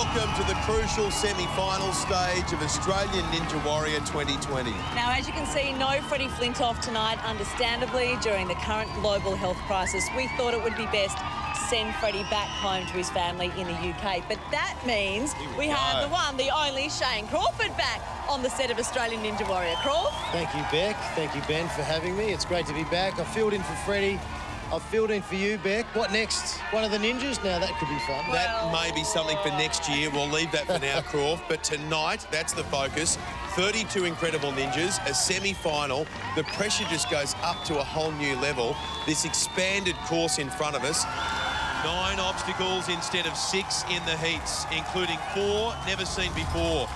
welcome to the crucial semi-final stage of Australian Ninja Warrior 2020. Now, as you can see, no Freddie Flintoff tonight. Understandably, during the current global health crisis, we thought it would be best to send Freddie back home to his family in the UK. But that means we have the one, the only Shane Crawford back on the set of Australian Ninja Warrior. Crawford. Thank you, Beck. Thank you, Ben, for having me. It's great to be back. I filled in for Freddie. I've filled in for you, Beck. What next? One of the ninjas? Now that could be fun. Well, that may be something for next year. We'll leave that for now, Croft. But tonight, that's the focus. 32 incredible ninjas, a semi-final. The pressure just goes up to a whole new level. This expanded course in front of us. 9 obstacles instead of 6 in the heats, including 4 never seen before.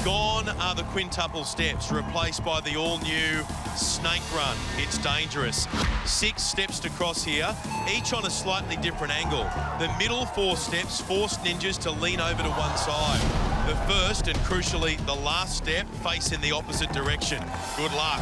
Gone are the quintuple steps, replaced by the all-new snake run. It's dangerous. 6 steps to cross here, each on a slightly different angle. The middle 4 steps force ninjas to lean over to one side. The first, and crucially the last step, face in the opposite direction. Good luck.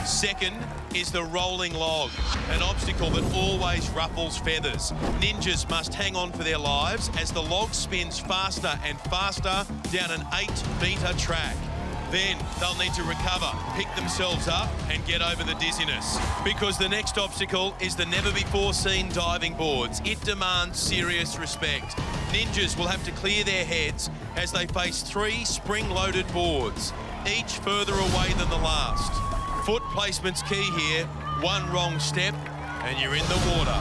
Second is the rolling log, an obstacle that always ruffles feathers. Ninjas must hang on for their lives as the log spins faster and faster down an 8-metre track. Then they'll need to recover, pick themselves up and get over the dizziness. Because the next obstacle is the never-before-seen diving boards. It demands serious respect. Ninjas will have to clear their heads as they face 3 spring-loaded boards, each further away than the last. Foot placement's key here. One wrong step and you're in the water.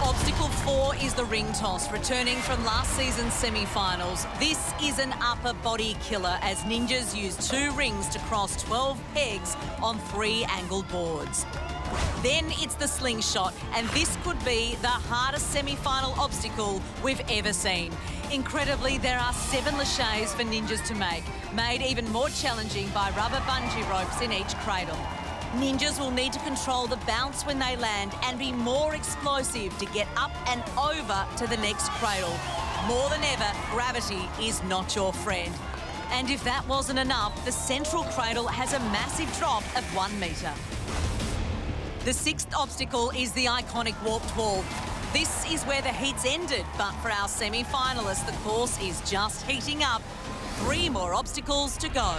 Obstacle 4 is the ring toss, returning from last season's semi-finals. This is an upper body killer as ninjas use 2 rings to cross 12 pegs on 3 angled boards. Then it's the slingshot, and this could be the hardest semi-final obstacle we've ever seen. Incredibly, there are 7 laches for ninjas to make, made even more challenging by rubber bungee ropes in each cradle. Ninjas will need to control the bounce when they land and be more explosive to get up and over to the next cradle. More than ever, gravity is not your friend. And if that wasn't enough, the central cradle has a massive drop of 1 metre. The 6th obstacle is the iconic warped wall. This is where the heats ended, but for our semi-finalists, the course is just heating up. 3 more obstacles to go.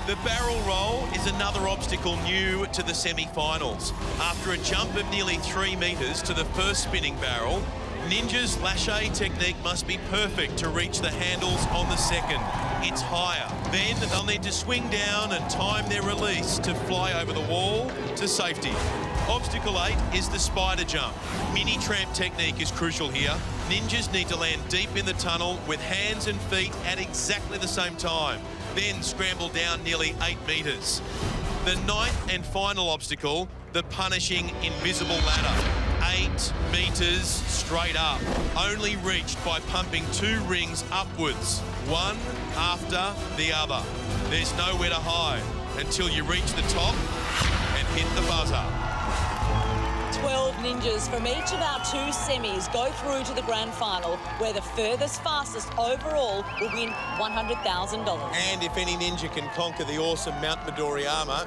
The barrel roll is another obstacle new to the semi-finals. After a jump of nearly 3 metres to the first spinning barrel, ninjas' lache technique must be perfect to reach the handles on the second. It's higher. Then they'll need to swing down and time their release to fly over the wall to safety. Obstacle 8 is the spider jump. Mini tramp technique is crucial here. Ninjas need to land deep in the tunnel with hands and feet at exactly the same time, then scramble down nearly 8 metres. The 9th and final obstacle, the punishing invisible ladder. 8 metres straight up, only reached by pumping 2 rings upwards, one after the other. There's nowhere to hide until you reach the top and hit the buzzer. 12 ninjas from each of our 2 semis go through to the grand final, where the furthest, fastest overall will win $100,000. And if any ninja can conquer the awesome Mount Midoriyama,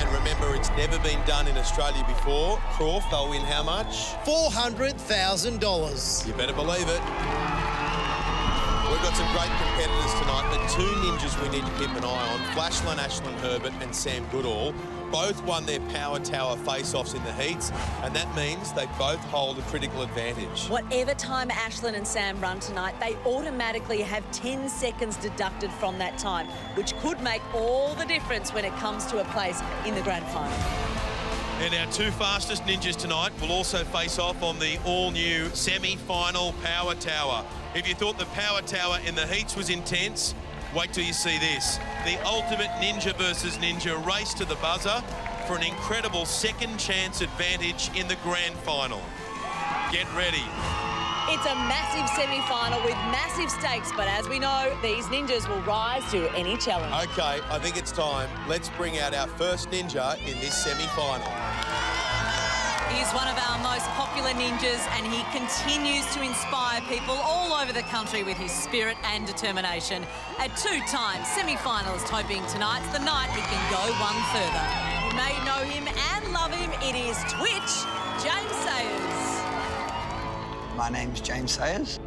and remember, it's never been done in Australia before, Croft, they'll win how much? $400,000. You better believe it. We've got some great competitors tonight. The 2 ninjas we need to keep an eye on, Flashland, Ashland Herbert and Sam Goodall, both won their power tower face-offs in the heats, and that means they both hold a critical advantage. Whatever time Ashland and Sam run tonight, they automatically have 10 seconds deducted from that time, which could make all the difference when it comes to a place in the grand final. And our 2 fastest ninjas tonight will also face off on the all-new semi-final power tower. If you thought the power tower in the heats was intense, wait till you see this. The ultimate ninja versus ninja race to the buzzer for an incredible second chance advantage in the grand final. Get ready. It's a massive semi-final with massive stakes, but as we know, these ninjas will rise to any challenge. Okay, I think it's time. Let's bring out our first ninja in this semi-final. He's one of our most popular ninjas, and he continues to inspire people all over the country with his spirit and determination. A 2-time semi-finalist, hoping tonight's the night he can go one further. You may know him and love him. It is Twitch James Sayers. My name's James Sayers,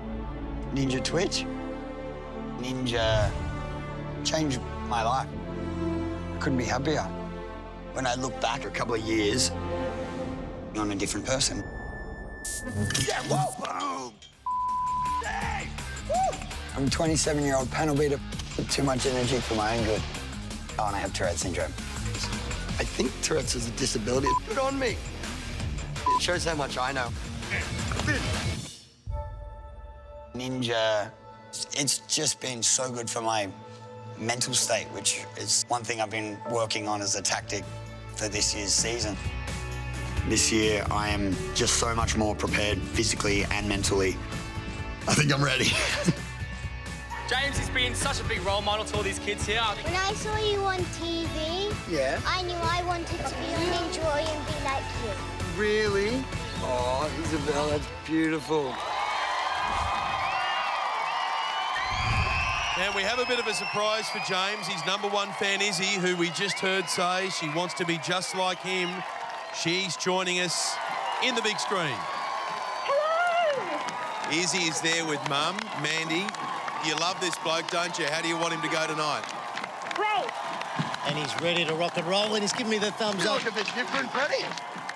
Ninja Twitch. Ninja changed my life. I couldn't be happier. When I look back a couple of years, I'm a different person. Yeah, whoa! Dang! Woo! I'm a 27-year-old panel beater with too much energy for my own good. Oh, and I have Tourette's syndrome. I think Tourette's is a disability. Good on me. It shows how much I know. Ninja, it's just been so good for my mental state, which is one thing I've been working on as a tactic for this year's season. This year, I am just so much more prepared physically and mentally. I think I'm ready. James has been such a big role model to all these kids here. When I saw you on TV, I knew I wanted to be a ninja and be like you. Really? Oh, Isabel, that's beautiful. And we have a bit of a surprise for James. His #1 fan, Izzy, who we just heard say she wants to be just like him. She's joining us in the big screen. Hello! Izzy is there with Mum, Mandy. You love this bloke, don't you? How do you want him to go tonight? Great. And he's ready to rock and roll, and he's giving me the thumbs up. Look a bit different, Freddie.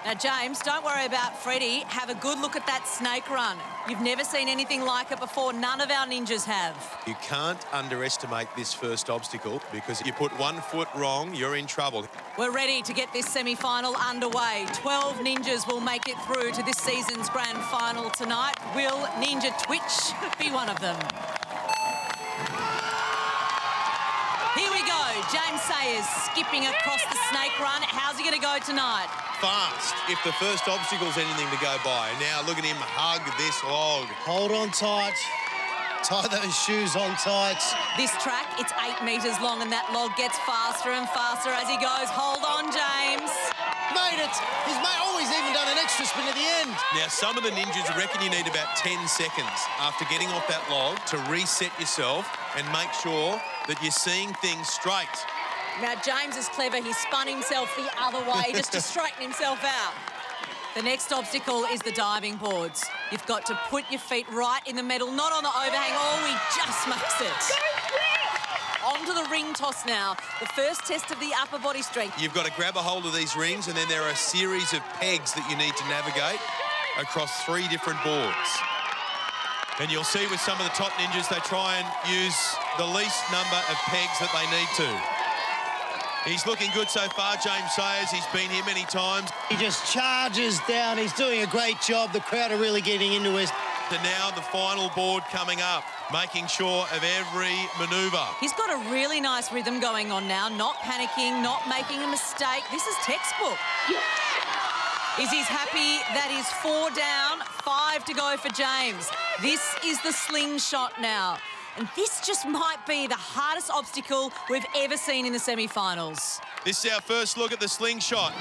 Now, James, don't worry about Freddie. Have a good look at that snake run. You've never seen anything like it before. None of our ninjas have. You can't underestimate this first obstacle because if you put 1 foot wrong, you're in trouble. We're ready to get this semi-final underway. 12 ninjas will make it through to this season's grand final tonight. Will Ninja Twitch be one of them? Here we go. James Sayers skipping across the snake run. How's he going to go tonight? Fast, if the first obstacle's anything to go by. Now look at him hug this log. Hold on tight. Tie those shoes on tight. This track, it's 8 metres long and that log gets faster and faster as he goes. Hold on, James. Made it. He's even done an extra spin at the end. Now, some of the ninjas reckon you need about 10 seconds after getting off that log to reset yourself and make sure that you're seeing things straight. Now, James is clever. He spun himself the other way just to straighten himself out. The next obstacle is the diving boards. You've got to put your feet right in the middle, not on the overhang. Oh, he just makes it. Onto the ring toss now. The first test of the upper body strength. You've got to grab a hold of these rings and then there are a series of pegs that you need to navigate across 3 different boards. And you'll see with some of the top ninjas, they try and use the least number of pegs that they need to. He's looking good so far, James Sayers. He's been here many times. He just charges down. He's doing a great job. The crowd are really getting into it. And now the final board coming up, making sure of every manoeuvre. He's got a really nice rhythm going on now, not panicking, not making a mistake. This is textbook. Izzy's happy. That is 4 down, 5 to go for James. This is the slingshot now. And this just might be the hardest obstacle we've ever seen in the semi-finals. This is our first look at the slingshot.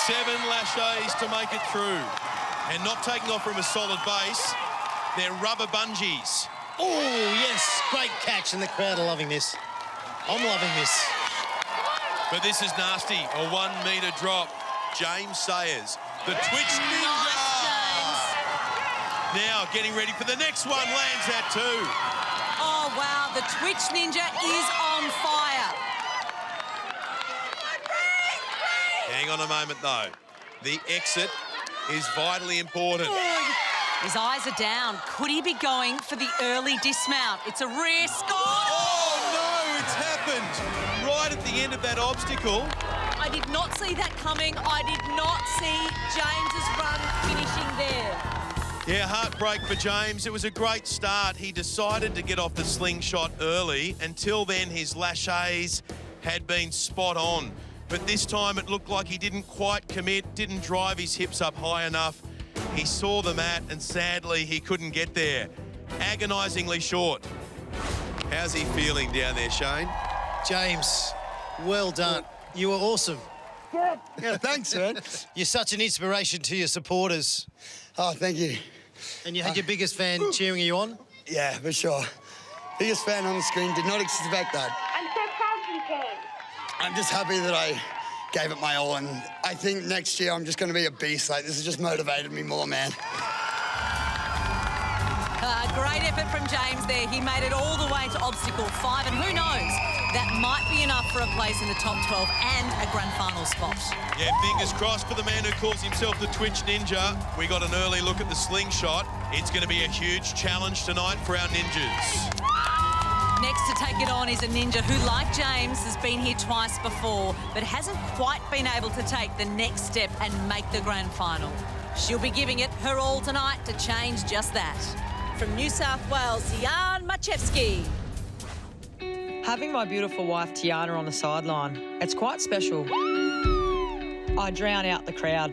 7 laches to make it through. And not taking off from a solid base, they're rubber bungees. Oh, yes. Great catch, and the crowd are loving this. I'm loving this. But this is nasty. A 1 metre drop. James Sayers, the Twitch Ninja. Nice, James. Now getting ready for the next one. Lands that too. Oh, wow. The Twitch Ninja is on fire. Hang on a moment, though. The exit is vitally important. His eyes are down. Could he be going for the early dismount? It's a risk. Oh, no, it's happened. Right at the end of that obstacle. I did not see that coming. I did not see James's run finishing there. Yeah, heartbreak for James. It was a great start. He decided to get off the slingshot early. Until then, his laches had been spot on. But this time it looked like he didn't quite commit, didn't drive his hips up high enough. He saw the mat and sadly he couldn't get there. Agonisingly short. How's he feeling down there, Shane? James, well done. You were awesome. Yeah, thanks, man. You're such an inspiration to your supporters. Oh, thank you. And you had your biggest fan cheering you on? Yeah, for sure. Biggest fan on the screen, did not expect that. I'm so proud of you, James. I'm just happy that I gave it my all, and I think next year I'm just going to be a beast. Like, this has just motivated me more, man. Great effort from James there. He made it all the way to obstacle 5, and who knows, that might be enough for a place in the top 12 and a grand final spot. Yeah, fingers crossed for the man who calls himself the Twitch Ninja. We got an early look at the slingshot. It's going to be a huge challenge tonight for our ninjas. Next to take it on is a ninja who, like James, has been here twice before, but hasn't quite been able to take the next step and make the grand final. She'll be giving it her all tonight to change just that. From New South Wales, Jan Machevsky. Having my beautiful wife Tiana on the sideline, it's quite special. I drown out the crowd.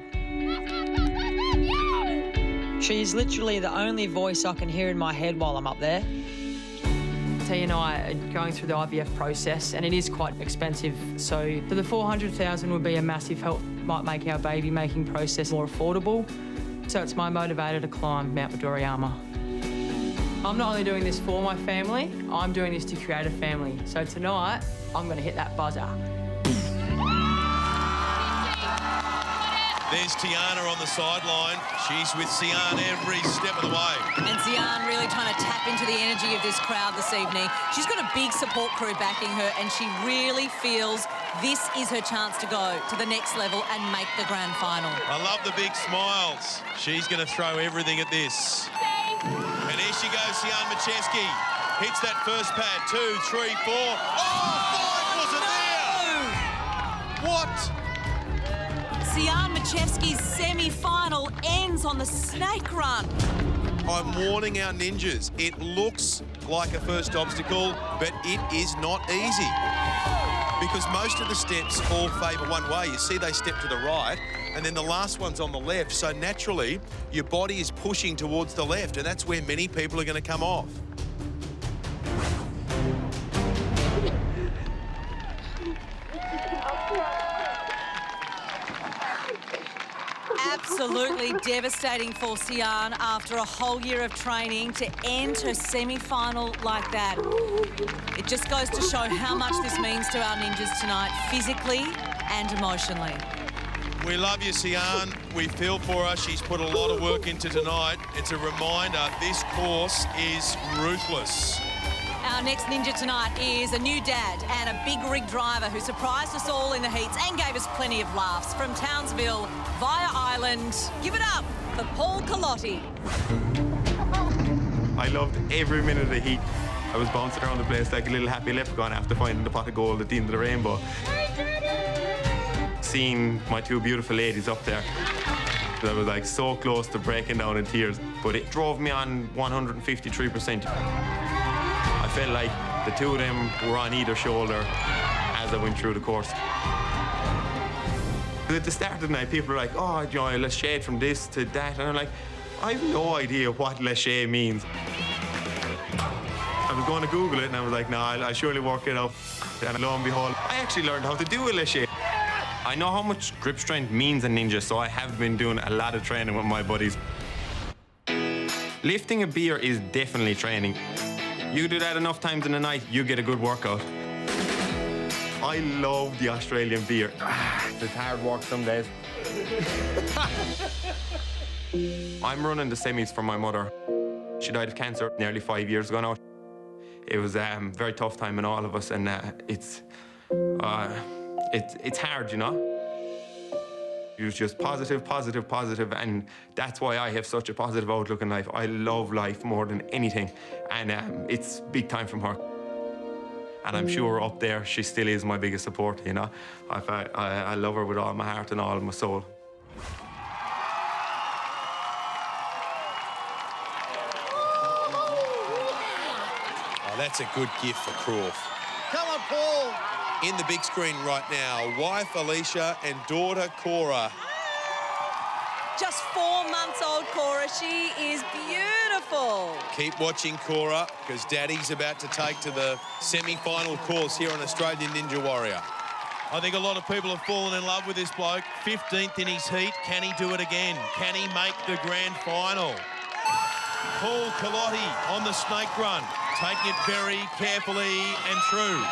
She's literally the only voice I can hear in my head while I'm up there. T and I are going through the IVF process, and it is quite expensive. So the $400,000 would be a massive help, might make our baby making process more affordable. So it's my motivator to climb Mount Midoriyama. I'm not only doing this for my family, I'm doing this to create a family. So tonight, I'm going to hit that buzzer. There's Tiana on the sideline. She's with Sian every step of the way. And Sian really trying to tap into the energy of this crowd this evening. She's got a big support crew backing her, and she really feels this is her chance to go to the next level and make the grand final. I love the big smiles. She's going to throw everything at this. And here she goes, Sian Machevsky. Hits that first pad, 2, 3, 4. Oh, 5 wasn't there! What? Sian Machevsky's semi-final ends on the snake run. I'm warning our ninjas. It looks like a first obstacle, but it is not easy. Because most of the steps all favour one way. You see they step to the right, and then the last one's on the left. So naturally, your body is pushing towards the left, and that's where many people are going to come off. Absolutely devastating for Sian after a whole year of training to end her semi-final like that. It just goes to show how much this means to our ninjas tonight, physically and emotionally. We love you, Sian. We feel for her. She's put a lot of work into tonight. It's a reminder this course is ruthless. Our next ninja tonight is a new dad and a big rig driver who surprised us all in the heats and gave us plenty of laughs. From Townsville via Ireland, give it up for Paul Calotti. I loved every minute of the heat. I was bouncing around the place like a little happy leprechaun after finding the pot of gold at the end of the rainbow. Seeing my two beautiful ladies up there, I was like so close to breaking down in tears, but it drove me on 153%. I felt like the two of them were on either shoulder as I went through the course. At the start of the night, people were like, oh, you know, let's shade from this to that. And I'm like, I have no idea what léché means. I was going to Google it, and I was like, no, I'll surely work it out. And lo and behold, I actually learned how to do a léché. I know how much grip strength means in ninja, so I have been doing a lot of training with my buddies. Lifting a beer is definitely training. You do that enough times in the night, you get a good workout. I love the Australian beer. It's hard work some days. I'm running the semis for my mother. She died of cancer nearly 5 years ago now. It was a very tough time in all of us, and it's hard, you know? It was just positive, positive, positive, and that's why I have such a positive outlook in life. I love life more than anything, and it's big time from her. And I'm sure up there, she still is my biggest support, you know? I love her with all my heart and all my soul. Oh, that's a good gift for Croft. Come on, Paul. In the big screen right now, wife Alicia and daughter Cora. Just 4 months old, Cora. She is beautiful. Keep watching Cora, because Daddy's about to take to the semi-final course here on Australian Ninja Warrior. I think a lot of people have fallen in love with this bloke. 15th in his heat. Can he do it again? Can he make the grand final? Paul Calotti on the snake run, taking it very carefully and true.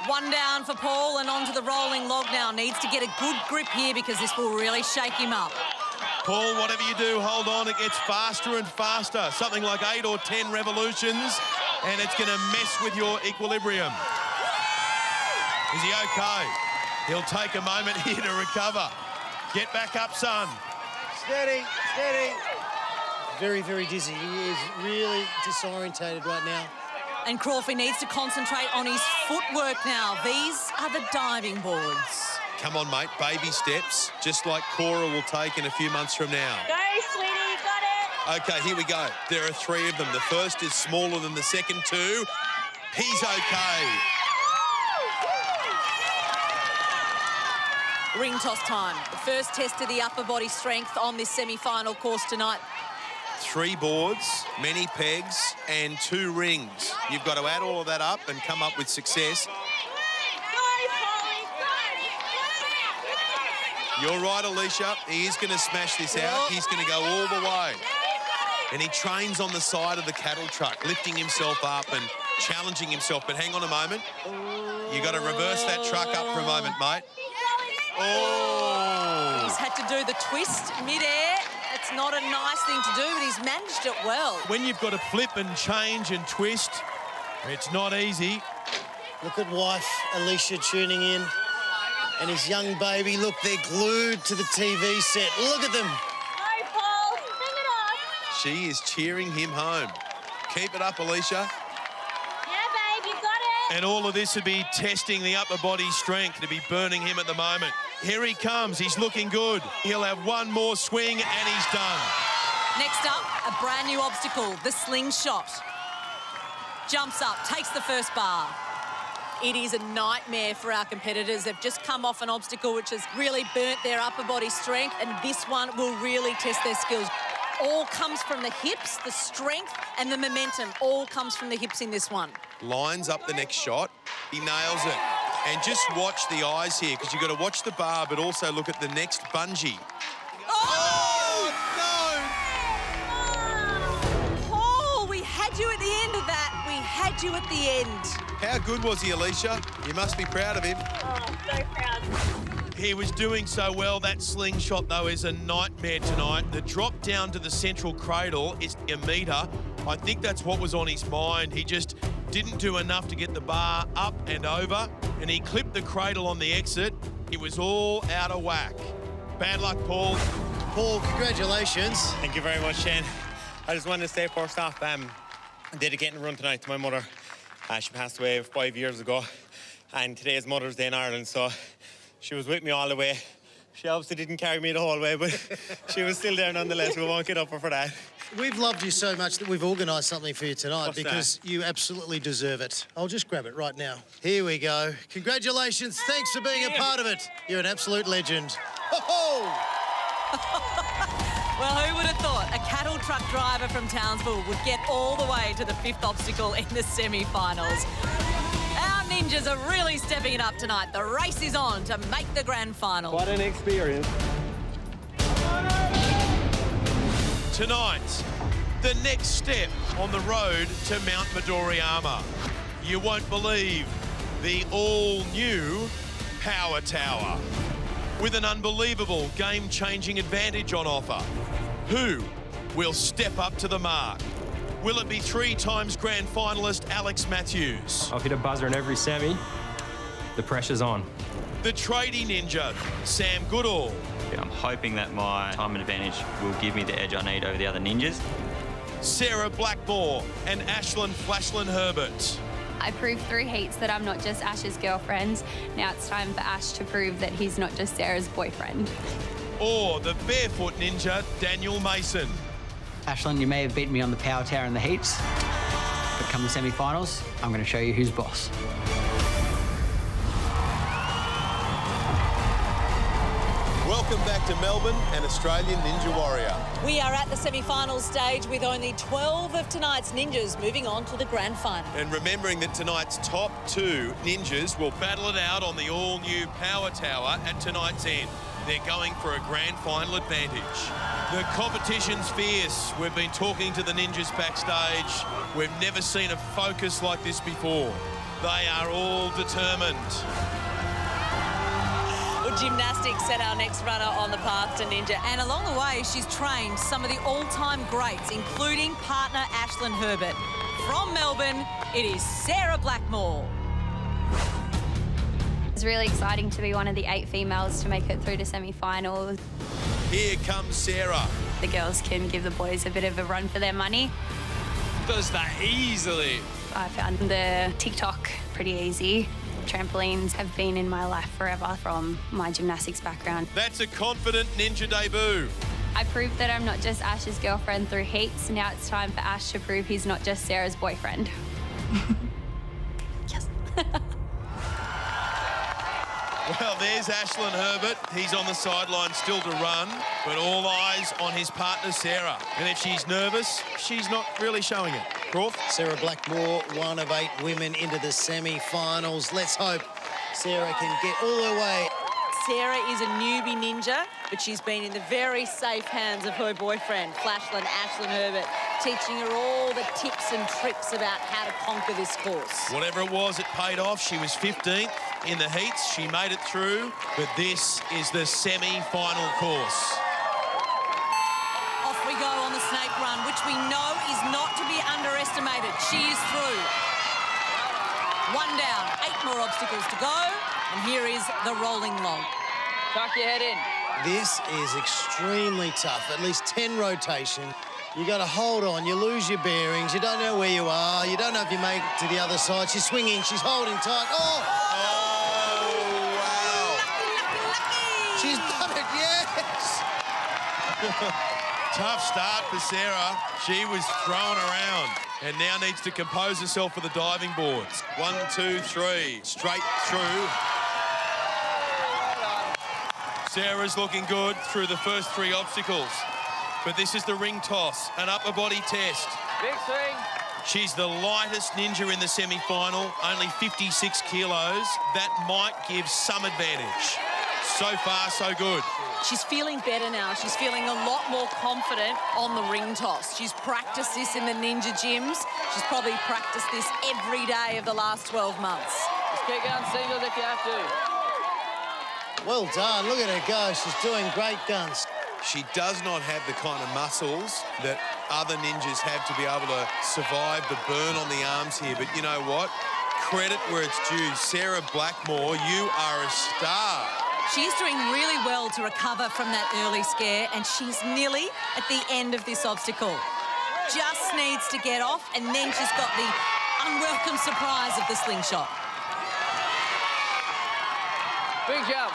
One down for Paul and onto the rolling log now. Needs to get a good grip here because this will really shake him up. Paul, whatever you do, hold on. It gets faster and faster. Something like 8 or 10 revolutions, and it's going to mess with your equilibrium. Is he okay? He'll take a moment here to recover. Get back up, son. Steady, steady. Very, very dizzy. He is really disorientated right now. And Crawford needs to concentrate on his footwork now. These are the diving boards. Come on, mate, baby steps, just like Cora will take in a few months from now. Go, sweetie, got it. Okay, here we go. There are 3 of them. The first is smaller than the second 2. He's okay. Ring toss time. The first test of the upper body strength on this semi-final course tonight. 3 boards, many pegs, and 2 rings. You've got to add all of that up and come up with success. You're right, Alicia. He is going to smash this out. He's going to go all the way. And he trains on the side of the cattle truck, lifting himself up and challenging himself. But hang on a moment. You got to reverse that truck up for a moment, mate. Oh! He's had to do the twist mid-air. It's not a nice thing to do, but he's managed it well. When you've got to flip and change and twist, it's not easy. Look at wife Alicia tuning in. And his young baby, look, they're glued to the TV set. Look at them. Go, Paul. Bring it on. She is cheering him home. Keep it up, Alicia. Yeah, babe, you got it. And all of this would be testing the upper body strength, to be burning him at the moment. Here he comes. He's looking good. He'll have one more swing and he's done. Next up, a brand new obstacle, the slingshot. Jumps up, takes the first bar. It is a nightmare for our competitors. They've just come off an obstacle which has really burnt their upper body strength, and this one will really test their skills. All comes from the hips, the strength and the momentum. All comes from the hips in this one. Lines up the next shot. He nails it. And just watch the eyes here, because you've got to watch the bar, but also look at the next bungee. Oh, no! Paul, we had you at the end of that. We had you at the end. How good was he, Alicia? You must be proud of him. Oh, so proud. He was doing so well. That slingshot, though, is a nightmare tonight. The drop down to the central cradle is a metre. I think that's what was on his mind. He just didn't do enough to get the bar up and over, and he clipped the cradle on the exit. It was all out of whack. Bad luck, Paul. Paul, congratulations. Thank you very much, Shane. I just wanted to say first off, dedicating a run tonight to my mother. She passed away 5 years ago, and today is Mother's Day in Ireland, so she was with me all the way. She obviously didn't carry me the whole way, but she was still there nonetheless. We won't get up her for that. We've loved you so much that we've organised something for you tonight. What's because that? you absolutely deserve it. I'll just grab it right now. Here we go. Congratulations. Thanks for being a part of it. You're an absolute legend. Ho-ho! Well, who would have thought a cattle truck driver from Townsville would get all the way to the 5th obstacle in the semi-finals? Our ninjas are really stepping it up tonight. The race is on to make the grand final. What an experience. Tonight, the next step on the road to Mount Midoriyama. You won't believe the all-new Power Tower, with an unbelievable game-changing advantage on offer. Who will step up to the mark? Will it be 3 times grand finalist Alex Matthews? I've hit a buzzer in every semi. The pressure's on. The tradie ninja, Sam Goodall. Yeah, I'm hoping that my time advantage will give me the edge I need over the other ninjas. Sarah Blackmore and Ashlyn Flashlyn Herbert. I proved 3 heats that I'm not just Ash's girlfriend. Now it's time for Ash to prove that he's not just Sarah's boyfriend. Or the barefoot ninja, Daniel Mason. Ashlyn, you may have beaten me on the power tower in the heats, but come the semi-finals, I'm going to show you who's boss. Welcome back to Melbourne and Australian Ninja Warrior. We are at the semi-final stage with only 12 of tonight's ninjas moving on to the grand final. And remembering that tonight's top 2 ninjas will battle it out on the all-new Power Tower at tonight's end. They're going for a grand final advantage. The competition's fierce. We've been talking to the ninjas backstage. We've never seen a focus like this before. They are all determined. Well, Gymnastics set our next runner on the path to Ninja. And along the way, she's trained some of the all-time greats, including partner Ashlyn Herbert. From Melbourne, it is Sarah Blackmore. It's really exciting to be one of the 8 females to make it through to semi-finals. Here comes Sarah. The girls can give the boys a bit of a run for their money. Does that easily. I found the TikTok pretty easy. Trampolines have been in my life forever from my gymnastics background. That's a confident Ninja debut. I proved that I'm not just Ash's girlfriend through heats. Now it's time for Ash to prove he's not just Sarah's boyfriend. Yes. Well, there's Ashlyn Herbert. He's on the sideline still to run, but all eyes on his partner, Sarah. And if she's nervous, she's not really showing it. Croft? Sarah Blackmore, one of 8 women into the semi-finals. Let's hope Sarah can get all her way. Sarah is a newbie ninja, but she's been in the very safe hands of her boyfriend, Flashland Ashlyn Herbert, teaching her all the tips and tricks about how to conquer this course. Whatever it was, it paid off. She was 15th in the heats. She made it through, but this is the semi-final course. Off we go on the snake run, which we know is not to be underestimated. She is through. 1 down, 8 more obstacles to go, and here is the rolling log. Tuck your head in. This is extremely tough, at least 10 rotation. You got to hold on, you lose your bearings, you don't know where you are, you don't know if you make it to the other side. She's swinging, she's holding tight. Oh! Oh, wow. Lucky. She's done it, yes! Tough start for Sarah. She was thrown around and now needs to compose herself for the diving boards. 1, 2, 3, straight through. Sarah's looking good through the first 3 obstacles. But this is the ring toss, an upper body test. Big swing. She's the lightest ninja in the semi-final, only 56 kilos. That might give some advantage. So far, so good. She's feeling better now. She's feeling a lot more confident on the ring toss. She's practiced this in the ninja gyms. She's probably practiced this every day of the last 12 months. Just keep going singles if you have to. Well done, look at her go. She's doing great guns. She does not have the kind of muscles that other ninjas have to be able to survive the burn on the arms here. But you know what? Credit where it's due. Sarah Blackmore, you are a star. She's doing really well to recover from that early scare, and she's nearly at the end of this obstacle. Just needs to get off, and then she's got the unwelcome surprise of the slingshot. Big jump.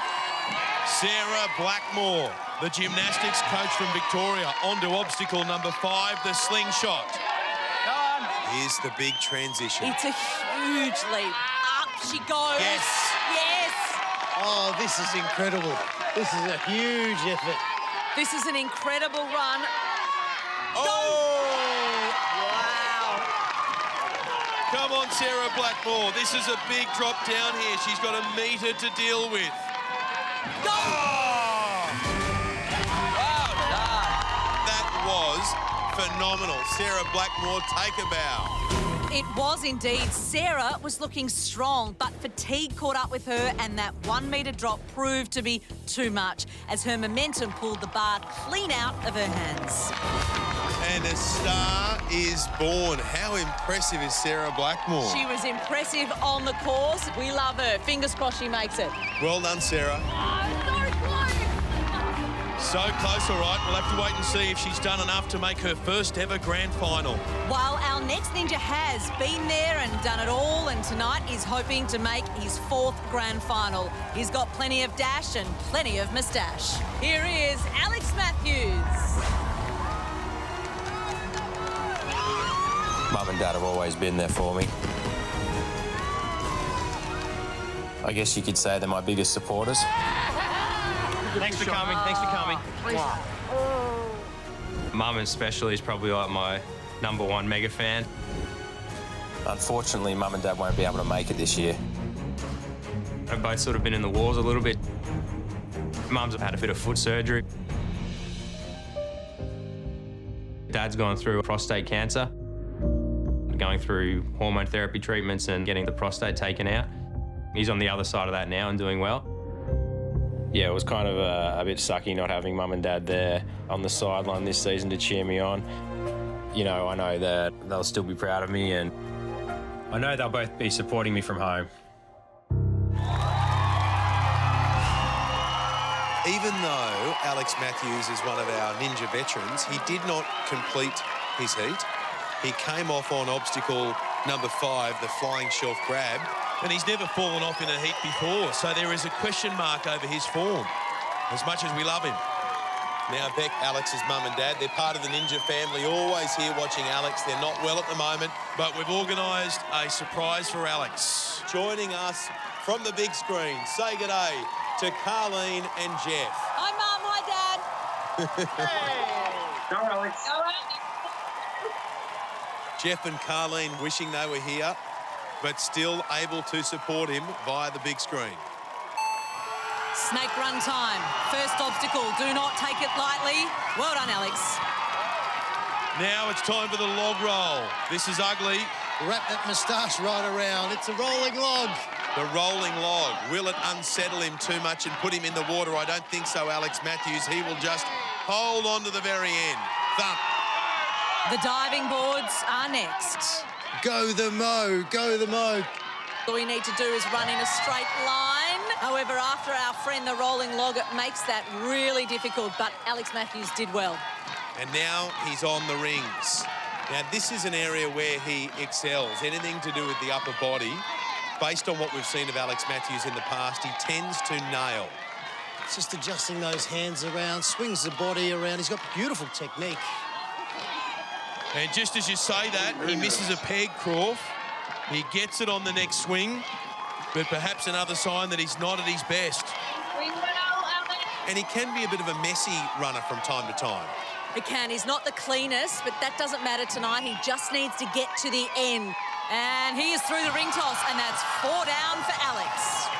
Sarah Blackmore, the gymnastics coach from Victoria, onto obstacle number 5, the slingshot. Go on. Here's the big transition. It's a huge leap. Up she goes. Yes. Yes. Oh, this is incredible. This is a huge effort. This is an incredible run. Oh! Wow. Come on, Sarah Blackmore. This is a big drop down here. She's got a metre to deal with. Go! Oh! That was phenomenal. Sarah Blackmore, take a bow. It was indeed. Sarah was looking strong, but fatigue caught up with her, and that 1 metre drop proved to be too much as her momentum pulled the bar clean out of her hands. And a star is born. How impressive is Sarah Blackmore? She was impressive on the course. We love her. Fingers crossed she makes it. Well done, Sarah. So close, all right. We'll have to wait and see if she's done enough to make her first ever grand final. While our next ninja has been there and done it all, and tonight is hoping to make his 4th grand final. He's got plenty of dash and plenty of moustache. Here is Alex Matthews. Mum and Dad have always been there for me. I guess you could say they're my biggest supporters. Thanks for coming. Thanks for coming. Mum especially is probably like my #1 mega fan. Unfortunately, Mum and Dad won't be able to make it this year. They've both sort of been in the wars a little bit. Mum's had a bit of foot surgery. Dad's gone through prostate cancer, going through hormone therapy treatments and getting the prostate taken out. He's on the other side of that now and doing well. Yeah, it was kind of a bit sucky not having mum and dad there on the sideline this season to cheer me on. You know, I know that they'll still be proud of me, and I know they'll both be supporting me from home. Even though Alex Matthews is one of our Ninja veterans, he did not complete his heat. He came off on obstacle number 5, the flying shelf grab, and he's never fallen off in a heat before, so there is a question mark over his form, as much as we love him. Now Beck, Alex's mum and dad, they're part of the Ninja family, always here watching Alex. They're not well at the moment, but we've organised a surprise for Alex. Joining us from the big screen, say good day to Carleen and Jeff. Hi, Mum. Hi, Dad. Hey. Go, Alex. All right. Jeff and Carleen wishing they were here, but still able to support him via the big screen. Snake run time. First obstacle. Do not take it lightly. Well done, Alex. Now it's time for the log roll. This is ugly. Wrap that moustache right around. It's a rolling log. The rolling log. Will it unsettle him too much and put him in the water? I don't think so, Alex Matthews. He will just hold on to the very end. Thump. The diving boards are next. Go the mo, go the mo. All we need to do is run in a straight line. However, after our friend the rolling log, it makes that really difficult, but Alex Matthews did well. And now he's on the rings. Now, this is an area where he excels. Anything to do with the upper body, based on what we've seen of Alex Matthews in the past, he tends to nail. It's just adjusting those hands around, swings the body around. He's got beautiful technique. And just as you say that, he misses a peg, Croft. He gets it on the next swing, but perhaps another sign that he's not at his best. And he can be a bit of a messy runner from time to time. He can. He's not the cleanest, but that doesn't matter tonight. He just needs to get to the end. And he is through the ring toss, and that's 4 down for Alex.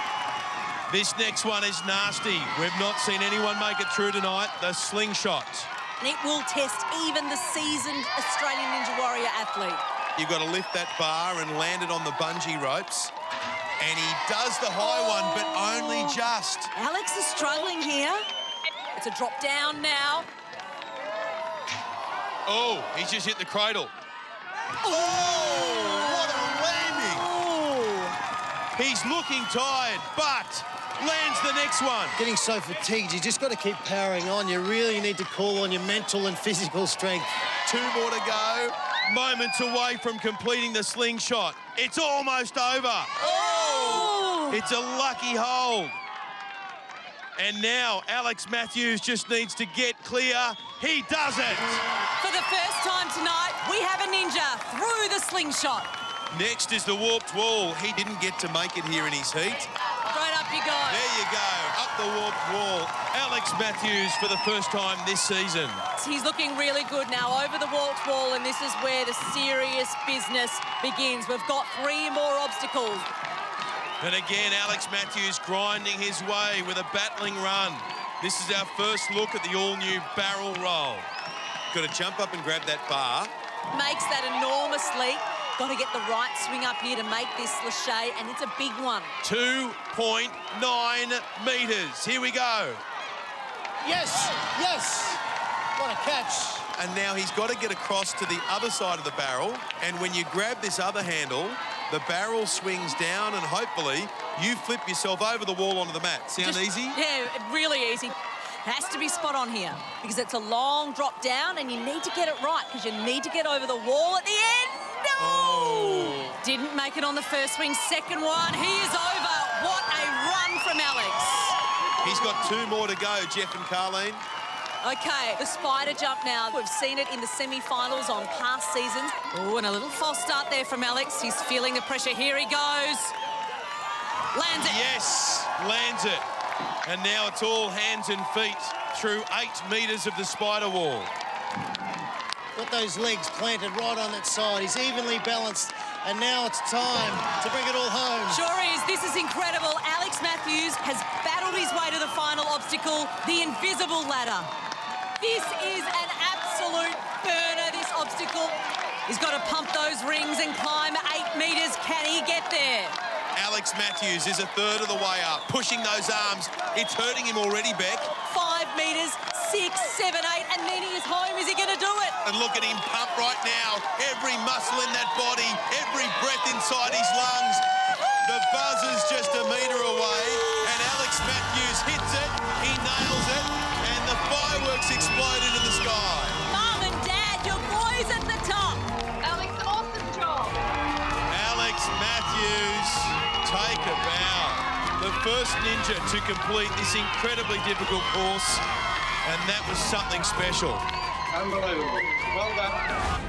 This next one is nasty. We've not seen anyone make it through tonight. The slingshot. And it will test even the seasoned Australian Ninja Warrior athlete. You've got to lift that bar and land it on the bungee ropes. And he does the high one, but only just. Alex is struggling here. It's a drop down now. Oh, he's just hit the cradle. Oh, what a landing. Oh. He's looking tired, but lands the next one. Getting so fatigued, you just got to keep powering on. You really need to call on your mental and physical strength. 2 more to go. Moments away from completing the slingshot. It's almost over. Oh! It's a lucky hold. And now Alex Matthews just needs to get clear. He does it. For the first time tonight, we have a ninja through the slingshot. Next is the warped wall. He didn't get to make it here in his heat. Right up you go. There you go, up the warped wall. Alex Matthews for the first time this season. He's looking really good now over the warped wall, and this is where the serious business begins. We've got 3 more obstacles. And again, Alex Matthews grinding his way with a battling run. This is our first look at the all-new barrel roll. Got to jump up and grab that bar. Makes that enormous leap. Got to get the right swing up here to make this lache, and it's a big one. 2.9 metres. Here we go. Yes, yes. What a catch. And now he's got to get across to the other side of the barrel. And when you grab this other handle, the barrel swings down and hopefully you flip yourself over the wall onto the mat. Sound easy? Yeah, really easy. Has to be spot on here because it's a long drop down and you need to get it right because you need to get over the wall at the end. No! Oh. Didn't make it on the first swing. Second one, he is over. What a run from Alex. He's got 2 more to go, Jeff and Carleen. Okay, the spider jump now. We've seen it in the semi-finals on past seasons. Oh, and a little false start there from Alex. He's feeling the pressure. Here he goes. Lands it. Yes, lands it. And now it's all hands and feet through 8 metres of the spider wall. Got those legs planted right on that side. He's evenly balanced. And now it's time to bring it all home. Sure is. This is incredible. Alex Matthews has battled his way to the final obstacle, the invisible ladder. This is an absolute burner, this obstacle. He's got to pump those rings and climb 8 metres. Can he get there? Alex Matthews is a third of the way up, pushing those arms. It's hurting him already, Beck. 5 metres, 6, 7, 8, and then he is home. Is he going to do it? And look at him pump right now. Every muscle in that body, every breath inside his lungs. The buzzer's just a metre away, and Alex Matthews hits it, he nails it, and the fireworks explode into the sky. Mum and Dad, your boy's at the top. Alex, awesome job. Alex Matthews, take a bow. The first ninja to complete this incredibly difficult course, and that was something special. Unbelievable. Well done.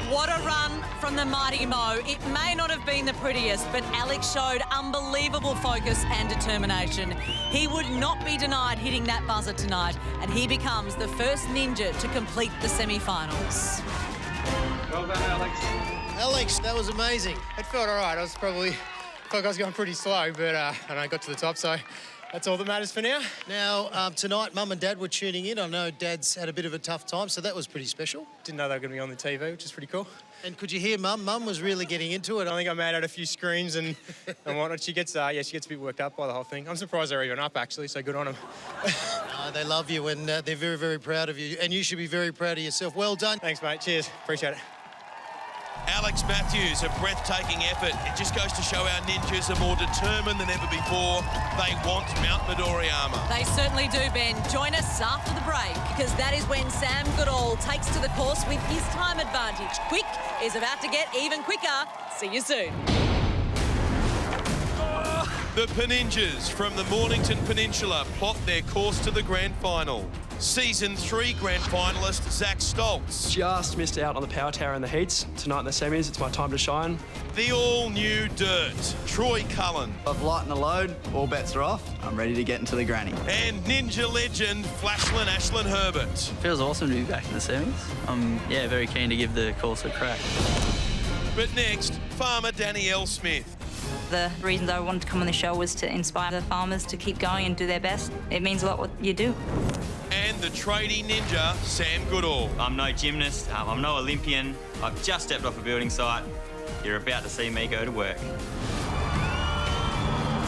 What a run from the mighty Mo. It may not have been the prettiest, but Alex showed unbelievable focus and determination. He would not be denied hitting that buzzer tonight, and he becomes the first ninja to complete the semi-finals. Well done, Alex. Alex, that was amazing. It felt all right. I felt like I was going pretty slow, but and I got to the top, so that's all that matters for now. Now, tonight, Mum and Dad were tuning in. I know Dad's had a bit of a tough time, so that was pretty special. Didn't know they were going to be on the TV, which is pretty cool. And could you hear Mum? Mum was really getting into it. I think I made out a few screams and whatnot. She gets a bit worked up by the whole thing. I'm surprised they're even up, actually, so good on them. They love you, and they're very, very proud of you. And you should be very proud of yourself. Well done. Thanks, mate. Cheers. Appreciate it. Alex Matthews, a breathtaking effort. It just goes to show our ninjas are more determined than ever before. They want Mount Midoriyama. They certainly do, Ben. Join us after the break, because that is when Sam Goodall takes to the course with his time advantage. Quick is about to get even quicker. See you soon. The Peninjas from the Mornington Peninsula plot their course to the grand final. Season 3 grand finalist Zach Stoltz. Just missed out on the power tower in the heats. Tonight in the semis, it's my time to shine. The all-new Dirt, Troy Cullen. I've lightened the load, all bets are off. I'm ready to get into the granny. And Ninja legend Flashlin Ashlyn Herbert. Feels awesome to be back in the semis. I'm very keen to give the course a crack. But next, farmer Danielle Smith. The reason I wanted to come on the show was to inspire the farmers to keep going and do their best. It means a lot what you do. And the tradie ninja, Sam Goodall. I'm no gymnast, I'm no Olympian. I've just stepped off a building site. You're about to see me go to work.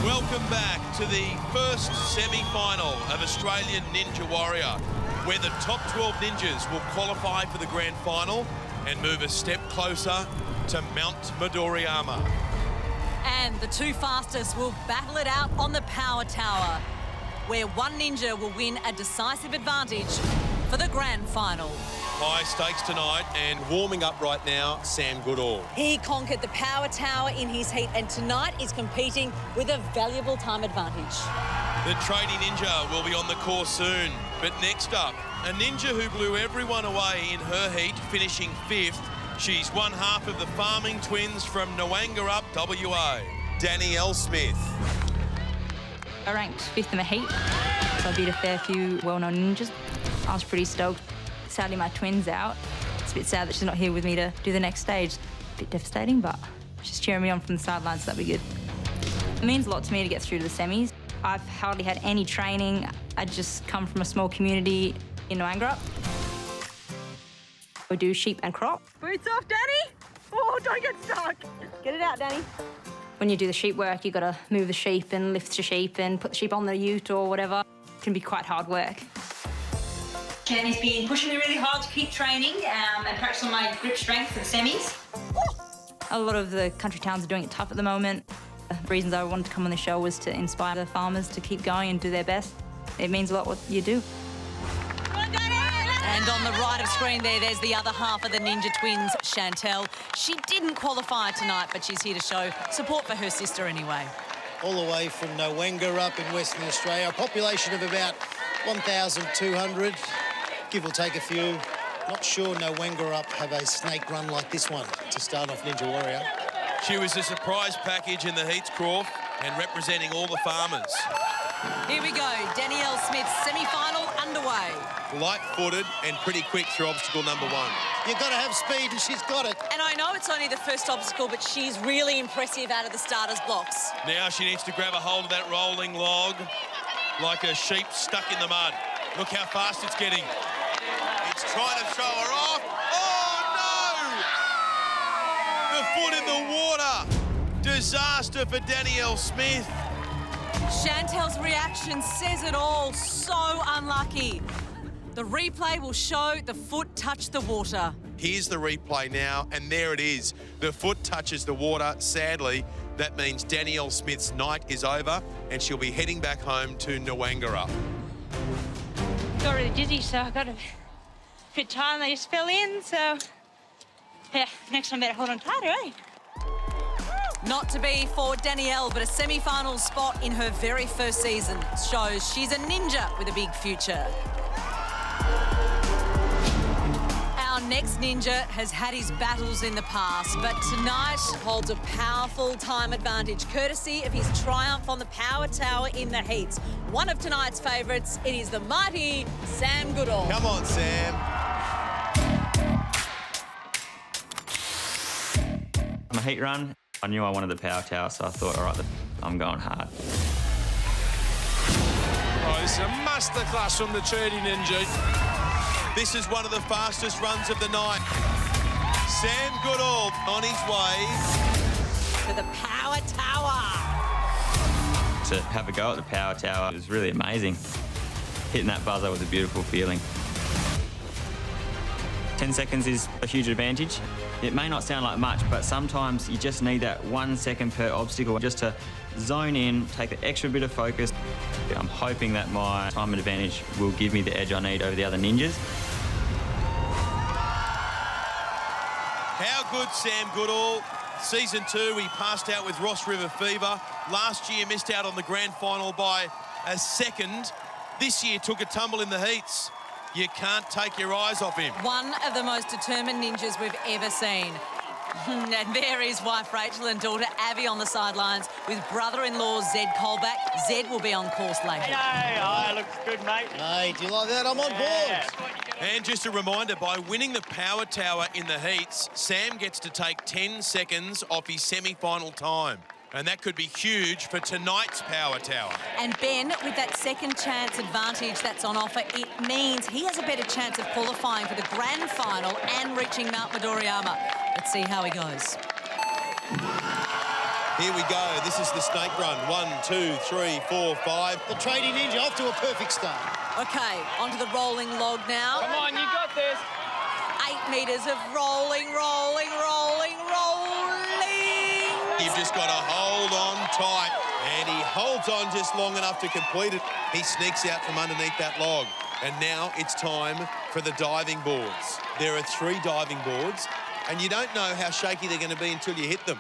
Welcome back to the first semi-final of Australian Ninja Warrior, where the top 12 ninjas will qualify for the grand final and move a step closer to Mount Midoriyama. And the two fastest will battle it out on the power tower, where one ninja will win a decisive advantage for the grand final. High stakes tonight, and warming up right now, Sam Goodall. He conquered the power tower in his heat, and tonight is competing with a valuable time advantage. The tradie ninja will be on the course soon. But next up, a ninja who blew everyone away in her heat, finishing 5th. She's one half of the farming twins from Noangarup, WA, Danielle Smith. I ranked 5th in the heat, so I beat a fair few well-known ninjas. I was pretty stoked. Sadly, my twin's out. It's a bit sad that she's not here with me to do the next stage. A bit devastating, but she's cheering me on from the sidelines, so that'll be good. It means a lot to me to get through to the semis. I've hardly had any training. I just come from a small community in Noangarup. We do sheep and crop. Boots off, Danny. Oh, don't get stuck. Get it out, Danny. When you do the sheep work, you've got to move the sheep and lift the sheep and put the sheep on the ute or whatever. It can be quite hard work. Danny's been pushing me really hard to keep training and practice on my grip strength for the semis. A lot of the country towns are doing it tough at the moment. The reasons I wanted to come on the show was to inspire the farmers to keep going and do their best. It means a lot what you do. And on the right of screen there's the other half of the Ninja Twins, Chantel. She didn't qualify tonight, but she's here to show support for her sister anyway. All the way from Noangarup in Western Australia, a population of about 1,200, give or take a few. Not sure Noangarup have a snake run like this one to start off Ninja Warrior. She was a surprise package in the heats, Croft, and representing all the farmers. Here we go, Danielle Smith's semi-final underway. Light-footed and pretty quick through obstacle number 1. You've got to have speed, and she's got it. And I know it's only the first obstacle, but she's really impressive out of the starter's blocks. Now she needs to grab a hold of that rolling log like a sheep stuck in the mud. Look how fast it's getting. It's trying to throw her off. Oh, no! The foot in the water. Disaster for Danielle Smith. Chantel's reaction says it all. So unlucky. The replay will show the foot touched the water. Here's the replay now, and there it is. The foot touches the water. Sadly, that means Danielle Smith's night is over, and she'll be heading back home to Nwangara. Got really dizzy, so I got a bit tired and I just fell in, so yeah, next time better hold on tighter, eh? Not to be for Danielle, but a semi-final spot in her very first season shows she's a ninja with a big future. Our next ninja has had his battles in the past, but tonight holds a powerful time advantage, courtesy of his triumph on the power tower in the heats. One of tonight's favourites, it is the mighty Sam Goodall. Come on, Sam. On the heat run, I knew I wanted the power tower, so I thought, all right, I'm going hard. Oh, it's a masterclass from the trading ninja. This is one of the fastest runs of the night. Sam Goodall on his way to the power tower. To have a go at the power tower was really amazing. Hitting that buzzer was a beautiful feeling. 10 seconds is a huge advantage. It may not sound like much, but sometimes you just need that 1 second per obstacle just to zone in, take the extra bit of focus. I'm hoping that my time advantage will give me the edge I need over the other ninjas. How good, Sam Goodall. Season 2, he passed out with Ross River fever. Last year, missed out on the grand final by a second. This year, took a tumble in the heats. You can't take your eyes off him. One of the most determined ninjas we've ever seen. And there is wife Rachel and daughter Abby on the sidelines with brother-in-law Zed Colback. Zed will be on course later. Hey, looks good, mate. Mate, do you like that? I'm on board. And just a reminder, by winning the power tower in the heats, Sam gets to take 10 seconds off his semi-final time. And that could be huge for tonight's power tower. And Ben, with that second chance advantage that's on offer, it means he has a better chance of qualifying for the grand final and reaching Mount Midoriyama. Let's see how he goes. Here we go. This is the snake run. 1, 2, 3, 4, 5. The trading ninja off to a perfect start. Okay, onto the rolling log now. Come on, you got this. 8 metres of rolling, rolling, rolling, rolling. You've just got to hold on tight. And he holds on just long enough to complete it. He sneaks out from underneath that log. And now it's time for the diving boards. There are 3 diving boards, and you don't know how shaky they're going to be until you hit them.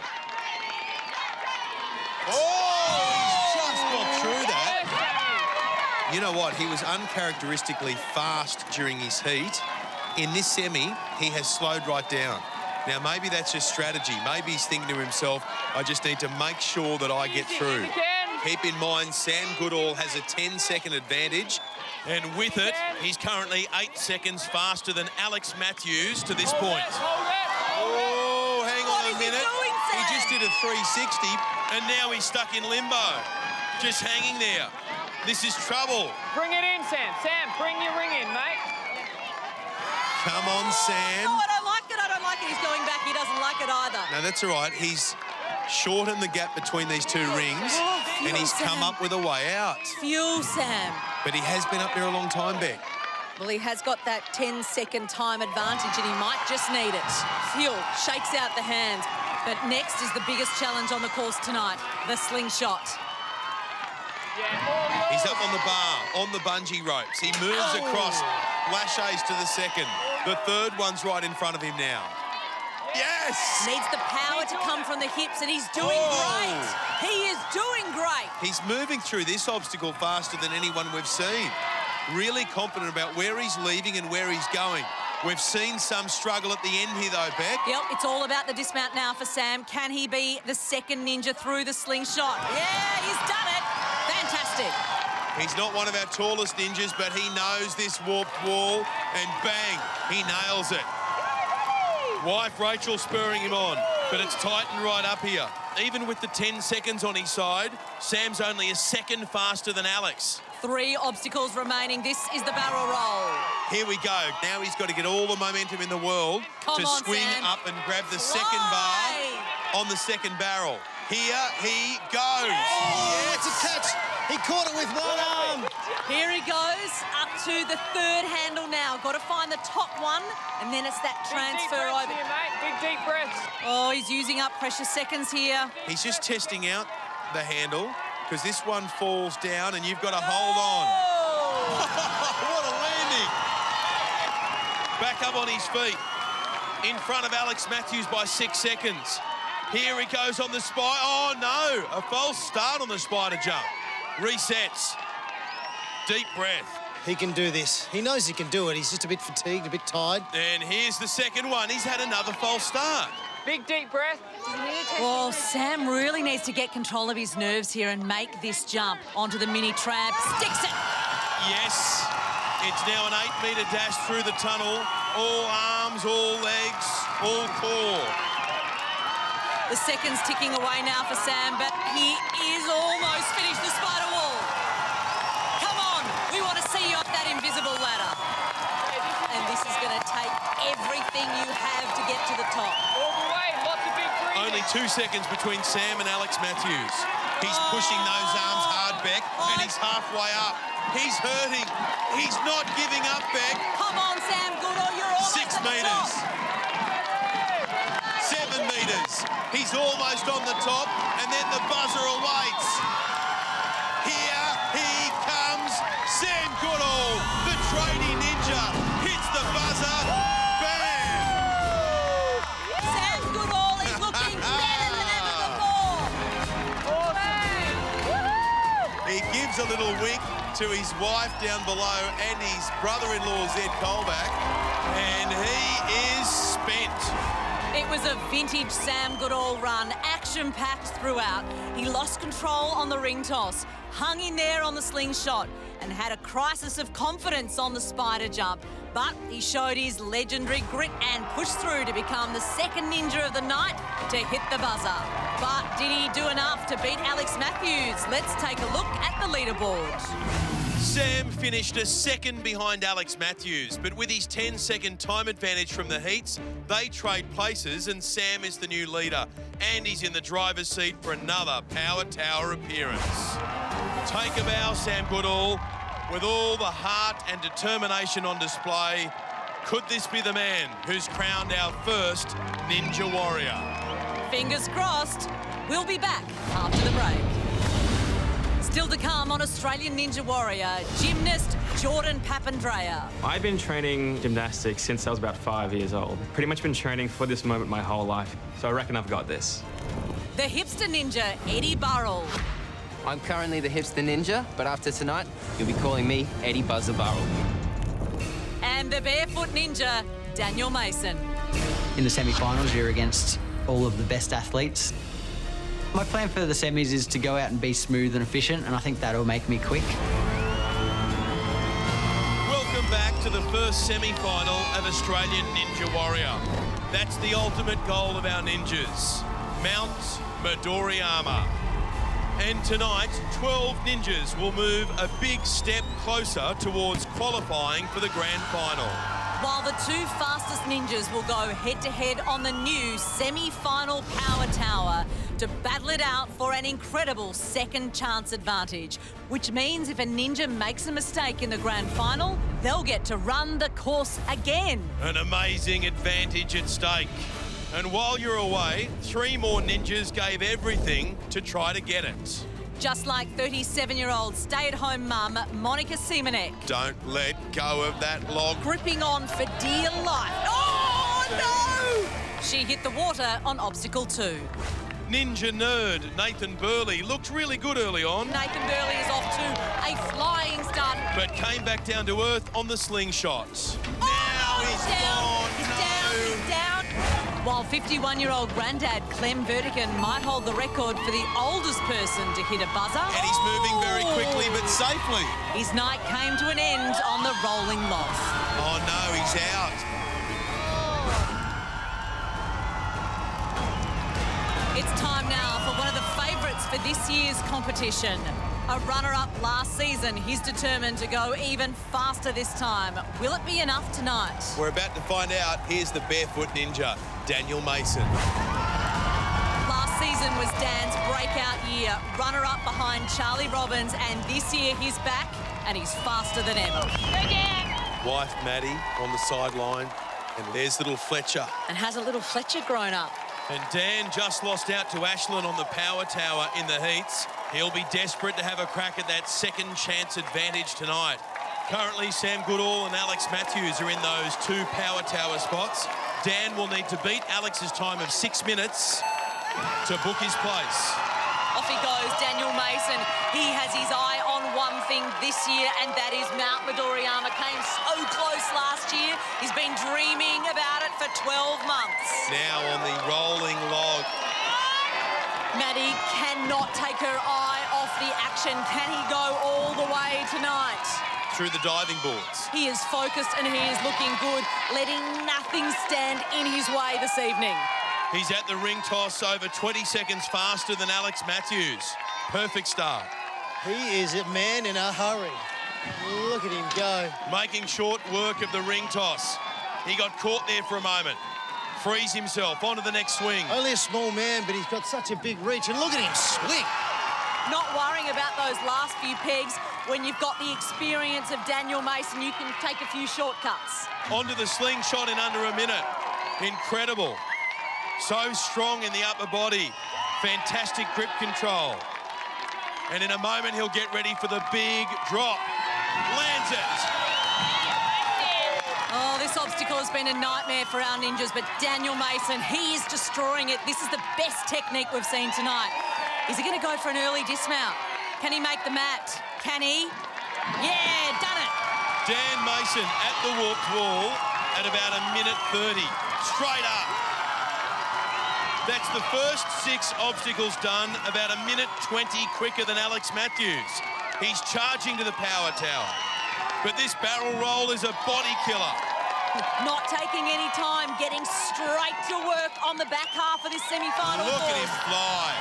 Oh, he's just got through that. You know what? He was uncharacteristically fast during his heat. In this semi, he has slowed right down. Now, maybe that's just strategy. Maybe he's thinking to himself, I just need to make sure that I get through. Keep in mind, Sam Goodall has a 10-second advantage. And with it, he's currently 8 seconds faster than Alex Matthews to this point. Oh, hang on a minute. He just did a 360, and now he's stuck in limbo. Just hanging there. This is trouble. Bring it in, Sam. Sam, bring your ring in, mate. Come on, Sam. Oh, I don't like it. I don't like it. He's going back. He doesn't like it either. No, that's all right. He's shortened the gap between these 2 rings, and he's come up with a way out. Fuel, Sam. But he has been up there a long time, Beck. Well, he has got that 10-second time advantage, and he might just need it. Fuel shakes out the hand. But next is the biggest challenge on the course tonight, the slingshot. He's up on the bar, on the bungee ropes. He moves across, laches to the second. The third one's right in front of him now. Yes! Needs the power to come from the hips, and he's doing great. He is doing great. He's moving through this obstacle faster than anyone we've seen. Really confident about where he's leaving and where he's going. We've seen some struggle at the end here, though, Beck. Yep, it's all about the dismount now for Sam. Can he be the second ninja through the slingshot? Yeah, he's done it. Fantastic. He's not one of our tallest ninjas, but he knows this warped wall, and bang, he nails it. Wife Rachel spurring him on, but it's tightened right up here. Even with the 10 seconds on his side, Sam's only a second faster than Alex. 3 obstacles remaining. This is the barrel roll. Here we go. Now he's got to get all the momentum in the world to swing up and grab the second bar on the second barrel. Here he goes. Oh, it's a catch. He caught it with one arm. Here he goes, up to the third handle now. Got to find the top one, and then it's that transfer Big deep breaths over. here, mate. Big deep breaths. Oh, he's using up precious seconds here. He's just testing out the handle because this one falls down and you've got to hold on. What a landing. Back up on his feet. In front of Alex Matthews by 6 seconds. Here he goes on the spider. Oh, no. A false start on the spider jump. Resets. Deep breath. He can do this. He knows he can do it. He's just a bit fatigued, a bit tired. And here's the second one. He's had another false start. Big deep breath. Well, Sam really needs to get control of his nerves here and make this jump onto the mini tramp. Sticks it. Yes. It's now an 8-metre dash through the tunnel. All arms, all legs, all core. The seconds ticking away now for Sam, but he is almost finished the spider wall. Come on, we want to see you up that invisible ladder. And this is going to take everything you have to get to the top. All the way, lots of big breathing. Only 2 seconds between Sam and Alex Matthews. He's pushing those arms hard, Beck, and he's halfway up. He's hurting. He's not giving up, Beck. Come on, Sam Goodall, you're almost 6 at the metres. top. 7 metres. He's almost on the top, and then the buzzer awaits. Here he comes. Sam Goodall, the tradie ninja, hits the buzzer. Bam! Sam Goodall is looking better than ever before. He gives a little wink to his wife down below and his brother-in-law, Zed Colback, and he is spent. It was a vintage Sam Goodall run, action-packed throughout. He lost control on the ring toss, hung in there on the slingshot, and had a crisis of confidence on the spider jump. But he showed his legendary grit and pushed through to become the second ninja of the night to hit the buzzer. But did he do enough to beat Alex Matthews? Let's take a look at the leaderboard. Sam finished a second behind Alex Matthews, but with his 10-second time advantage from the heats, they trade places and Sam is the new leader and he's in the driver's seat for another Power Tower appearance. Take a bow, Sam Goodall. With all the heart and determination on display, could this be the man who's crowned our first Ninja Warrior? Fingers crossed. We'll be back after the break. Still to come on Australian Ninja Warrior, gymnast Jordan Papandreou. I've been training gymnastics since I was about 5 years old. Pretty much been training for this moment my whole life, so I reckon I've got this. The hipster ninja, Eddie Burrell. I'm currently the hipster ninja, but after tonight, you'll be calling me Eddie Buzzer Burrell. And the barefoot ninja, Daniel Mason. In the semi-finals, you're against all of the best athletes. My plan for the semis is to go out and be smooth and efficient, and I think that'll make me quick. Welcome back to the first semi-final of Australian Ninja Warrior. That's the ultimate goal of our ninjas, Mount Midoriyama. And tonight, 12 ninjas will move a big step closer towards qualifying for the grand final. While the two fastest ninjas will go head-to-head on the new semi-final Power Tower to battle it out for an incredible second chance advantage, which means if a ninja makes a mistake in the grand final, they'll get to run the course again. An amazing advantage at stake. And while you're away, 3 more ninjas gave everything to try to get it. Just like 37-year-old stay-at-home mum, Monica Simonek. Don't let go of that log. Gripping on for dear life. Oh, no! She hit the water on obstacle 2. Ninja nerd Nathan Burley looked really good early on. Nathan Burley is off to a flying start. But came back down to earth on the slingshots. Oh, now he's gone. He's down. While 51-year-old granddad Clem Vertigan might hold the record for the oldest person to hit a buzzer. And he's moving very quickly but safely. His night came to an end on the rolling loss. Oh no, he's out. It's time now for one of the favourites for this year's competition. A runner-up last season, he's determined to go even faster this time. Will it be enough tonight? We're about to find out. Here's the barefoot ninja, Daniel Mason. Last season, season was Dan's breakout year. Runner-up behind Charlie Robbins, and this year he's back and he's faster than ever. Wife Maddie on the sideline, and there's little Fletcher. And hasn't little Fletcher grown up? And Dan just lost out to Ashland on the power tower in the heats. He'll be desperate to have a crack at that second chance advantage tonight. Currently, Sam Goodall and Alex Matthews are in those 2 power tower spots. Dan will need to beat Alex's time of 6 minutes to book his place. Off he goes, Daniel Mason. He has his eye on one thing this year, and that is Mount Midoriyama. Came so close last year. He's been dreaming about it for 12 months. Now on the rolling log. Maddie cannot take her eye off the action. Can he go all the way tonight? Through the diving boards. He is focused and he is looking good, letting nothing stand in his way this evening. He's at the ring toss over 20 seconds faster than Alex Matthews. Perfect start. He is a man in a hurry. Look at him go. Making short work of the ring toss. He got caught there for a moment. Frees himself onto the next swing. Only a small man, but he's got such a big reach. And look at him swing. Not worrying about those last few pegs. When you've got the experience of Daniel Mason, you can take a few shortcuts. Onto the slingshot in under a minute. Incredible. So strong in the upper body. Fantastic grip control. And in a moment, he'll get ready for the big drop. Lands it. Oh, this obstacle has been a nightmare for our ninjas, but Daniel Mason, he is destroying it. This is the best technique we've seen tonight. Is he going to go for an early dismount? Can he make the mat? Can he? Yeah, done it. Dan Mason at the warped wall at about a minute 30. Straight up. That's the first 6 obstacles done about a minute 20 quicker than Alex Matthews. He's charging to the power tower. But this barrel roll is a body killer. Not taking any time, getting straight to work on the back half of this semi-final. Look at him fly.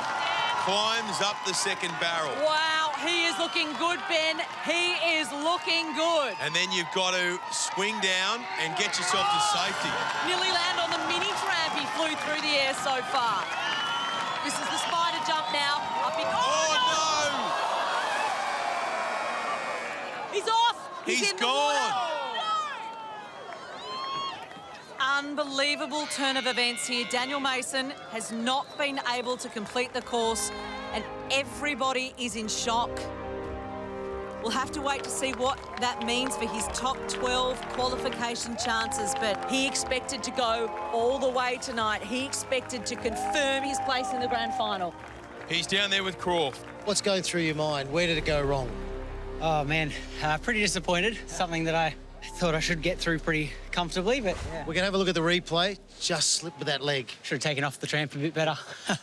Climbs up the second barrel. Wow, he is looking good, Ben. He is looking good. And then you've got to swing down and get yourself to safety. Nearly land on the mini tramp. He flew through the air so far. This is the spider jump now. Up in... Oh, no! He's off. He's in gone. The water. Unbelievable turn of events here. Daniel Mason has not been able to complete the course, and everybody is in shock. We'll have to wait to see what that means for his top 12 qualification chances, but he expected to go all the way tonight. He expected to confirm his place in the grand final. He's down there with Croft. What's going through your mind? Where did it go wrong? Oh, man, pretty disappointed. Something that I thought I should get through pretty comfortably, but yeah. We're going to have a look at the replay. Just slipped with that leg. Should have taken off the tramp a bit better.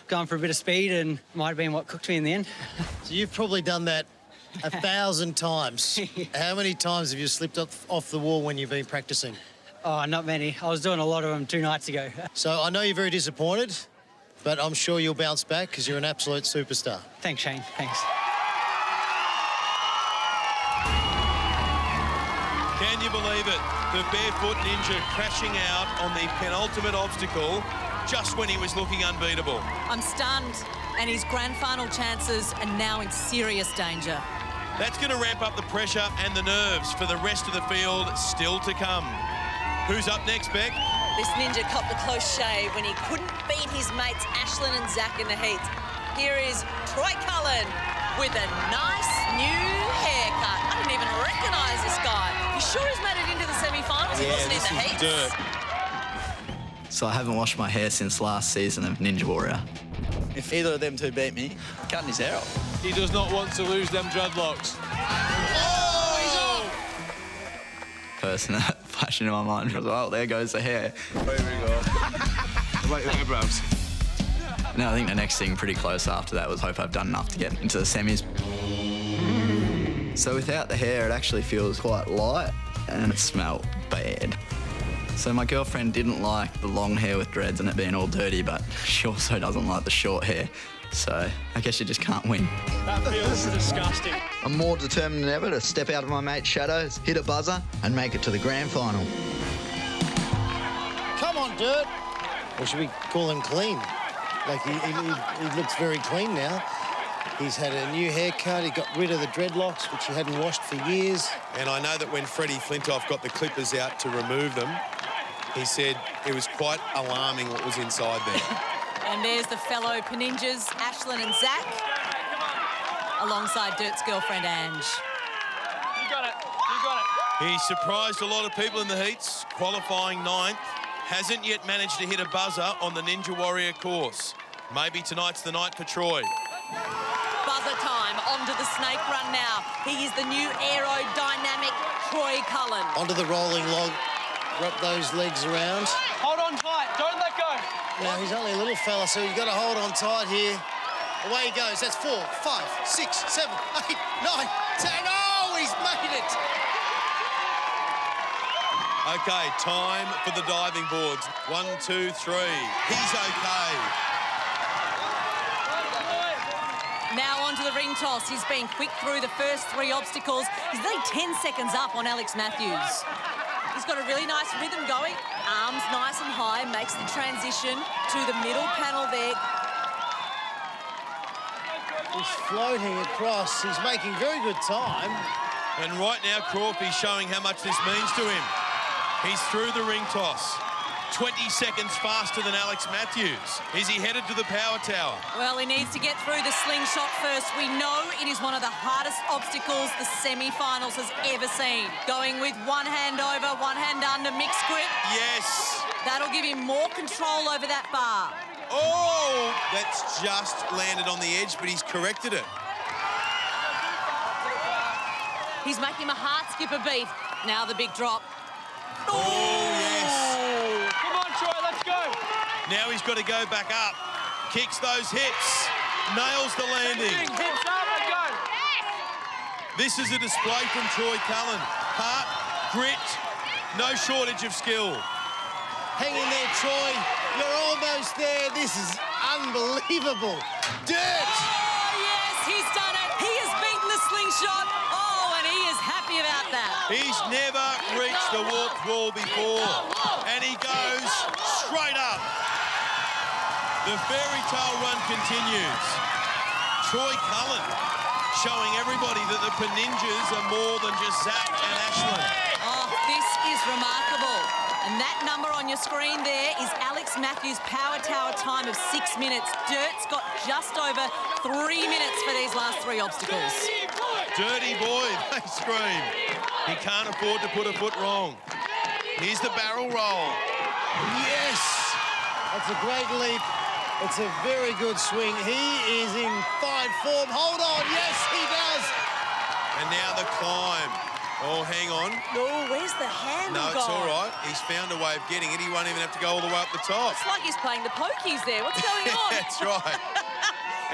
Going for a bit of speed and might have been what cooked me in the end. So you've probably done that 1,000 times. How many times have you slipped off the wall when you've been practicing? Oh, not many. I was doing a lot of them 2 nights ago. So I know you're very disappointed, but I'm sure you'll bounce back because you're an absolute superstar. Thanks, Shane. Thanks. Can you believe it? The barefoot ninja crashing out on the penultimate obstacle just when he was looking unbeatable. I'm stunned, and his grand final chances are now in serious danger. That's going to ramp up the pressure and the nerves for the rest of the field still to come. Who's up next, Beck? This ninja copped a close shave when he couldn't beat his mates Ashland and Zach in the heat. Here is Troy Cullen with a nice new haircut. I didn't even recognise this guy. You sure he's made it into the semi-finals? He wasn't in the heats. Dirt. So I haven't washed my hair since last season of Ninja Warrior. If either of them two beat me, I'm cutting his hair off. He does not want to lose them dreadlocks. Oh, he's off! Person that flashed into my mind was, well, there goes the hair. There we go. What about your eyebrows? No, I think the next thing pretty close after that was hope I've done enough to get into the semis. So without the hair, it actually feels quite light and it smelled bad. So my girlfriend didn't like the long hair with dreads and it being all dirty, but she also doesn't like the short hair. So I guess you just can't win. That feels disgusting. I'm more determined than ever to step out of my mate's shadows, hit a buzzer and make it to the grand final. Come on, Dirt. Or should we call him Clean? Like, he looks very clean now. He's had a new haircut. He got rid of the dreadlocks, which he hadn't washed for years. And I know that when Freddie Flintoff got the clippers out to remove them, he said it was quite alarming what was inside there. And there's the fellow Peninjas, Ashlyn and Zach, alongside Dirt's girlfriend, Ange. You got it. You got it. He surprised a lot of people in the heats, qualifying 9th. Hasn't yet managed to hit a buzzer on the Ninja Warrior course. Maybe tonight's the night for Troy. Buzzer time, onto the snake run now. He is the new aerodynamic Troy Cullen. Onto the rolling log. Wrap those legs around. Hold on tight. Don't let go. Now, he's only a little fella, so he's got to hold on tight here. Away he goes. That's 4, 5, 6, 7, 8, 9, 10. Oh, he's made it. Okay, time for the diving boards. 1, 2, 3. He's okay. Now onto the ring toss. He's been quick through the first 3 obstacles. He's only 10 seconds up on Alex Matthews. He's got a really nice rhythm going. Arms nice and high, makes the transition to the middle panel there. He's floating across. He's making very good time. And right now, Crawford's showing how much this means to him. He's through the ring toss. 20 seconds faster than Alex Matthews. Is he headed to the power tower? Well, he needs to get through the slingshot first. We know it is one of the hardest obstacles the semi-finals has ever seen. Going with one hand over, one hand under, mixed grip. Yes. That'll give him more control over that bar. Oh, that's just landed on the edge, but he's corrected it. He's making my heart skip a beat. Now the big drop. Oh, yes. Come on, Troy, let's go. Now he's got to go back up. Kicks those hips. Nails the landing. Hips up and go. This is a display from Troy Cullen. Heart, grit, no shortage of skill. Hang in there, Troy. You're almost there. This is unbelievable. Dirt! Oh, yes, he's done it. He has beaten the slingshot. Oh, and he is happy about that. He's never reached the warped wall before. And he goes straight up. The fairy tale run continues. Troy Cullen showing everybody that the Peninjas are more than just Zach and Ashlyn. Oh, this is remarkable. And that number on your screen there is Alex Matthews' power tower time of 6 minutes. Dirt's got just over 3 minutes for these last 3 obstacles. Dirty boy, they scream. He can't afford to put a foot wrong. Here's the barrel roll. Yes! That's a great leap. It's a very good swing. He is in fine form. Hold on. Yes, he does. And now the climb. Oh, hang on. No, where's the handle No, it's gone? all right. He's found a way of getting it. He won't even have to go all the way up the top. It's like he's playing the pokies there. What's going on? That's right.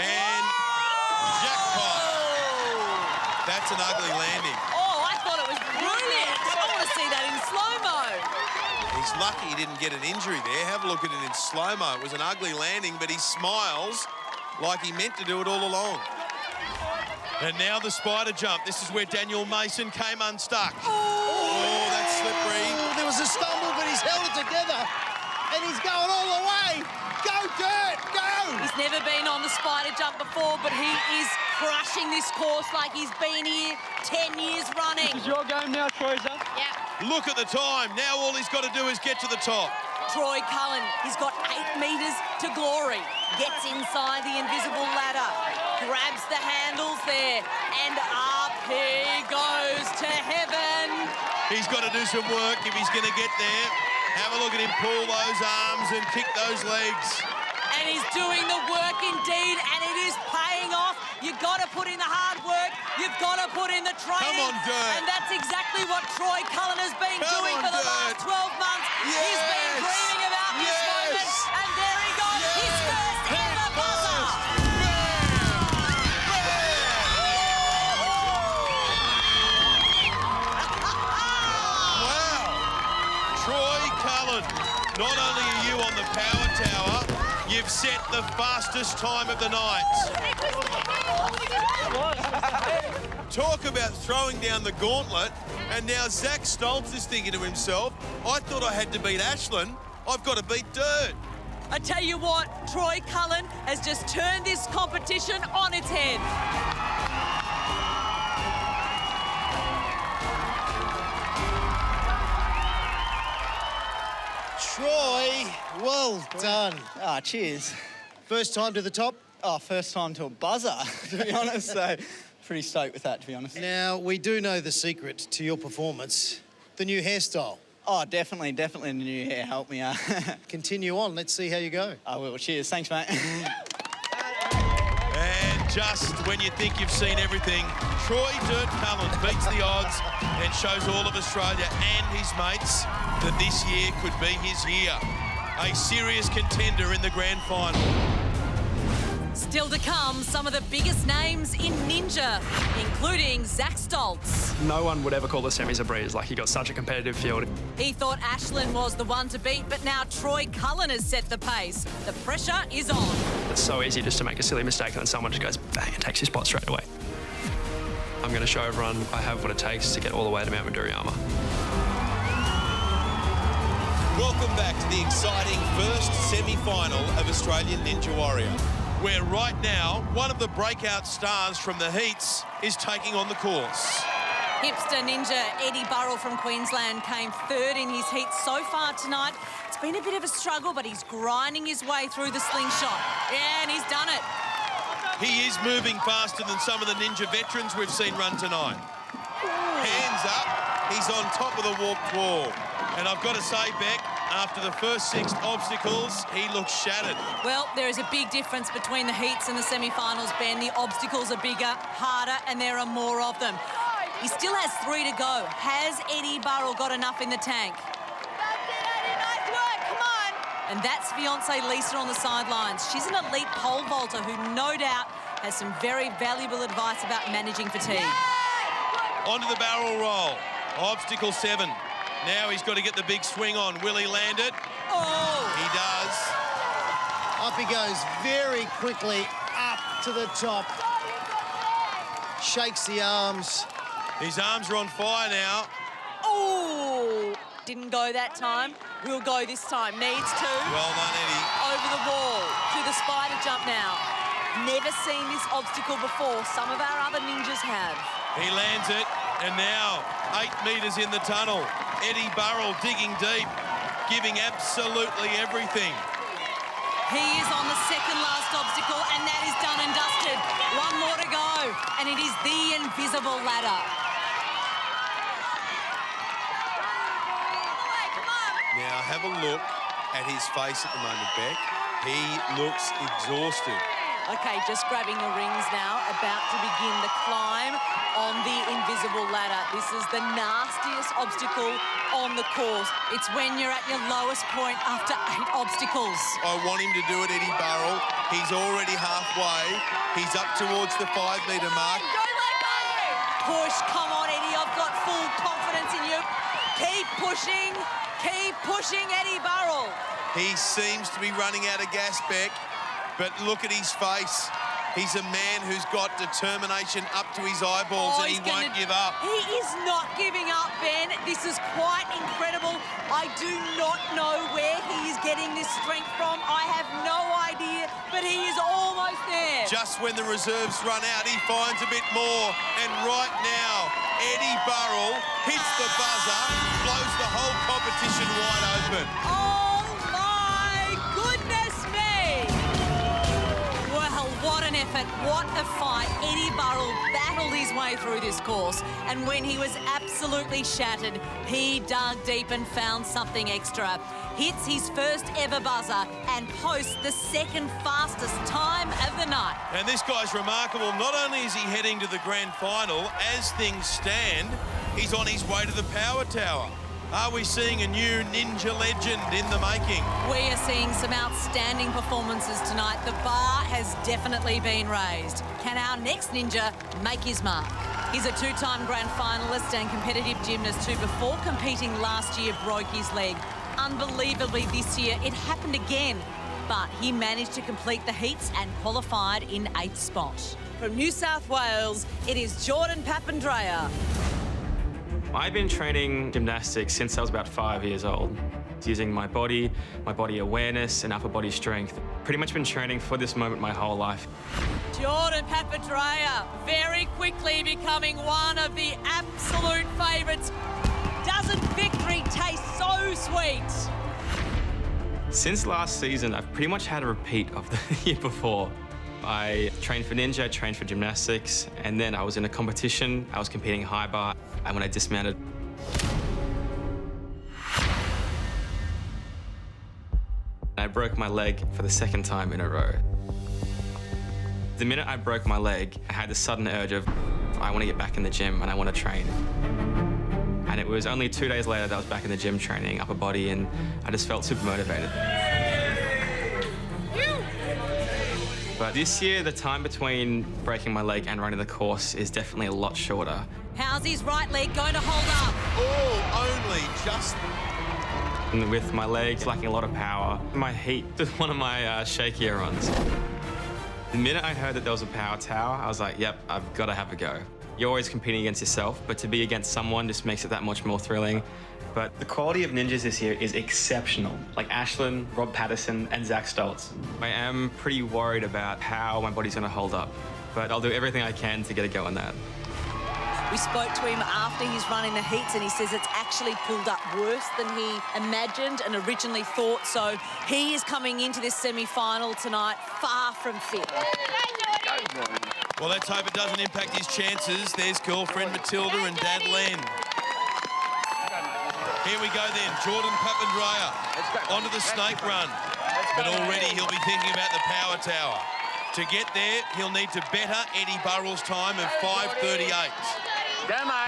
And jackpot. That's an ugly landing. Oh, I thought it was brilliant. I want to see that in slow-mo. He's lucky he didn't get an injury there. Have a look at it in slow-mo. It was an ugly landing, but he smiles like he meant to do it all along. And now the spider jump. This is where Daniel Mason came unstuck. Oh, that's slippery. There was a stumble, but he's held it together. And he's going all the way. Go, Dirt, go! He's never been on the spider jump before, but he is crushing this course like he's been here 10 years running. This is your game now, Troy. Yeah. Look at the time. Now all he's got to do is get to the top. Troy Cullen, he's got 8 metres to glory. Gets inside the invisible ladder. Grabs the handles there. And up he goes to heaven. He's got to do some work if he's going to get there. Have a look at him pull those arms and kick those legs. And he's doing the work indeed, and it is paying off. You've got to put in the hard work. You've got to put in the training. Come on, Dirt. And that's exactly what Troy Cullen has been doing for the last 12 months. Yes. He's been dreaming about this moment. And there he goes, his first ever buzzer. Wow. Troy Cullen, not only are you on the power tower, you've set the fastest time of the night. Talk about throwing down the gauntlet, and now Zach Stoltz is thinking to himself, I thought I had to beat Ashlyn, I've got to beat Dirt. I tell you what, Troy Cullen has just turned this competition on its head. Troy, well done. Ah, cheers. First time to the top? Oh, first time to a buzzer, to be honest. So, pretty stoked with that, to be honest. Now, we do know the secret to your performance, the new hairstyle. Oh, definitely the new hair helped me. Continue on. Let's see how you go. I will. Cheers. Thanks, mate. And just when you think you've seen everything, Troy Dirt Cullen beats the odds and shows all of Australia and his mates that this year could be his year. A serious contender in the grand final. Still to come, some of the biggest names in Ninja, including Zach Stoltz. No one would ever call the semis a breeze. Like, he got such a competitive field. He thought Ashland was the one to beat, but now Troy Cullen has set the pace. The pressure is on. It's so easy just to make a silly mistake and then someone just goes bang and takes your spot straight away. I'm going to show everyone I have what it takes to get all the way to Mount Midoriyama. Welcome back to the exciting first semi-final of Australian Ninja Warrior, where right now, one of the breakout stars from the heats is taking on the course. Hipster ninja Eddie Burrell from Queensland came third in his heat so far tonight. It's been a bit of a struggle, but he's grinding his way through the slingshot. Yeah, and he's done it. He is moving faster than some of the Ninja veterans we've seen run tonight. Hands up, he's on top of the warped wall. And I've got to say, Beck, after the first 6 obstacles, he looks shattered. Well, there is a big difference between the heats and the semi-finals, Ben. The obstacles are bigger, harder, and there are more of them. He still has 3 to go. Has Eddie Burrell got enough in the tank? That's it, Eddie. Nice work. Come on. And that's fiancée Lisa on the sidelines. She's an elite pole vaulter who no doubt has some very valuable advice about managing fatigue. Onto the barrel roll. Obstacle 7. Now he's got to get the big swing on. Will he land it? Oh! He does. Up he goes very quickly up to the top. Shakes the arms. His arms are on fire now. Oh! Didn't go that time. Will go this time. Needs to. Well done, Eddie. Over the wall. To the spider jump now. Never seen this obstacle before. Some of our other ninjas have. He lands it, and now 8 metres in the tunnel. Eddie Burrell digging deep, giving absolutely everything. He is on the second last obstacle, and that is done and dusted. 1 more to go, and it is the invisible ladder. Now have a look at his face at the moment, Beck. He looks exhausted. Okay, just grabbing the rings now, about to begin the climb on the invisible ladder. This is the nastiest obstacle on the course. It's when you're at your lowest point after 8 obstacles. I want him to do it, Eddie Burrell. He's already halfway. He's up towards the 5 metre mark. Don't let go! Push, come on, Eddie. I've got full confidence in you. Keep pushing, Eddie Burrell. He seems to be running out of gas, Beck. But look at his face. He's a man who's got determination up to his eyeballs, and he won't give up. He is not giving up, Ben. This is quite incredible. I do not know where he is getting this strength from. I have no idea, but he is almost there. Just when the reserves run out, he finds a bit more. And right now, Eddie Burrell hits the buzzer, blows the whole competition wide open. Oh, my goodness me! Well, what an effort, what a fight. Eddie Burrell battled his way through this course, and when he was absolutely shattered, he dug deep and found something extra. Hits his first ever buzzer and posts the second fastest time of the night. And this guy's remarkable. Not only is he heading to the grand final, as things stand, he's on his way to the power tower. Are we seeing a new ninja legend in the making? We are seeing some outstanding performances tonight. The bar has definitely been raised. Can our next ninja make his mark? He's a 2-time grand finalist and competitive gymnast who, before competing last year, broke his leg. Unbelievably, this year it happened again, but he managed to complete the heats and qualified in 8th spot. From New South Wales, it is Jordan Papandreou. I've been training gymnastics since I was about 5 years old. Using my body awareness and upper body strength. Pretty much been training for this moment my whole life. Jordan Papandreou very quickly becoming one of the absolute favourites. Doesn't victory taste so sweet? Since last season, I've pretty much had a repeat of the year before. I trained for ninja, trained for gymnastics, and then I was in a competition. I was competing high bar, and when I dismounted, I broke my leg for the second time in a row. The minute I broke my leg, I had this sudden urge of, I want to get back in the gym and I want to train. And it was only 2 days later that I was back in the gym training upper body, and I just felt super motivated. But this year, the time between breaking my leg and running the course is definitely a lot shorter. How's his right leg going to hold up? Oh, only just... And with my legs lacking a lot of power, my heat was one of my shakier runs. The minute I heard that there was a power tower, I was like, yep, I've got to have a go. You're always competing against yourself, but to be against someone just makes it that much more thrilling. But the quality of ninjas this year is exceptional, like Ashlyn, Rob Patterson, and Zach Stoltz. I am pretty worried about how my body's going to hold up, but I'll do everything I can to get a go on that. We spoke to him after his run in the heats, and he says it's actually pulled up worse than he imagined and originally thought. So he is coming into this semi-final tonight far from fit. Well, let's hope it doesn't impact his chances. There's girlfriend Matilda and Dad Len. Here we go then, Jordan Papandreou onto the snake run. But already he'll be thinking about the power tower. To get there, he'll need to better Eddie Burrell's time of 5:38.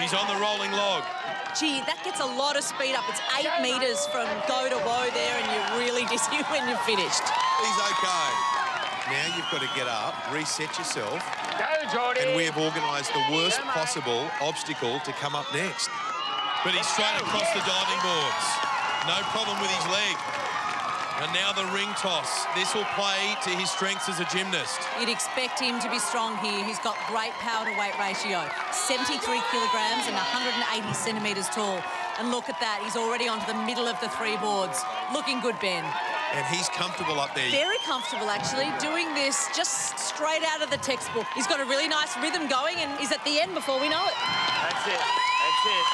He's on the rolling log. Gee, that gets a lot of speed up. It's 8 metres from go to woe there, and you're really dizzy when you're finished. He's okay. Now you've got to get up, reset yourself. And we have organised the worst possible obstacle to come up next. But he's straight across the diving boards. No problem with his leg. And now the ring toss. This will play to his strengths as a gymnast. You'd expect him to be strong here. He's got great power to weight ratio. 73 kilograms and 180 centimetres tall. And look at that, he's already onto the middle of the 3 boards. Looking good, Ben. And he's comfortable up there. Very comfortable, actually, doing this just straight out of the textbook. He's got a really nice rhythm going, and he's at the end before we know it. That's it. That's it.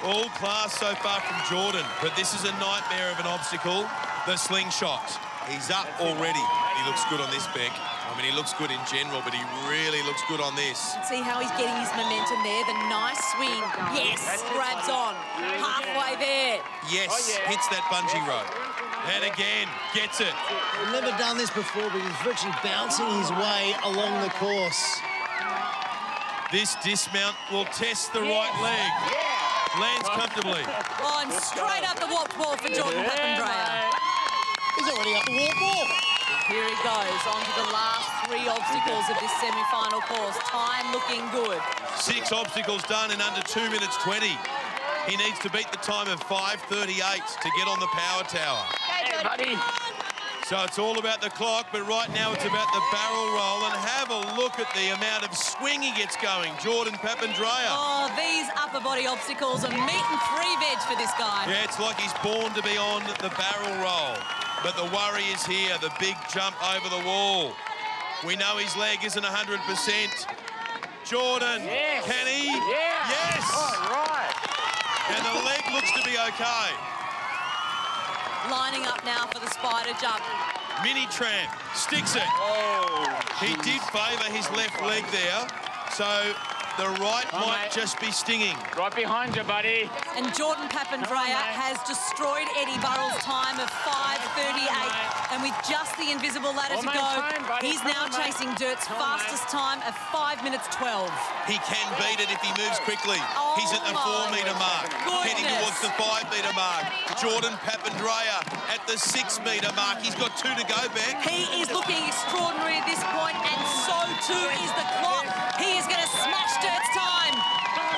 All class so far from Jordan, but this is a nightmare of an obstacle. The slingshot. He's up already. He looks good on this, Beck. I mean, he looks good in general, but he really looks good on this. See how he's getting his momentum there. The nice swing. Yes, grabs on. Halfway there. Yes, hits that bungee rope. And again, gets it. We've never done this before, but he's virtually bouncing his way along the course. This dismount will test the right leg. Lands comfortably. Oh, and straight up the warp wall for Jordan Papandreou. He's already up the warp wall. Here he goes on to the last 3 obstacles of this semi-final course. Time looking good. 6 obstacles done in under 2 minutes 20. He needs to beat the time of 5:38 to get on the power tower. Hey, buddy. So it's all about the clock, but right now it's about the barrel roll. And have a look at the amount of swing he gets going, Jordan Papandreou. Oh, these upper body obstacles are meat and 3 veg for this guy. Yeah, it's like he's born to be on the barrel roll. But the worry is here, the big jump over the wall. We know his leg isn't 100%. Jordan, can he? Yeah. Yes! All right. And the leg looks to be okay. Lining up now for the spider jump. Mini tramp, sticks it. Oh, he did favour his left leg there, so the right might just be stinging. Right behind you, buddy. And Jordan Papandreou has destroyed Eddie Burrell's time of 5:38. And with just the invisible ladder to go, he's now chasing Dirt's fastest time of 5 minutes 12. He can beat it if he moves quickly. Oh, he's at the 4 metre mark, heading towards the 5 metre mark. Jordan Papandreou at the 6 metre mark. He's got 2 to go, Beck. He is looking extraordinary at this point, and so too is the clock. He is going to smash Dirt's time.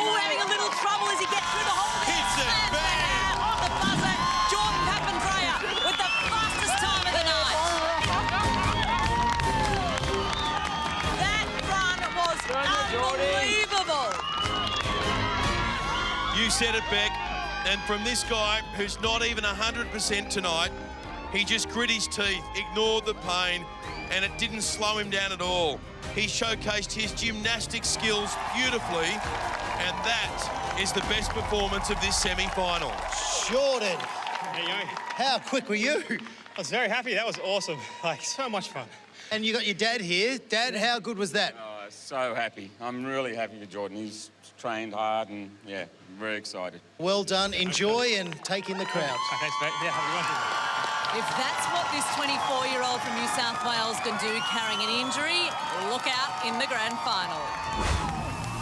Oh, having a little trouble as he gets through the hole. Hits it, bang! Off the buzzer, Jordan Papandreou with the fastest time of the night. That run was unbelievable. You said it, Beck. And from this guy who's not even 100% tonight, he just grit his teeth, ignored the pain, and it didn't slow him down at all. He showcased his gymnastic skills beautifully, and that is the best performance of this semi-final. Jordan, There you go. how quick were you? I was very happy. That was awesome. Like, so much fun. And you got your dad here. Dad, how good was that? Oh, so happy. I'm really happy for Jordan. He's trained hard and, yeah, very excited. Well done. Enjoy and take in the crowd. Thanks, mate. Yeah, have a good one. If that's what this 24-year-old from New South Wales can do carrying an injury, look out in the grand final.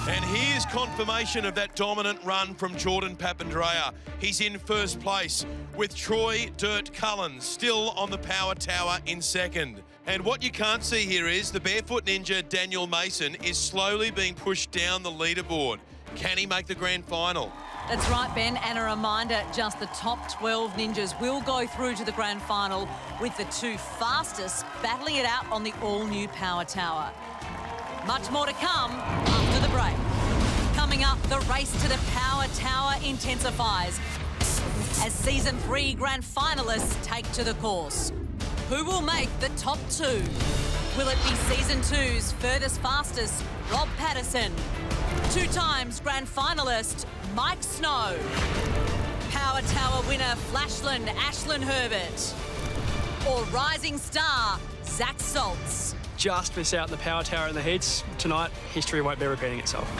And here's confirmation of that dominant run from Jordan Papandreou. He's in first place with Troy Dirt Cullen still on the power tower in second. And what you can't see here is the barefoot ninja Daniel Mason is slowly being pushed down the leaderboard. Can he make the grand final? That's right, Ben, and a reminder, just the top 12 ninjas will go through to the grand final with the two fastest battling it out on the all-new power tower. Much more to come after the break. Coming up, the race to the power tower intensifies as Season 3 grand finalists take to the course. Who will make the top two? Will it be Season 2's furthest fastest, Rob Patterson? 2 times grand finalist, Mike Snow. Power tower winner, Flashland Ashlyn Herbert. Or rising star, Zach Saltz. Just miss out in the power tower in the heats. Tonight, history won't be repeating itself.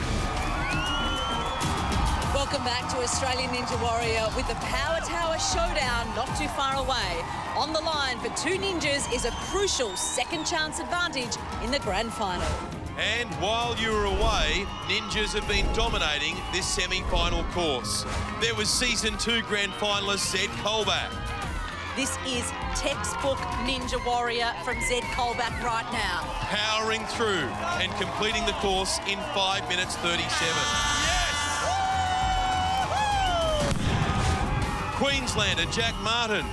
Welcome back to Australian Ninja Warrior with the Power Tower Showdown not too far away. On the line for two ninjas is a crucial second chance advantage in the grand final. And while you were away, ninjas have been dominating this semi-final course. There was Season 2 grand finalist Zed Colback. This is textbook Ninja Warrior from Zed Colback right now. Powering through and completing the course in 5 minutes 37. Queenslander Jack Martin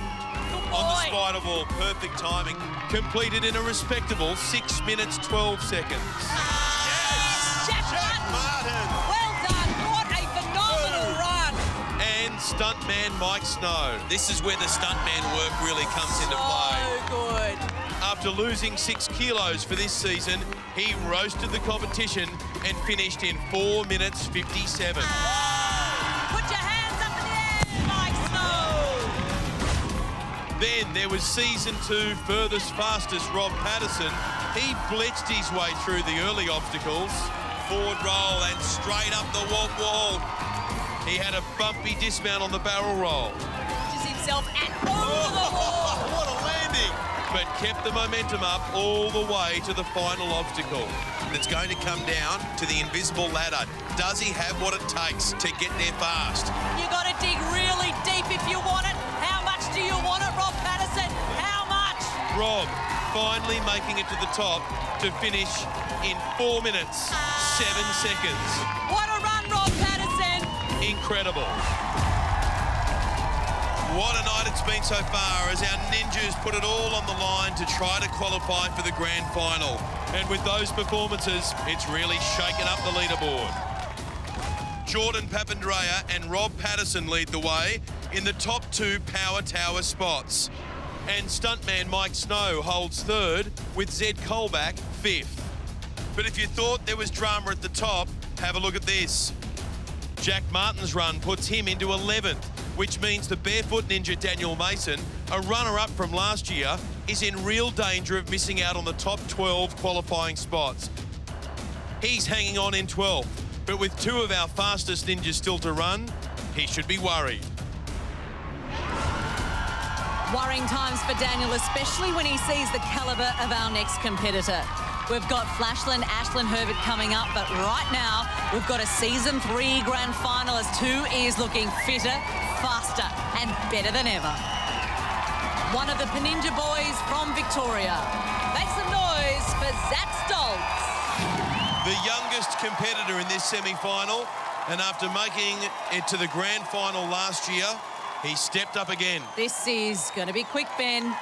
on the spider ball, perfect timing, completed in a respectable 6 minutes 12 seconds. Jack Martin! Well done, what a phenomenal run! And stuntman Mike Snow. This is where the stuntman work really comes into play. So good. After losing 6 kilos for this season, he roasted the competition and finished in 4 minutes 57. Put your hands up in the air, Mike Snow! Then there was Season 2 furthest fastest Rob Patterson. He blitzed his way through the early obstacles. Forward roll and straight up the wall. He had a bumpy dismount on the barrel roll. Launches himself and over the wall. What a landing! But kept the momentum up all the way to the final obstacle. It's going to come down to the invisible ladder. Does he have what it takes to get there fast? You got to dig really deep if you want it. How much do you want it, Rob Patterson? How much? Rob finally making it to the top to finish in 4 minutes 7 seconds. What a run, Rob Patterson! Incredible. What a night it's been so far as our ninjas put it all on the line to try to qualify for the grand final. And with those performances, it's really shaken up the leaderboard. Jordan Papandreou and Rob Patterson lead the way in the top 2 power tower spots. And stuntman Mike Snow holds third with Zed Colback 5th. But if you thought there was drama at the top, have a look at this. Jack Martin's run puts him into 11th, which means the barefoot ninja Daniel Mason, a runner-up from last year, is in real danger of missing out on the top 12 qualifying spots. He's hanging on in 12th, but with 2 of our fastest ninjas still to run, he should be worried. Worrying times for Daniel, especially when he sees the calibre of our next competitor. We've got Flashland Ashlyn Herbert coming up, but right now we've got a Season 3 grand finalist who is looking fitter, faster and better than ever. One of the Paninja boys from Victoria. Make some noise for Zach Stoltz. The youngest competitor in this semi-final, and after making it to the grand final last year, he stepped up again. This is going to be quick, Ben.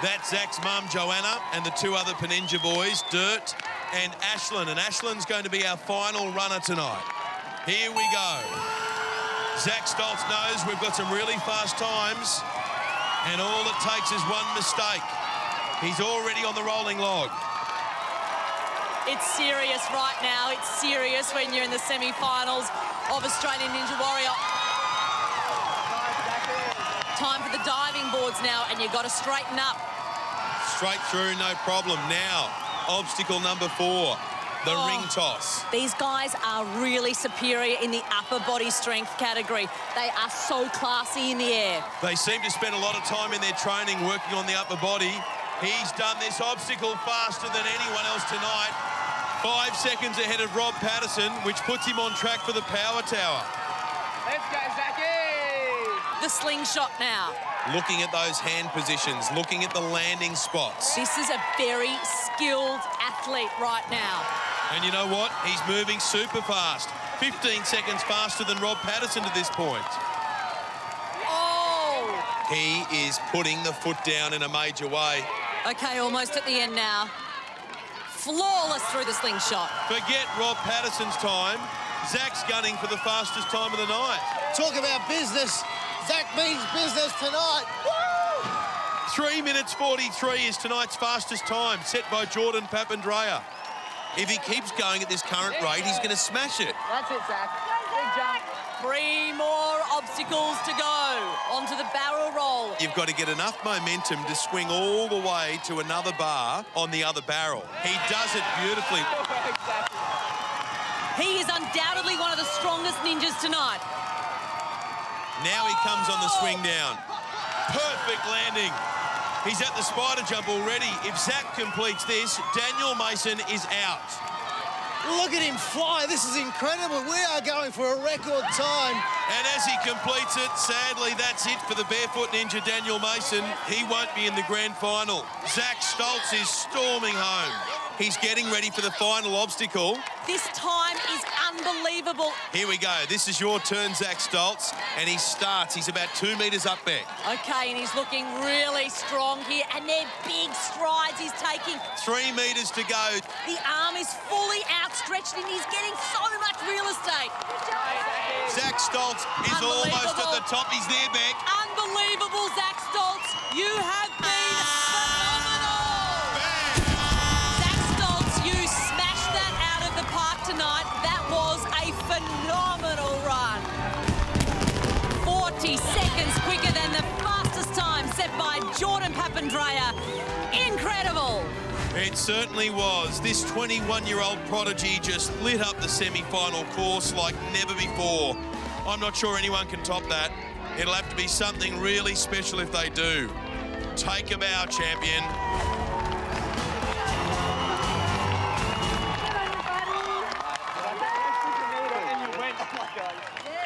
That's Zach's mum, Joanna, and the 2 other Paninja boys, Dirt and Ashlyn. And Ashlyn's going to be our final runner tonight. Here we go. Zach Stoltz knows we've got some really fast times, and all it takes is one mistake. He's already on the rolling log. It's serious right now. It's serious when you're in the semi-finals of Australian Ninja Warrior. Time for the diving boards now, and you've got to straighten up. Straight through, no problem. Now, obstacle number 4. The ring toss. These guys are really superior in the upper body strength category. They are so classy in the air. They seem to spend a lot of time in their training working on the upper body. He's done this obstacle faster than anyone else tonight. 5 seconds ahead of Rob Patterson, which puts him on track for the power tower. Let's go, Zachy! The slingshot now. Looking at those hand positions, looking at the landing spots. This is a very skilled athlete right now. And you know what? He's moving super fast. 15 seconds faster than Rob Patterson to this point. Oh! He is putting the foot down in a major way. Okay, almost at the end now. Flawless through the slingshot. Forget Rob Patterson's time. Zach's gunning for the fastest time of the night. Talk about business. Zach means business tonight. Woo! 3 minutes 43 is tonight's fastest time, set by Jordan Papandreou. If he keeps going at this current rate, he's going to smash it. That's it, Zach. Big jump. 3 more obstacles to go. Onto the barrel roll. You've got to get enough momentum to swing all the way to another bar on the other barrel. He does it beautifully. He is undoubtedly one of the strongest ninjas tonight. Now he comes on the swing down. Perfect landing. He's at the spider jump already. If Zach completes this, Daniel Mason is out. Look at him fly. This is incredible. We are going for a record time. And as he completes it, sadly, that's it for the barefoot ninja Daniel Mason. He won't be in the grand final. Zach Stoltz is storming home. He's getting ready for the final obstacle. This time is unbelievable. Here we go. This is your turn, Zach Stoltz. And he starts. He's about 2 metres up back. Okay, and he's looking really strong here. And they're big strides he's taking. 3 metres to go. The arm is fully outstretched and he's getting so much real estate. Zach Stoltz is almost at the top. He's there, Beck. Unbelievable, Zach Stoltz. You have been phenomenal. Zach Stoltz, you smashed that out of the park tonight. That was a phenomenal run. 40 seconds quicker than the fastest time set by Jordan Papandreou. Incredible. It certainly was. This 21-year-old prodigy just lit up the semi-final course like never before. I'm not sure anyone can top that. It'll have to be something really special if they do. Take a bow, champion.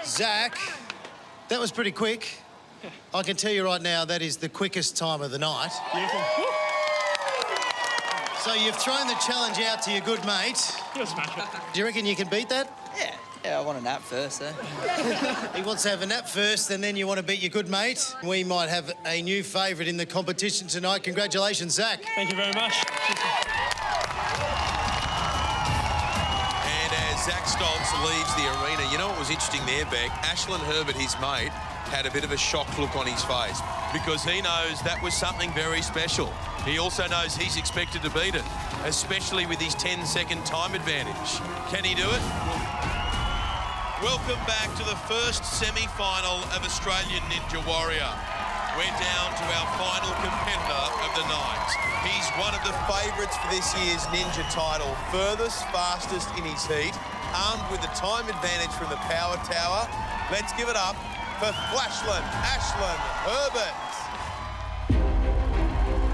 Zach, that was pretty quick. I can tell you right now, that is the quickest time of the night. Beautiful. So you've thrown the challenge out to your good mate. You'll smash it. Do you reckon you can beat that? Yeah, I want a nap first, eh? He wants to have a nap first, and then you want to beat your good mate. We might have a new favourite in the competition tonight. Congratulations, Zach. Thank you very much. And as Zach Stoltz leaves the arena, you know what was interesting there, Beck? Ashlyn Herbert, his mate, had a bit of a shocked look on his face because he knows that was something very special. He also knows he's expected to beat it, especially with his 10-second time advantage. Can he do it? Welcome back to the first semi-final of Australian Ninja Warrior. We're down to our final competitor of the night. He's one of the favourites for this year's Ninja title. Furthest, fastest in his heat, armed with the time advantage from the power tower. Let's give it up for Ashlyn Herbert.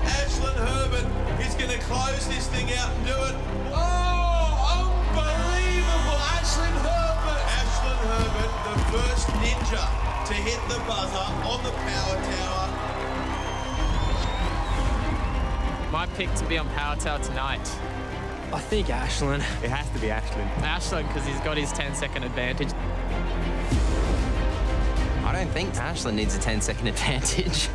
Ashlyn Herbert is going to close this thing out and do it. Oh, unbelievable, Ashlyn Herbert. Ashlyn Herbert, the first ninja to hit the buzzer on the power tower. My pick to be on power tower tonight. I think Ashlyn. It has to be Ashlyn. Ashlyn, because he's got his 10-second advantage. I don't think Ashlyn needs a 10-second advantage.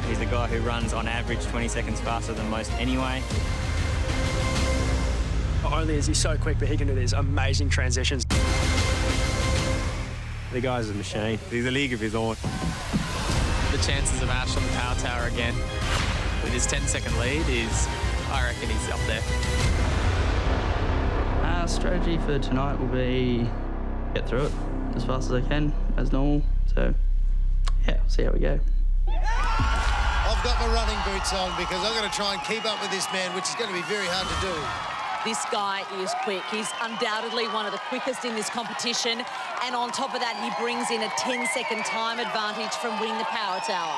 He's a guy who runs on average 20 seconds faster than most anyway. Not only is he so quick, but he can do these amazing transitions. The guy's a machine. He's a league of his own. The chances of Ash on the power tower again with his 10-second lead is, I reckon he's up there. Strategy for tonight will be get through it as fast as I can, as normal. So, yeah, we'll see how we go. I've got my running boots on because I'm going to try and keep up with this man, which is going to be very hard to do. This guy is quick. He's undoubtedly one of the quickest in this competition. And on top of that, he brings in a 10-second time advantage from winning the power tower.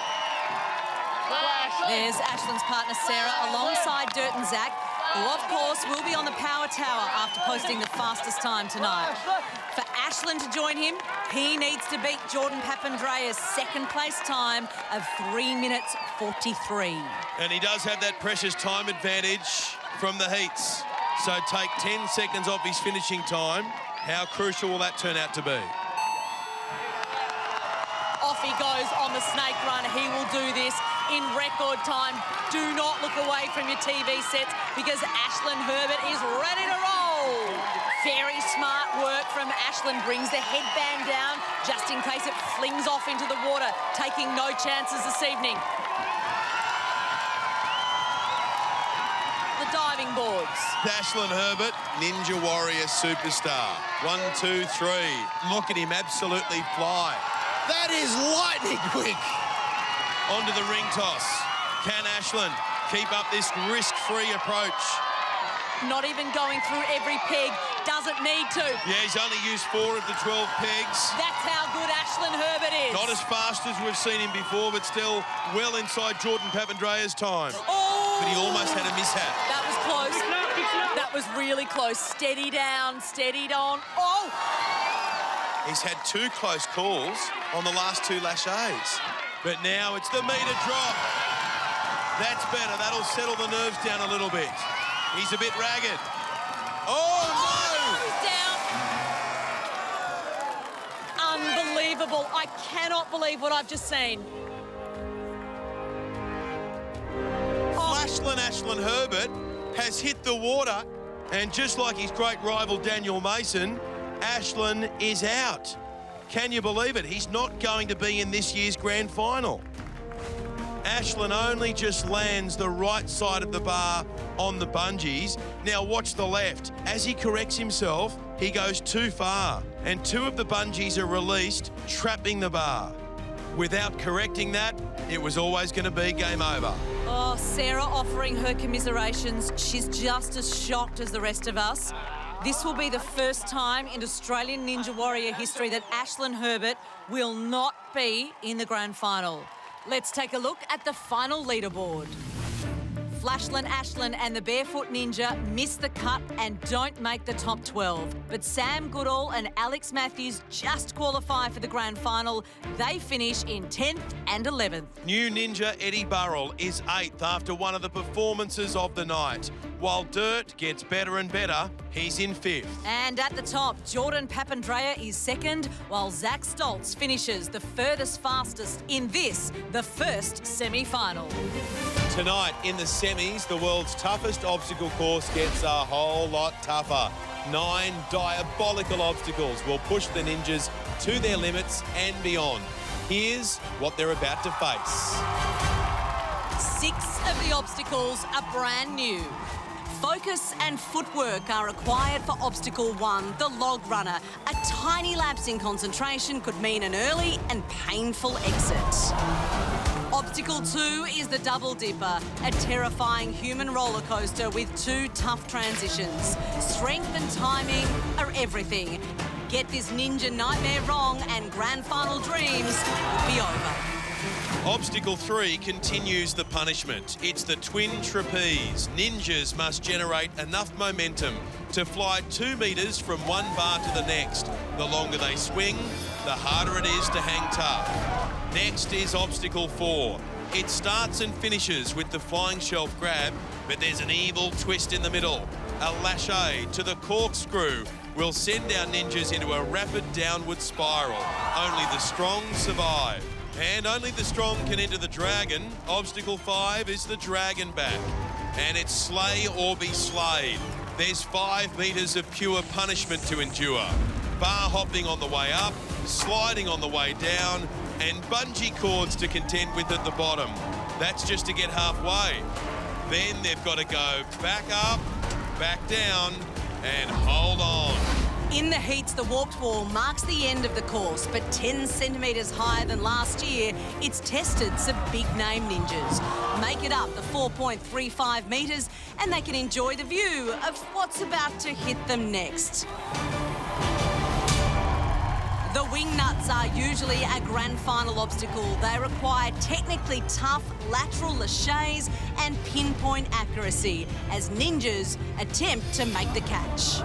There's Ashland's partner, Sarah, alongside Dirt and Zach, who, of course, will be on the power tower after posting the fastest time tonight. For Ashland to join him, he needs to beat Jordan Papandreou's second-place time of 3 minutes 43. And he does have that precious time advantage from the heats. So take 10 seconds off his finishing time. How crucial will that turn out to be? Off he goes on the snake run. He will do this in record time. Do not look away from your TV sets because Ashland Herbert is ready to roll. Very smart work from Ashland. Brings the headband down just in case it flings off into the water. Taking no chances this evening. The diving boards. Ashland Herbert, Ninja Warrior superstar. 1, 2, 3. Look at him absolutely fly. That is lightning quick. Onto the ring toss. Can Ashland keep up this risk-free approach? Not even going through every peg. Doesn't need to. Yeah, he's only used 4 of the 12 pegs. That's how good Ashland Herbert is. Not as fast as we've seen him before, but still well inside Jordan Papandreou's time. Oh! But he almost had a mishap. That was close. That was really close. Steady down, steadied on. Oh! He's had 2 close calls on the last 2 lâchers. But now it's the meter drop. That's better. That'll settle the nerves down a little bit. He's a bit ragged. Oh, no! He's down. Unbelievable. I cannot believe what I've just seen. Flashland Ashland Herbert has hit the water, and just like his great rival Daniel Mason, Ashland is out. Can you believe it? He's not going to be in this year's grand final. Ashland only just lands the right side of the bar on the bungees. Now watch the left. As he corrects himself, he goes too far, and 2 of the bungees are released, trapping the bar. Without correcting that, it was always going to be game over. Oh, Sarah offering her commiserations. She's just as shocked as the rest of us. This will be the first time in Australian Ninja Warrior history that Ashland Herbert will not be in the grand final. Let's take a look at the final leaderboard. Flashland Ashland and the Barefoot Ninja miss the cut and don't make the top 12. But Sam Goodall and Alex Matthews just qualify for the grand final. They finish in 10th and 11th. New Ninja Eddie Burrell is 8th after one of the performances of the night. While Dirt gets better and better, he's in 5th. And at the top, Jordan Papandreou is 2nd, while Zach Stoltz finishes the furthest fastest in this, the first semi-final. Tonight in the semis, the world's toughest obstacle course gets a whole lot tougher. 9 diabolical obstacles will push the ninjas to their limits and beyond. Here's what they're about to face. 6 of the obstacles are brand new. Focus and footwork are required for Obstacle 1, the log runner. A tiny lapse in concentration could mean an early and painful exit. Obstacle 2 is the Double Dipper, a terrifying human roller coaster with 2 tough transitions. Strength and timing are everything. Get this ninja nightmare wrong and grand final dreams will be over. Obstacle 3 continues the punishment. It's the twin trapeze. Ninjas must generate enough momentum to fly 2 metres from one bar to the next. The longer they swing, the harder it is to hang tough. Next is Obstacle 4. It starts and finishes with the flying shelf grab, but there's an evil twist in the middle. A lâcher to the corkscrew will send our ninjas into a rapid downward spiral. Only the strong survive. And only the strong can enter the dragon. Obstacle 5 is the dragon back. And it's slay or be slayed. There's 5 metres of pure punishment to endure. bar hopping on the way up, sliding on the way down, and bungee cords to contend with at the bottom. That's just to get halfway. Then they've got to go back up, back down, and hold on. In the heats, the warped wall marks the end of the course, but 10 centimetres higher than last year, it's tested some big-name ninjas. Make it up the 4.35 metres, and they can enjoy the view of what's about to hit them next. The wing nuts are usually a grand final obstacle. They require technically tough lateral laches and pinpoint accuracy as ninjas attempt to make the catch.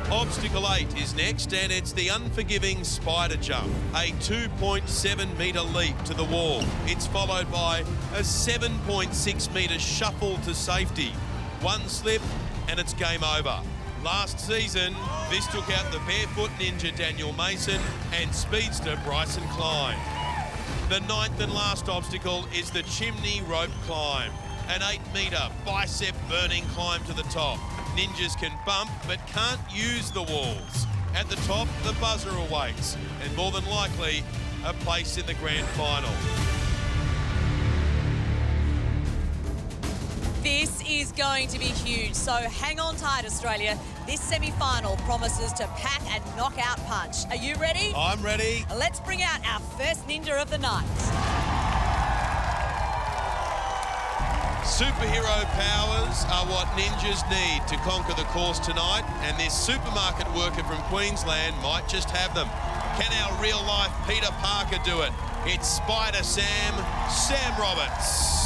Obstacle 8 is next, and it's the unforgiving spider jump, a 2.7 metre leap to the wall. It's followed by a 7.6 metre shuffle to safety. One slip and it's game over. Last season, this took out the barefoot ninja Daniel Mason and speedster Bryson Klein. The 9th and last obstacle is the chimney rope climb, an 8 metre bicep burning climb to the top. Ninjas can bump but can't use the walls. At the top, the buzzer awaits, and more than likely, a place in the grand final. This is going to be huge, so hang on tight, Australia. This semi-final promises to pack a knockout punch. Are you ready? I'm ready. Let's bring out our first ninja of the night. Superhero powers are what ninjas need to conquer the course tonight, and this supermarket worker from Queensland might just have them. Can our real-life Peter Parker do it? It's Spider Sam Roberts.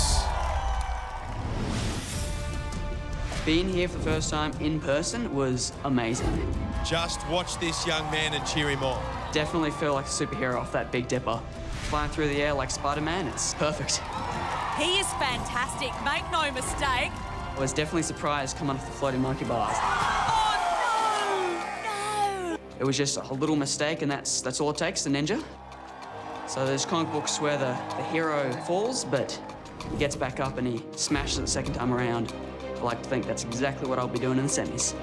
Being here for the first time in person was amazing. Just watch this young man and cheer him on. Definitely feel like a superhero off that Big Dipper. Flying through the air like Spider-Man, it's perfect. He is fantastic, make no mistake. I was definitely surprised coming off the floating monkey bars. Oh, no! It was just a little mistake, and that's all it takes, the ninja. So there's comic books where the hero falls, but he gets back up and he smashes it the second time around. I like to think that's exactly what I'll be doing in the semis.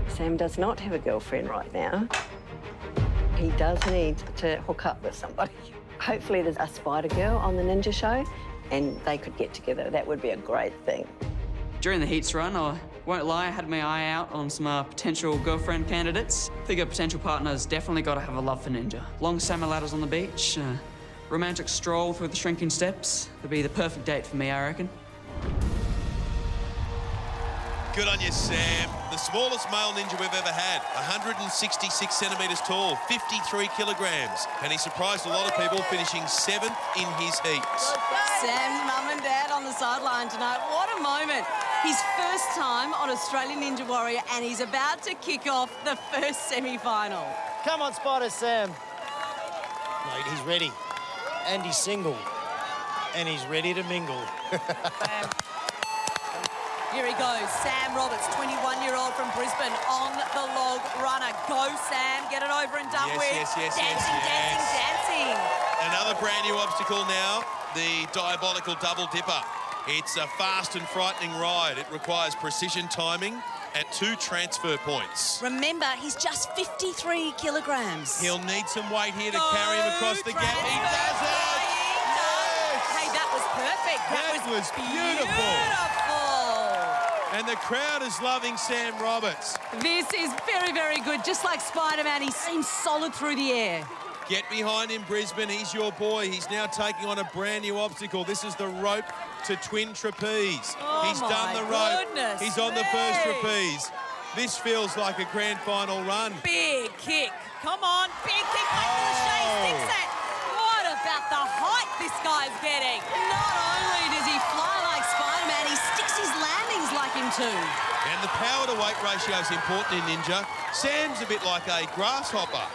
Sam does not have a girlfriend right now. He does need to hook up with somebody. Hopefully there's a spider girl on the ninja show and they could get together. That would be a great thing. During the heats run, I won't lie, I had my eye out on some potential girlfriend candidates. I think a potential partner's definitely got to have a love for ninja. Long salmon ladders on the beach, romantic stroll through the shrinking steps. It'd be the perfect date for me, I reckon. Good on you, Sam. The smallest male ninja we've ever had, 166 centimetres tall, 53 kilograms. And he surprised a lot of people, finishing 7th in his heats. Sam's mum and dad on the sideline tonight. What a moment. His first time on Australian Ninja Warrior, and he's about to kick off the first semi-final. Come on, Spider Sam. Mate, he's ready. And he's single. And he's ready to mingle. Here he goes, Sam Roberts, 21-year-old from Brisbane, on the log runner. Go, Sam, get it over and done with. Dancing. Another brand new obstacle now, the diabolical double dipper. It's a fast and frightening ride. It requires precision timing at 2 transfer points. Remember, he's just 53 kilograms. He'll need some weight here to carry him across the gap. He does it! Yes! Hey, that was perfect. That was beautiful. And the crowd is loving Sam Roberts. This is very, very good. Just like Spider-Man, he seems solid through the air. Get behind him, Brisbane. He's your boy. He's now taking on a brand new obstacle. This is the rope to twin trapeze. He's done the rope. He's on the first trapeze. This feels like a grand final run. Big kick. Come on, big kick back to the shade. Sticks it. What about the height this guy's getting? Not only does he fly like Spider-Man, he sticks his landings like him too. And the power to weight ratio is important in Ninja. Sam's a bit like a grasshopper.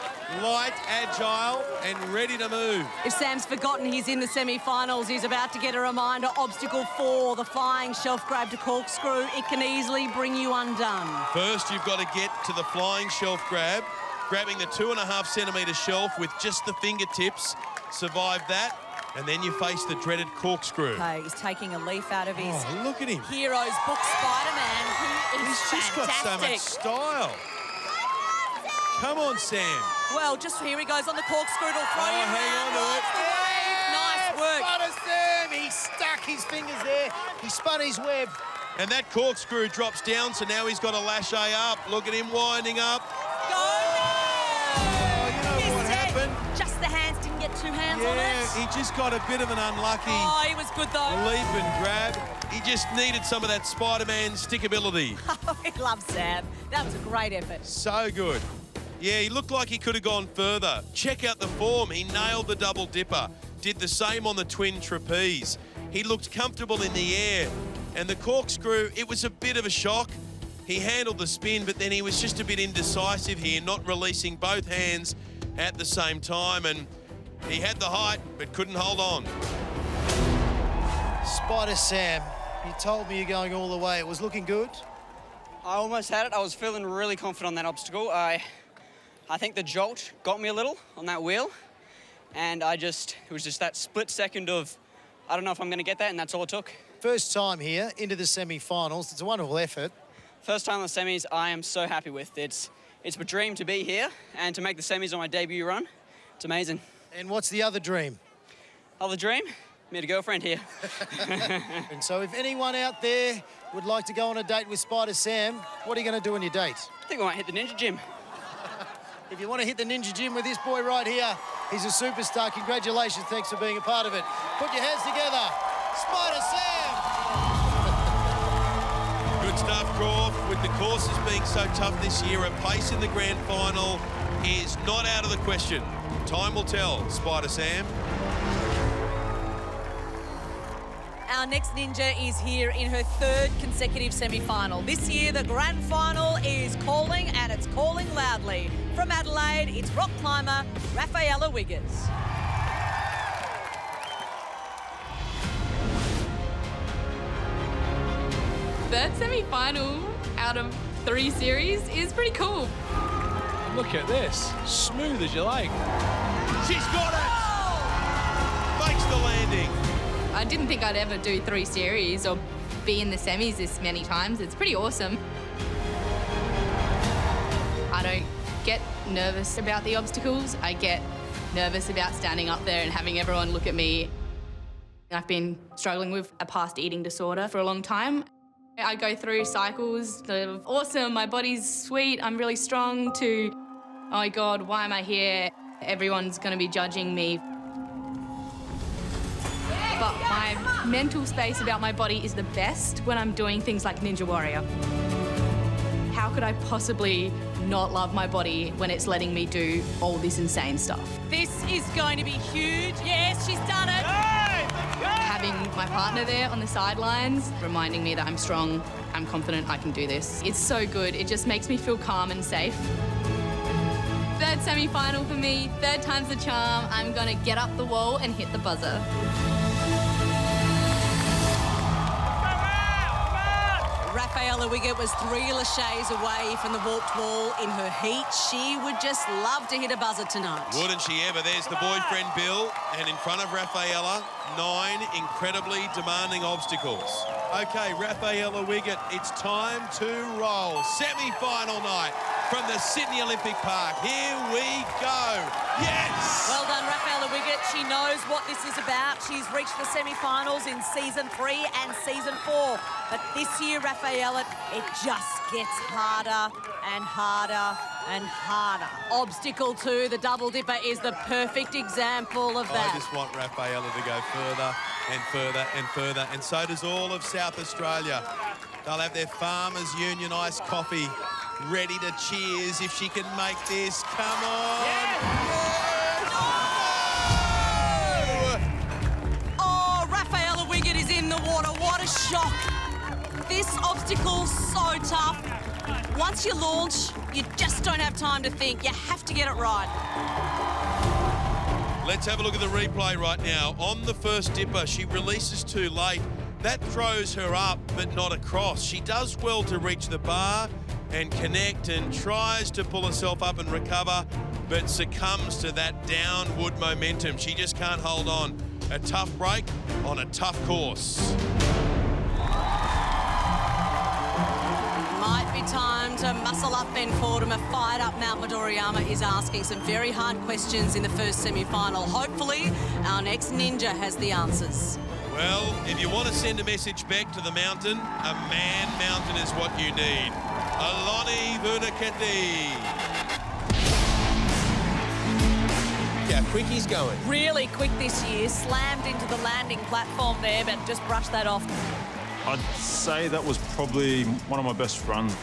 Light, agile, and ready to move. If Sam's forgotten he's in the semi-finals, he's about to get a reminder. Obstacle 4, the flying shelf grab to corkscrew. It can easily bring you undone. First, you've got to get to the flying shelf grab, grabbing the 2.5 centimetre shelf with just the fingertips. Survive that, And then you face the dreaded corkscrew. Okay, he's taking a leaf out of his Look at him. hero's book, Spider-Man, who is He's just got so much fantastic. style. Come on, Sam. Well, just here he goes on the corkscrew. It'll throw you hang around. on to it. Rides the wave. Nice work. Spider Sam, he stuck his fingers there. He spun his web. And that corkscrew drops down, so now he's got a lache up. Look at him winding up. Go! You know what happened? Just the hands, didn't get two hands on it. Yeah, he just got a bit of an unlucky Oh, he was good though. leap and grab. He just needed some of that Spider-Man stickability. I love Sam. That was a great effort. So good. Yeah, he looked like he could have gone further. Check out the form. He nailed the double dipper. Did the same on the twin trapeze. He looked comfortable in the air. And the corkscrew, it was a bit of a shock. He handled the spin, but then he was just a bit indecisive here, not releasing both hands at the same time. And he had the height, but couldn't hold on. Spider Sam, you told me you're going all the way. It was looking good. I almost had it. I was feeling really confident on that obstacle. I think the jolt got me a little on that wheel. And it was just that split second of, I don't know if I'm going to get that, and that's all it took. First time here into the semi-finals. It's a wonderful effort. First time in the semis, I am so happy with. It's a dream to be here and to make the semis on my debut run. It's amazing. And what's the other dream? Other dream? Meet a girlfriend here. And so if anyone out there would like to go on a date with Spider Sam, what are you going to do on your date? I think I might hit the ninja gym. If you want to hit the ninja gym with this boy right here, he's a superstar. Congratulations. Thanks for being a part of it. Put your hands together. Spider Sam! Good stuff, Croft. With the courses being so tough this year, a place in the grand final is not out of the question. Time will tell, Spider Sam. Our next ninja is here in her third consecutive semi-final. This year, the grand final is calling, and it's calling loudly. From Adelaide, it's rock climber Rafaela Wiggers. Third semi-final out of 3 series is pretty cool. Look at this. Smooth as you like. She's got it! Makes the landing. I didn't think I'd ever do 3 series or be in the semis this many times. It's pretty awesome. I don't get nervous about the obstacles. I get nervous about standing up there and having everyone look at me. I've been struggling with a past eating disorder for a long time. I go through cycles of awesome, my body's sweet, I'm really strong, to, oh my God, why am I here? Everyone's gonna be judging me. But my mental space about my body is the best when I'm doing things like Ninja Warrior. How could I possibly not love my body when it's letting me do all this insane stuff? This is going to be huge. Yes, she's done it. Having my partner there on the sidelines, reminding me that I'm strong, I'm confident, I can do this. It's so good. It just makes me feel calm and safe. Third semi-final for me, third time's the charm. I'm gonna get up the wall and hit the buzzer. Rafaela Wiggers was 3 laches away from the warped wall in her heat. She would just love to hit a buzzer tonight. Wouldn't she ever? There's the boyfriend, Bill, and in front of Rafaela, 9 incredibly demanding obstacles. Okay, Rafaela Wiggers, it's time to roll. Semi-final night from the Sydney Olympic Park. Here we go. Yes! Well done, Rafaela Wiggers. She knows what this is about. She's reached the semi-finals in season 3 and season 4. But this year, Rafaela, it just gets harder and harder and harder. Obstacle 2, the double dipper, is the perfect example of that. I just want Rafaela to go further and further and further, and so does all of South Australia. They'll have their Farmers Union iced coffee ready to cheers if she can make this. Come on! Yes! Oh, Rafaela Wiggers is in the water. What a shock. This obstacle's so tough. Once you launch, you just don't have time to think. You have to get it right. Let's have a look at the replay right now. On the first dipper, she releases too late. That throws her up, but not across. She does well to reach the bar and connect and tries to pull herself up and recover, but succumbs to that downward momentum. She just can't hold on. A tough break on a tough course. Might be time to muscle up Ben Fordham. A fired-up Mount Midoriyama is asking some very hard questions in the first semi-final. Hopefully, our next ninja has the answers. Well, if you want to send a message back to the mountain, a man mountain is what you need. Aloni Vunakethi. Look how quick he's going. Really quick this year. Slammed into the landing platform there, but just brushed that off. I'd say that was probably one of my best runs.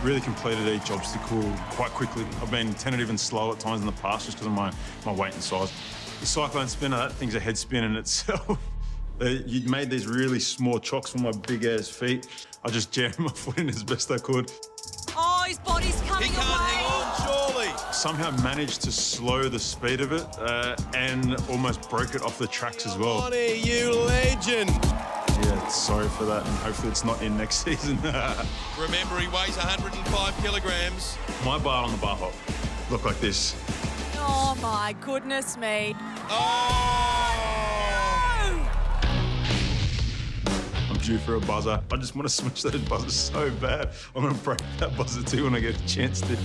Really completed each obstacle quite quickly. I've been tentative and slow at times in the past just because of my weight and size. The cyclone spinner, that thing's a head spin in itself. You made these really small chocks with my big-ass feet. I just jammed my foot in as best I could. Oh, his body's coming He can't hang on, surely. Somehow managed to slow the speed of it and almost broke it off the tracks as well. Lonnie, you legend. Yeah, sorry for that, and hopefully it's not in next season. Remember, he weighs 105 kilograms. My bar on the bar hop looked like this. Oh, my goodness me. I'm due for a buzzer. I just want to smash those buzzers so bad. I'm going to break that buzzer too when I get a chance to.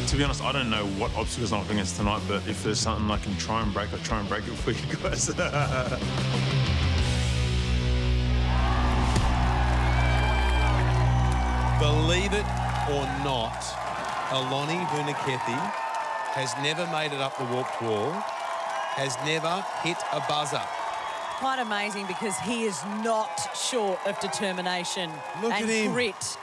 To be honest, I don't know what obstacles I'm up against tonight, but if there's something I can try and break, I'll try and break it for you guys. Believe it or not, Aloni Vunakethi has never made it up the warped wall, has never hit a buzzer. Quite amazing because he is not short of determination Look and at him. grit.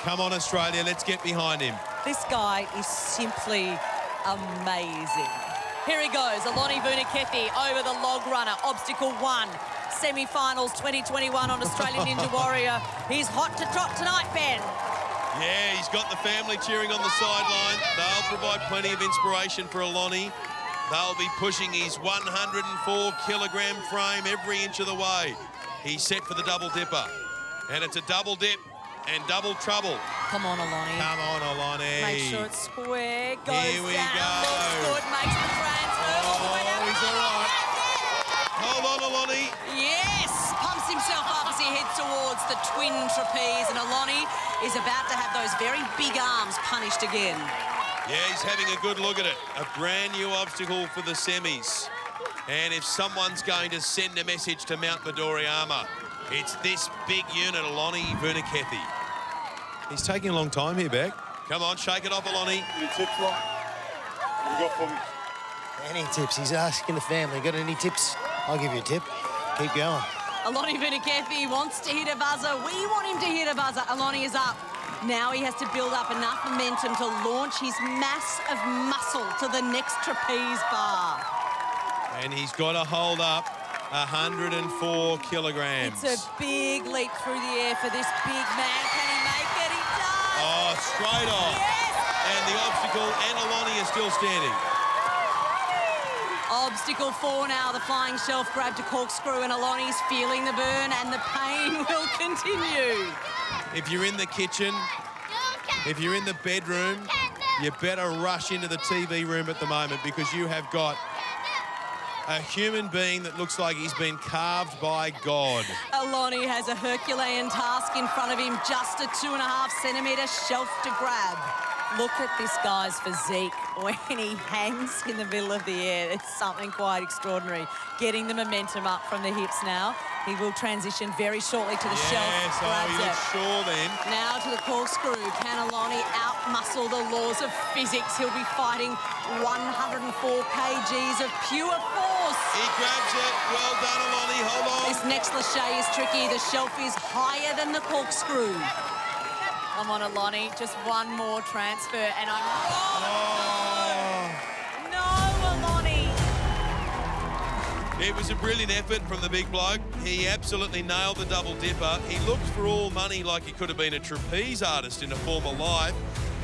Come on, Australia, let's get behind him. This guy is simply amazing. Here he goes, Aloni Vunakethi over the log runner, obstacle 1. Semi-finals 2021 on Australian Ninja Warrior. He's hot to trot tonight, Ben. Yeah, he's got the family cheering on the sideline. They'll provide plenty of inspiration for Aloni. They'll be pushing his 104-kilogram frame every inch of the way. He's set for the double dipper. And it's a double dip and double trouble. Come on, Aloni. Come on, Aloni. Make sure it's square. Goes Here we down. go. Looks good. Makes the transfer. all the way down. He's all right. Hold on, Aloni. Yes! Pumps himself up as he heads towards the twin trapeze, and Aloni is about to have those very big arms punished again. Yeah, he's having a good look at it. A brand new obstacle for the semis. And if someone's going to send a message to Mount Midoriyama, it's this big unit, Aloni Vunakethi. He's taking a long time here, Beck. Come on, shake it off, Aloni. Any tips, Lon? What you got for me? Any tips? He's asking the family. Got any tips? I'll give you a tip. Keep going. Aloni Vunakethi wants to hit a buzzer. We want him to hit a buzzer. Aloni is up. Now he has to build up enough momentum to launch his mass of muscle to the next trapeze bar. And he's got to hold up 104 kilograms. It's a big leap through the air for this big man. Can he make it? He does! Oh, straight off. Yes! And the obstacle and Aloni are still standing. Obstacle 4 now, the flying shelf grab to corkscrew, and Aloni's feeling the burn, and the pain will continue. If you're in the kitchen, if you're in the bedroom, you better rush into the TV room at the moment because you have got a human being that looks like he's been carved by God. Aloni has a Herculean task in front of him, just a 2.5 centimetre shelf to grab. Look at this guy's physique when he hangs in the middle of the air. It's something quite extraordinary. Getting the momentum up from the hips now. He will transition very shortly to the shelf. Yes, oh, he looks sure then. Now to the corkscrew. Can Aloni out-muscle the laws of physics? He'll be fighting 104 kgs of pure force. He grabs it. Well done, Aloni. Hold on. This next lache is tricky. The shelf is higher than the corkscrew. Come on, Aloni. Just one more transfer, and I'm... Oh. No, Aloni. It was a brilliant effort from the big bloke. He absolutely nailed the double dipper. He looked for all money like he could have been a trapeze artist in a former life.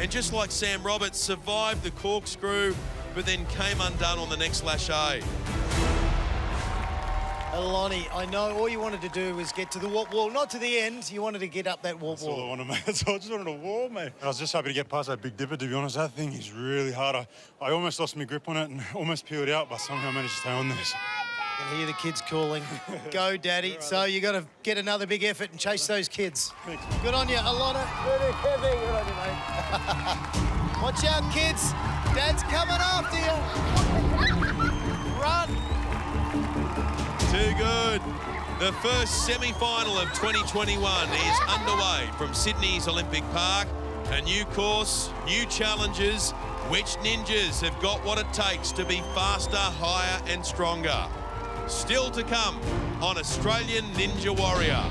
And just like Sam Roberts, survived the corkscrew, but then came undone on the next lache. Aloni, I know all you wanted to do was get to the warp wall, not to the end. You wanted to get up that warp wall. That's all I wanted, mate. That's all. I just wanted a wall, mate. I was just happy to get past that big dipper, to be honest. That thing is really hard. I almost lost my grip on it and almost peeled out, but somehow managed to stay on there. I can hear the kids calling, go, Daddy. So you got to get another big effort and chase those kids. Good on you, Alana. Good on you, mate. Watch out, kids. Dad's coming after you. Run. Too good. The first semi-final of 2021 is underway from Sydney's Olympic Park. A new course, new challenges. Which ninjas have got what it takes to be faster, higher and stronger? Still to come on Australian Ninja Warrior.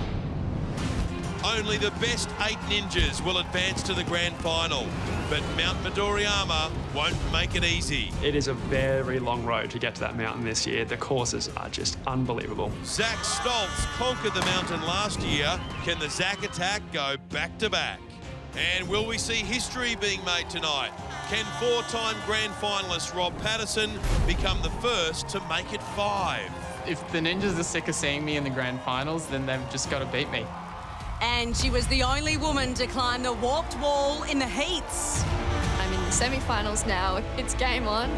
Only the best 8 ninjas will advance to the grand final, but Mount Midoriyama won't make it easy. It is a very long road to get to that mountain this year. The courses are just unbelievable. Zach Stoltz conquered the mountain last year. Can the Zach attack go back to back? And will we see history being made tonight? Can 4-time grand finalist Rob Patterson become the first to make it 5? If the ninjas are sick of seeing me in the grand finals, then they've just got to beat me. And she was the only woman to climb the warped wall in the heats. I'm in the semi-finals now. It's game on.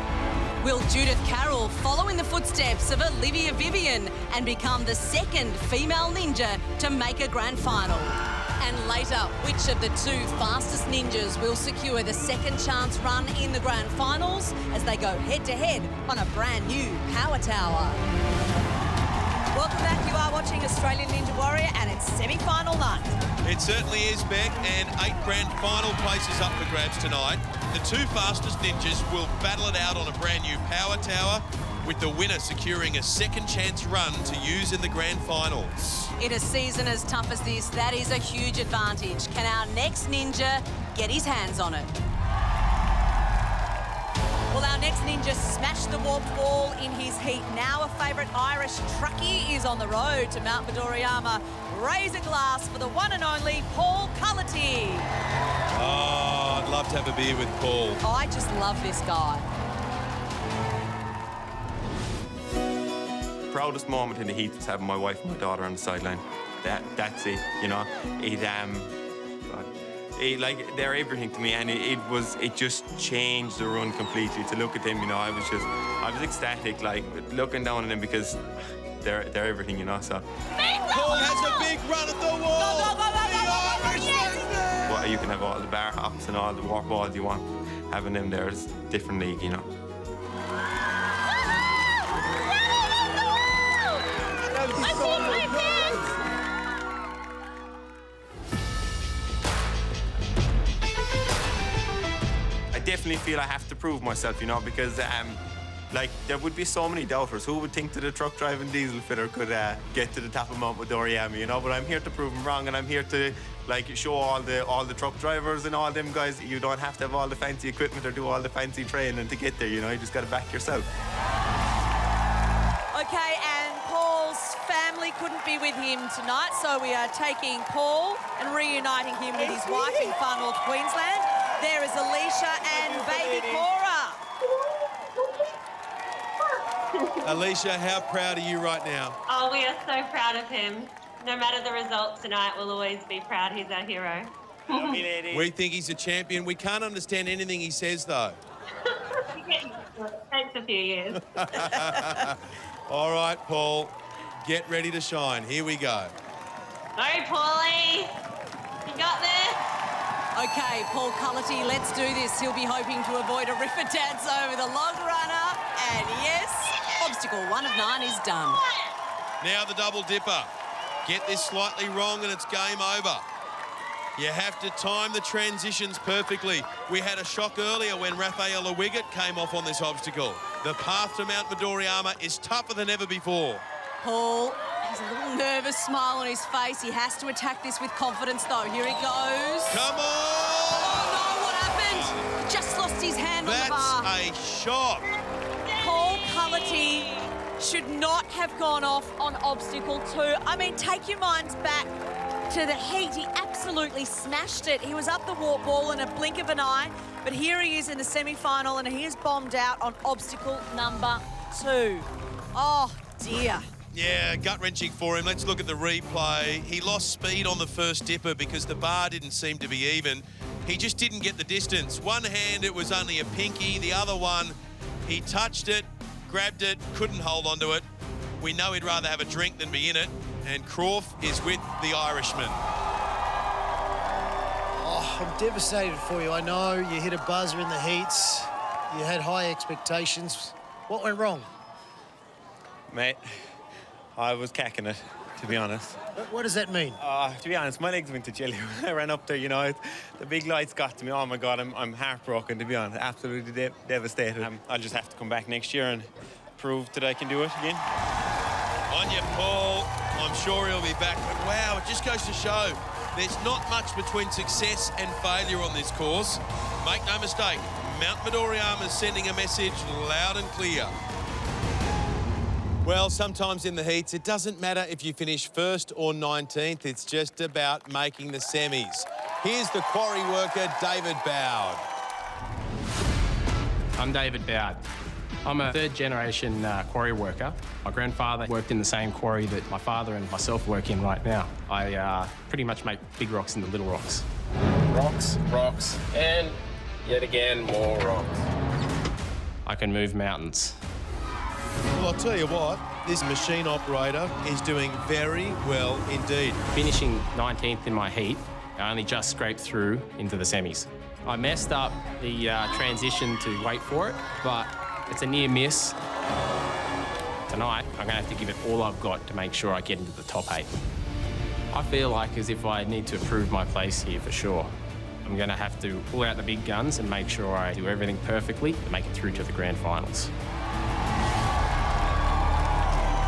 Will Judith Carroll follow in the footsteps of Olivia Vivian and become the second female ninja to make a grand final? And later, which of the 2 fastest ninjas will secure the second chance run in the grand finals as they go head-to-head on a brand new power tower? Welcome back. You are watching Australian Ninja Warrior and it's semi-final night. It certainly is, Beck, and 8 grand final places up for grabs tonight. The 2 fastest ninjas will battle it out on a brand new power tower, with the winner securing a second chance run to use in the grand finals. In a season as tough as this, that is a huge advantage. Can our next ninja get his hands on it? Well, our next ninja smashed the warped wall in his heat. Now a favourite Irish truckie is on the road to Mount Midoriyama. Raise a glass for the one and only Paul Cullity. Oh, I'd love to have a beer with Paul. Oh, I just love this guy. Proudest moment in the heat was having my wife and my daughter on the sideline. That's it, you know. Like they're everything to me, and it just changed the run completely. To look at them, you know, I was ecstatic, like looking down on them because they're everything, you know. So Paul has a big run at the wall. Well, you can have all the bar hops and all the warp balls you want. Having them there is a different league, you know. I definitely feel I have to prove myself, you know, because like there would be so many doubters. Who would think that a truck driving diesel fitter could get to the top of Mount Midoriyama, you know? But I'm here to prove them wrong, and I'm here to like show all the truck drivers and all them guys that you don't have to have all the fancy equipment or do all the fancy training to get there, you know. You just got to back yourself. Okay, and Paul's family couldn't be with him tonight, so we are taking Paul and reuniting him with his wife in far north Queensland. There is Alicia and baby Cora. Alicia, how proud are you right now? Oh, we are so proud of him. No matter the result tonight, we'll always be proud. He's our hero. We think he's a champion. We can't understand anything he says, though. It takes a few years. All right, Paul, get ready to shine. Here we go. Go, Paulie. You got this. Okay, Paul Cullity, let's do this. He'll be hoping to avoid a river dance over the log runner. And yes, obstacle 1 of 9 is done. Now the double dipper. Get this slightly wrong and it's game over. You have to time the transitions perfectly. We had a shock earlier when Rafaela Wiggett came off on this obstacle. The path to Mount Midoriyama is tougher than ever before. Paul has a little nervous smile on his face. He has to attack this with confidence, though. Here he goes. Come on! Oh, no, what happened? Just lost his hand on the bar. That's a shock. Paul Cullity should not have gone off on obstacle 2. I mean, take your minds back to the heat. He absolutely smashed it. He was up the warp wall in a blink of an eye, but here he is in the semi-final and he is bombed out on obstacle number 2. Oh, dear. Yeah, gut-wrenching for him. Let's look at the replay. He lost speed on the first dipper because the bar didn't seem to be even. He just didn't get the distance. One hand, it was only a pinky. The other one, he touched it, grabbed it, couldn't hold onto it. We know he'd rather have a drink than be in it. And Croft is with the Irishman. Oh, I'm devastated for you. I know you hit a buzzer in the heats. You had high expectations. What went wrong? Mate, I was cacking it, to be honest. What does that mean? To be honest, my legs went to jelly when I ran up there, you know. The big lights got to me. Oh, my God, I'm heartbroken, to be honest. Absolutely devastated. I'll just have to come back next year and prove that I can do it again. On your Paul, I'm sure he'll be back. But wow, it just goes to show there's not much between success and failure on this course. Make no mistake, Mount Midoriyama is sending a message loud and clear. Well, sometimes in the heats, it doesn't matter if you finish first or 19th. It's just about making the semis. Here's the quarry worker, David Bowd. I'm David Bowd. I'm a third-generation quarry worker. My grandfather worked in the same quarry that my father and myself work in right now. I pretty much make big rocks into little rocks. Rocks, rocks, and yet again, more rocks. I can move mountains. Well, I'll tell you what, this machine operator is doing very well indeed. Finishing 19th in my heat, I only just scraped through into the semis. I messed up the transition to wait for it, but it's a near miss. Tonight, I'm gonna have to give it all I've got to make sure I get into the top 8. I feel like as if I need to prove my place here for sure. I'm gonna have to pull out the big guns and make sure I do everything perfectly to make it through to the grand finals.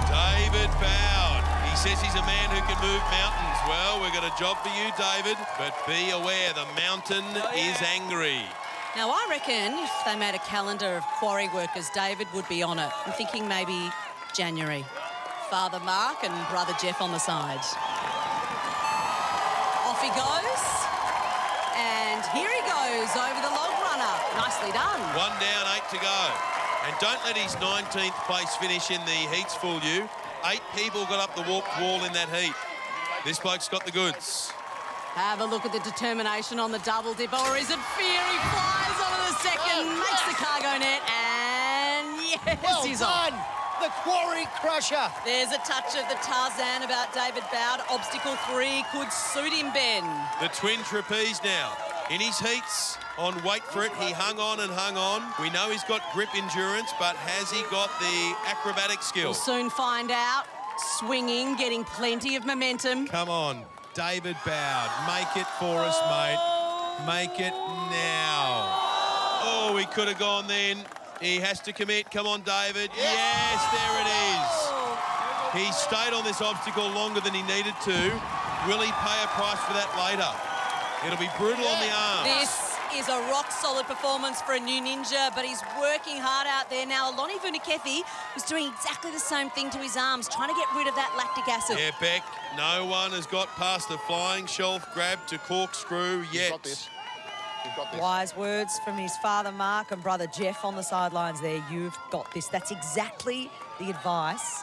David Bowd. He says he's a man who can move mountains. Well, we've got a job for you, David, but be aware the mountain is angry. Now, I reckon if they made a calendar of quarry workers, David would be on it. I'm thinking maybe January. Father Mark and brother Jeff on the side. Off he goes. And here he goes over the log runner. Nicely done. 1 down, 8 to go. And don't let his 19th place finish in the heats fool you. 8 people got up the warped wall in that heat. This bloke's got the goods. Have a look at the determination on the double dip. Or is it fear? He flies onto the second, makes the cargo net, and yes, well he's done. on. The quarry crusher. There's a touch of the Tarzan about David Bowd. Obstacle 3 could suit him, Ben. The twin trapeze now. In his heats, on wait for it, he hung on and hung on. We know he's got grip endurance, but has he got the acrobatic skill? We'll soon find out. Swinging, getting plenty of momentum. Come on, David Bowd. Make it for us, mate. Make it now. Oh, he could have gone then. He has to commit. Come on, David. Yes, there it is. He stayed on this obstacle longer than he needed to. Will he pay a price for that later? It'll be brutal on the arms. This is a rock-solid performance for a new ninja, but he's working hard out there. Now, Aloni Vunakethi was doing exactly the same thing to his arms, trying to get rid of that lactic acid. Yeah, Beck, no one has got past the flying shelf grab to corkscrew yet. You've got this. You've got this. Wise words from his father, Mark, and brother Jeff on the sidelines there. You've got this. That's exactly the advice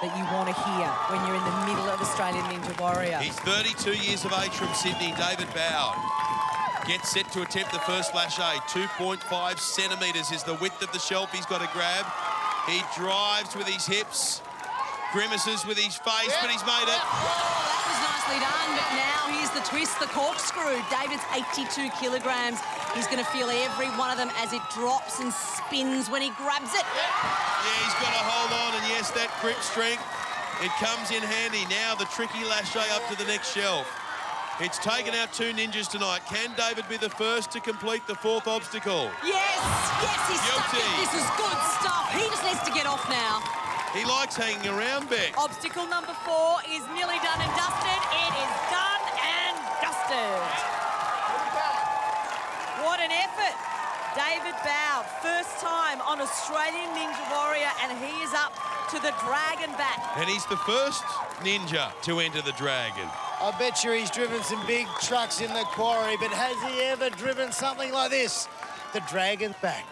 that you want to hear when you're in the middle of Australian Ninja Warrior. He's 32 years of age from Sydney, David Bowd. Gets set to attempt the first lache. 2.5 centimetres is the width of the shelf he's got to grab. He drives with his hips, grimaces with his face, but he's made it. Oh, that was nicely done, but now here's the twist, the corkscrew. David's 82 kilograms. He's going to feel every one of them as it drops and spins when he grabs it. Yeah, he's got to hold on, and yes, that grip strength, it comes in handy. Now the tricky lache up to the next shelf. It's taken out 2 ninjas tonight. Can David be the first to complete the 4th obstacle? Yes, he's stuck it. This is good stuff. He just needs to get off now. He likes hanging around, Beck. Obstacle number 4 is nearly done and dusted. It is done and dusted. What an effort. David Bowd, first time on Australian Ninja Warrior, and he is up to the Dragon back. And he's the first ninja to enter the Dragon. I bet you he's driven some big trucks in the quarry, but has he ever driven something like this? The Dragon back.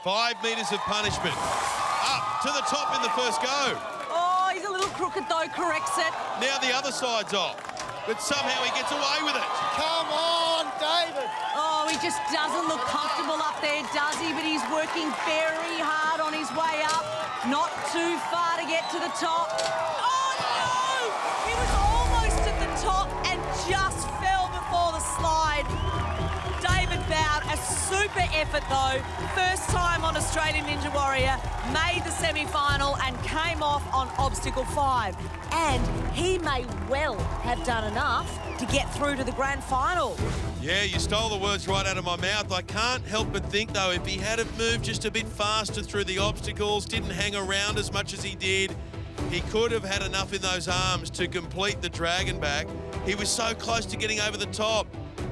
5 metres of punishment. Up to the top in the first go. Oh, he's a little crooked though, corrects it. Now the other side's off, but somehow he gets away with it. Come on, David. Oh, he just doesn't look comfortable up there, does he? But he's working very hard on his way up. Not too far to get to the top. Oh, no! He was almost at the top and just fell before the slide. David Bowd, a super effort though. First time on Australian Ninja Warrior, made the semi-final and came off on obstacle 5. And he may well have done enough to get through to the grand final. Yeah, you stole the words right out of my mouth. I can't help but think, though, if he had have moved just a bit faster through the obstacles, didn't hang around as much as he did, he could have had enough in those arms to complete the dragon back. He was so close to getting over the top.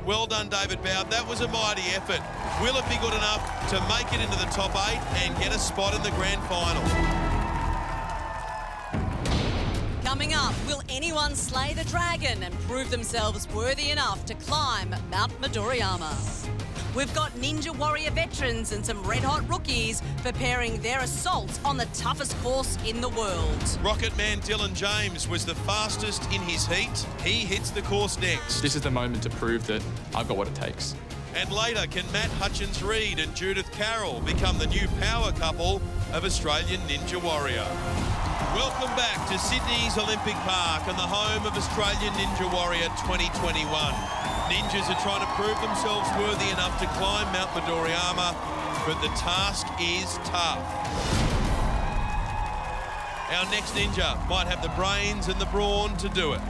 Well done, David Bowd. That was a mighty effort. Will it be good enough to make it into the top 8 and get a spot in the grand final? Coming up, will anyone slay the dragon and prove themselves worthy enough to climb Mount Midoriyama? We've got Ninja Warrior veterans and some red-hot rookies preparing their assaults on the toughest course in the world. Rocket Man Dylan James was the fastest in his heat. He hits the course next. This is the moment to prove that I've got what it takes. And later, can Matt Hutchins-Reid and Judith Carroll become the new power couple of Australian Ninja Warrior? Welcome back to Sydney's Olympic Park and the home of Australian Ninja Warrior 2021. Ninjas are trying to prove themselves worthy enough to climb Mount Midoriyama, but the task is tough. Our next ninja might have the brains and the brawn to do it.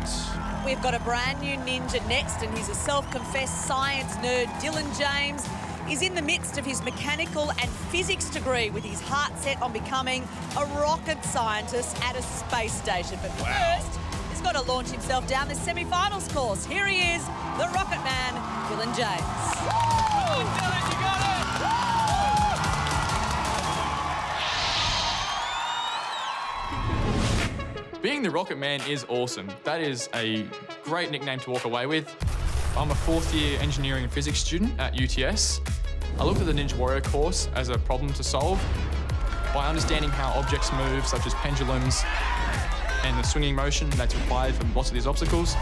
We've got a brand new ninja next, and he's a self-confessed science nerd. Dylan James is in the midst of his mechanical and physics degree with his heart set on becoming a rocket scientist at a space station. But first, he's got to launch himself down this semi-finals course. Here he is, the Rocket Man, Dylan James. Oh, Dylan, you got it! Being the Rocket Man is awesome. That is a great nickname to walk away with. I'm a fourth-year engineering and physics student at UTS. I looked at the Ninja Warrior course as a problem to solve. By understanding how objects move, such as pendulums, and the swinging motion that's required for lots of these obstacles,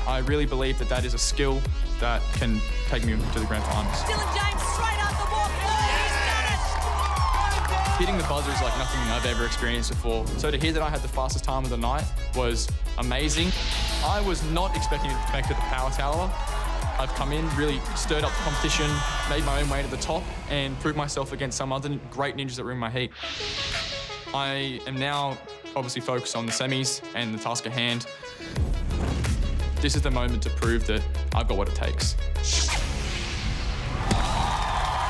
I really believe that that is a skill that can take me to the grand finals. Dylan James straight up the walk. He's done it! Hitting the buzzer is like nothing I've ever experienced before. So to hear that I had the fastest time of the night was amazing. I was not expecting to make it to the power tower. I've come in, really stirred up the competition, made my own way to the top, and proved myself against some other great ninjas that were in my heat. I am now obviously focused on the semis and the task at hand. This is the moment to prove that I've got what it takes.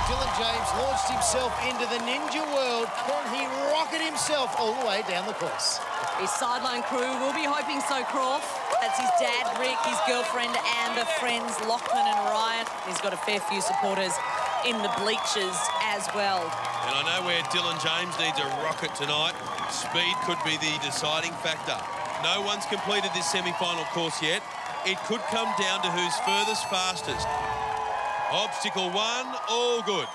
Dylan James launched himself into the ninja world. Can he rocket himself all the way down the course? His sideline crew will be hoping so, Croft. That's his dad, Rick, his girlfriend, and the friends, Lachlan and Ryan. He's got a fair few supporters in the bleachers as well. And I know where Dylan James needs a rocket tonight. Speed could be the deciding factor. No one's completed this semi-final course yet. It could come down to who's furthest fastest. Obstacle 1, all good.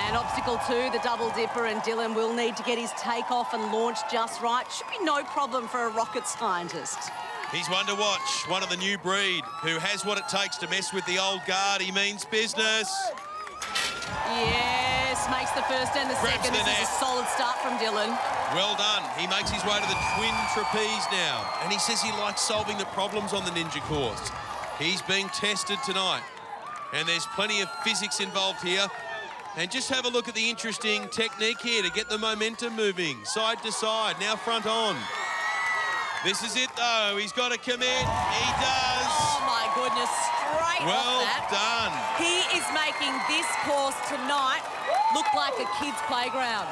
And obstacle 2, the double dipper, and Dylan will need to get his takeoff and launch just right. Should be no problem for a rocket scientist. He's one to watch, one of the new breed, who has what it takes to mess with the old guard. He means business. Yes, makes the first and the second. This is a solid start from Dylan. Well done. He makes his way to the twin trapeze now. And he says he likes solving the problems on the ninja course. He's being tested tonight. And there's plenty of physics involved here. And just have a look at the interesting technique here to get the momentum moving, side to side, now front on. This is it, though. He's got to commit. He does. Oh, my goodness. Straight well off that. done. He is making this course tonight look like a kid's playground.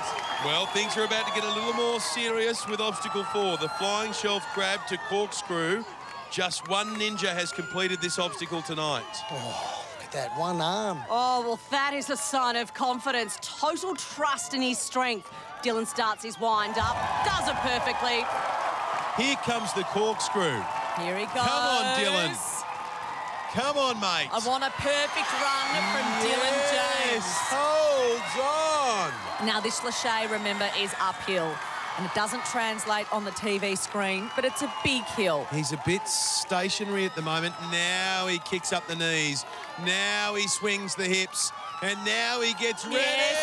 Well, things are about to get a little more serious with obstacle 4, the flying shelf grab to corkscrew. Just one ninja has completed this obstacle tonight. Oh, look at that one arm. Oh, well, that is a sign of confidence, total trust in his strength. Dylan starts his wind up, does it perfectly. Here comes the corkscrew. Here he goes. Come on, Dylan. Come on, mate. I want a perfect run from Dylan James. Holds on. Now, this lache, remember, is uphill. and it doesn't translate on the TV screen, but it's a big hill. He's a bit stationary at the moment. Now he kicks up the knees. Now he swings the hips. And now he gets ready. Yes.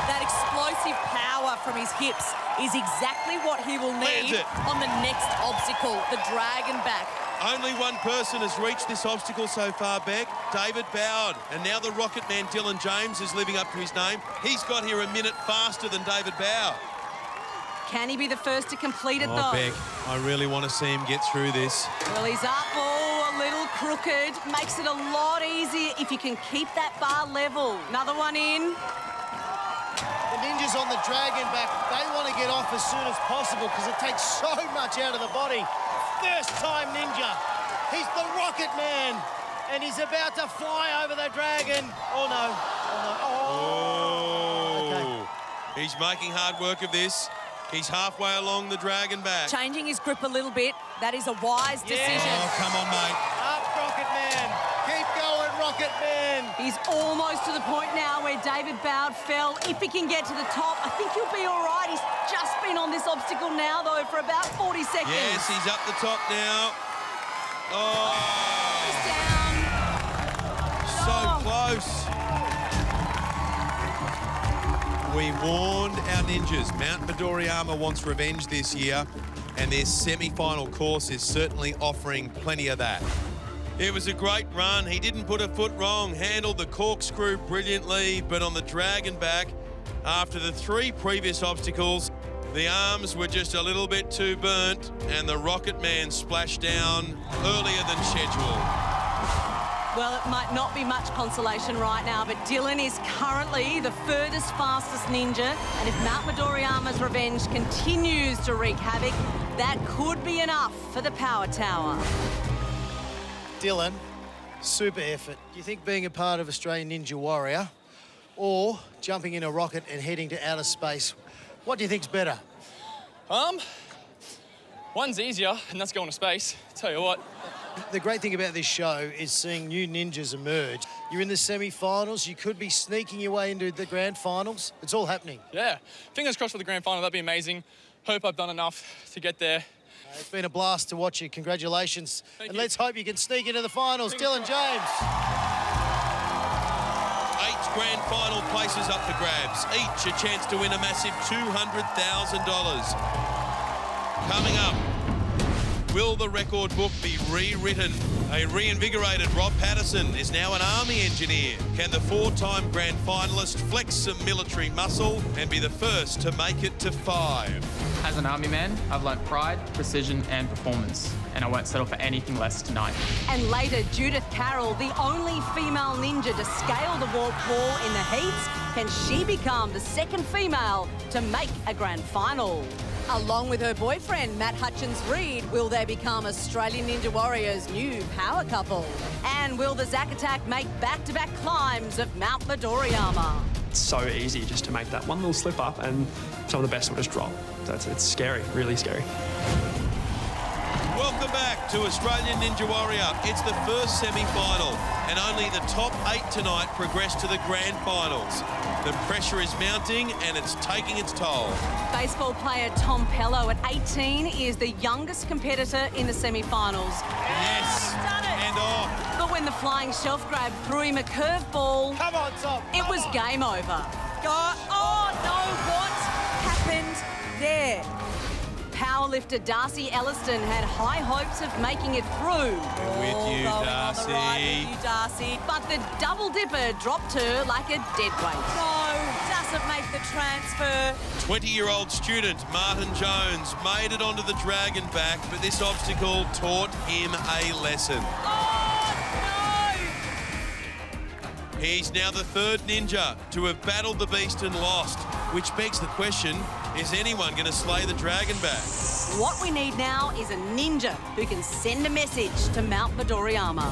That explosive power from his hips is exactly what he will need on the next obstacle, the dragon back. Only one person has reached this obstacle so far, Beck, David Bowd. And now the Rocket Man, Dylan James, is living up to his name. He's got here a minute faster than David Bowd. Can he be the first to complete it, though? Beck, I really want to see him get through this. Well, he's up, a little crooked. Makes it a lot easier if you can keep that bar level. Another one in. The ninjas on the dragon back, they want to get off as soon as possible because it takes so much out of the body. First time ninja. He's the Rocket Man, and he's about to fly over the dragon. Oh, no. Oh, no. Okay. He's making hard work of this. He's halfway along the dragon back. Changing his grip a little bit. That is a wise decision. Oh, come on, mate. Up, Rocket Man. Keep going, Rocket Man. He's almost to the point now where David Bowd fell. If he can get to the top, I think he'll be all right. He's just been on this obstacle now, though, for about 40 seconds. Yes, he's up the top now. Oh. He's down. So close. We warned our ninjas. Mount Midoriyama wants revenge this year, and their semi-final course is certainly offering plenty of that. It was a great run. He didn't put a foot wrong, handled the corkscrew brilliantly, but on the dragon back, after the 3 previous obstacles, the arms were just a little bit too burnt, and the Rocket Man splashed down earlier than scheduled. Well, it might not be much consolation right now, but Dylan is currently the furthest, fastest ninja. And if Mount Midoriyama's revenge continues to wreak havoc, that could be enough for the Power Tower. Dylan, super effort. Do you think being a part of Australian Ninja Warrior or jumping in a rocket and heading to outer space, what do you think's better? One's easier, and that's going to space. Tell you what. The great thing about this show is seeing new ninjas emerge. You're in the semi-finals. You could be sneaking your way into the grand finals. It's all happening. Yeah. Fingers crossed for the grand final. That'd be amazing. Hope I've done enough to get there. It's been a blast to watch you. Congratulations. Thank and you. let's hope you can sneak into the finals. Dylan James. 8 grand final places up for grabs. Each a chance to win a massive $200,000. Coming up, will the record book be rewritten? A reinvigorated Rob Patterson is now an Army engineer. Can the 4-time grand finalist flex some military muscle and be the first to make it to 5? As an Army man, I've learnt pride, precision and performance, and I won't settle for anything less tonight. And later, Judith Carroll, the only female ninja to scale the warp wall in the heats. Can she become the second female to make a grand final? Along with her boyfriend, Matt Hutchins-Reid, will they become Australian Ninja Warriors' new power couple? And will the Zack Attack make back-to-back climbs of Mount Midoriyama? It's so easy just to make that one little slip up and some of the best will just drop. It's scary, really scary. Welcome back to Australian Ninja Warrior. It's the first semi-final, and only the top 8 tonight progress to the grand finals. The pressure is mounting, and it's taking its toll. Baseball player Tom Pello at 18 is the youngest competitor in the semi-finals. Yes, and off. But when the flying shelf grab threw him a curveball, come on, Tom, it was game over. Oh no, what happened there? Powerlifter Darcy Elliston had high hopes of making it through. With you, Darcy. On the right with you, Darcy. But the double dipper dropped her like a dead weight. No, doesn't make the transfer. 20-year-old student Martin Jones made it onto the dragon back, but this obstacle taught him a lesson. He's now the 3rd ninja to have battled the beast and lost, which begs the question, is anyone going to slay the dragon back? What we need now is a ninja who can send a message to Mount Midoriyama.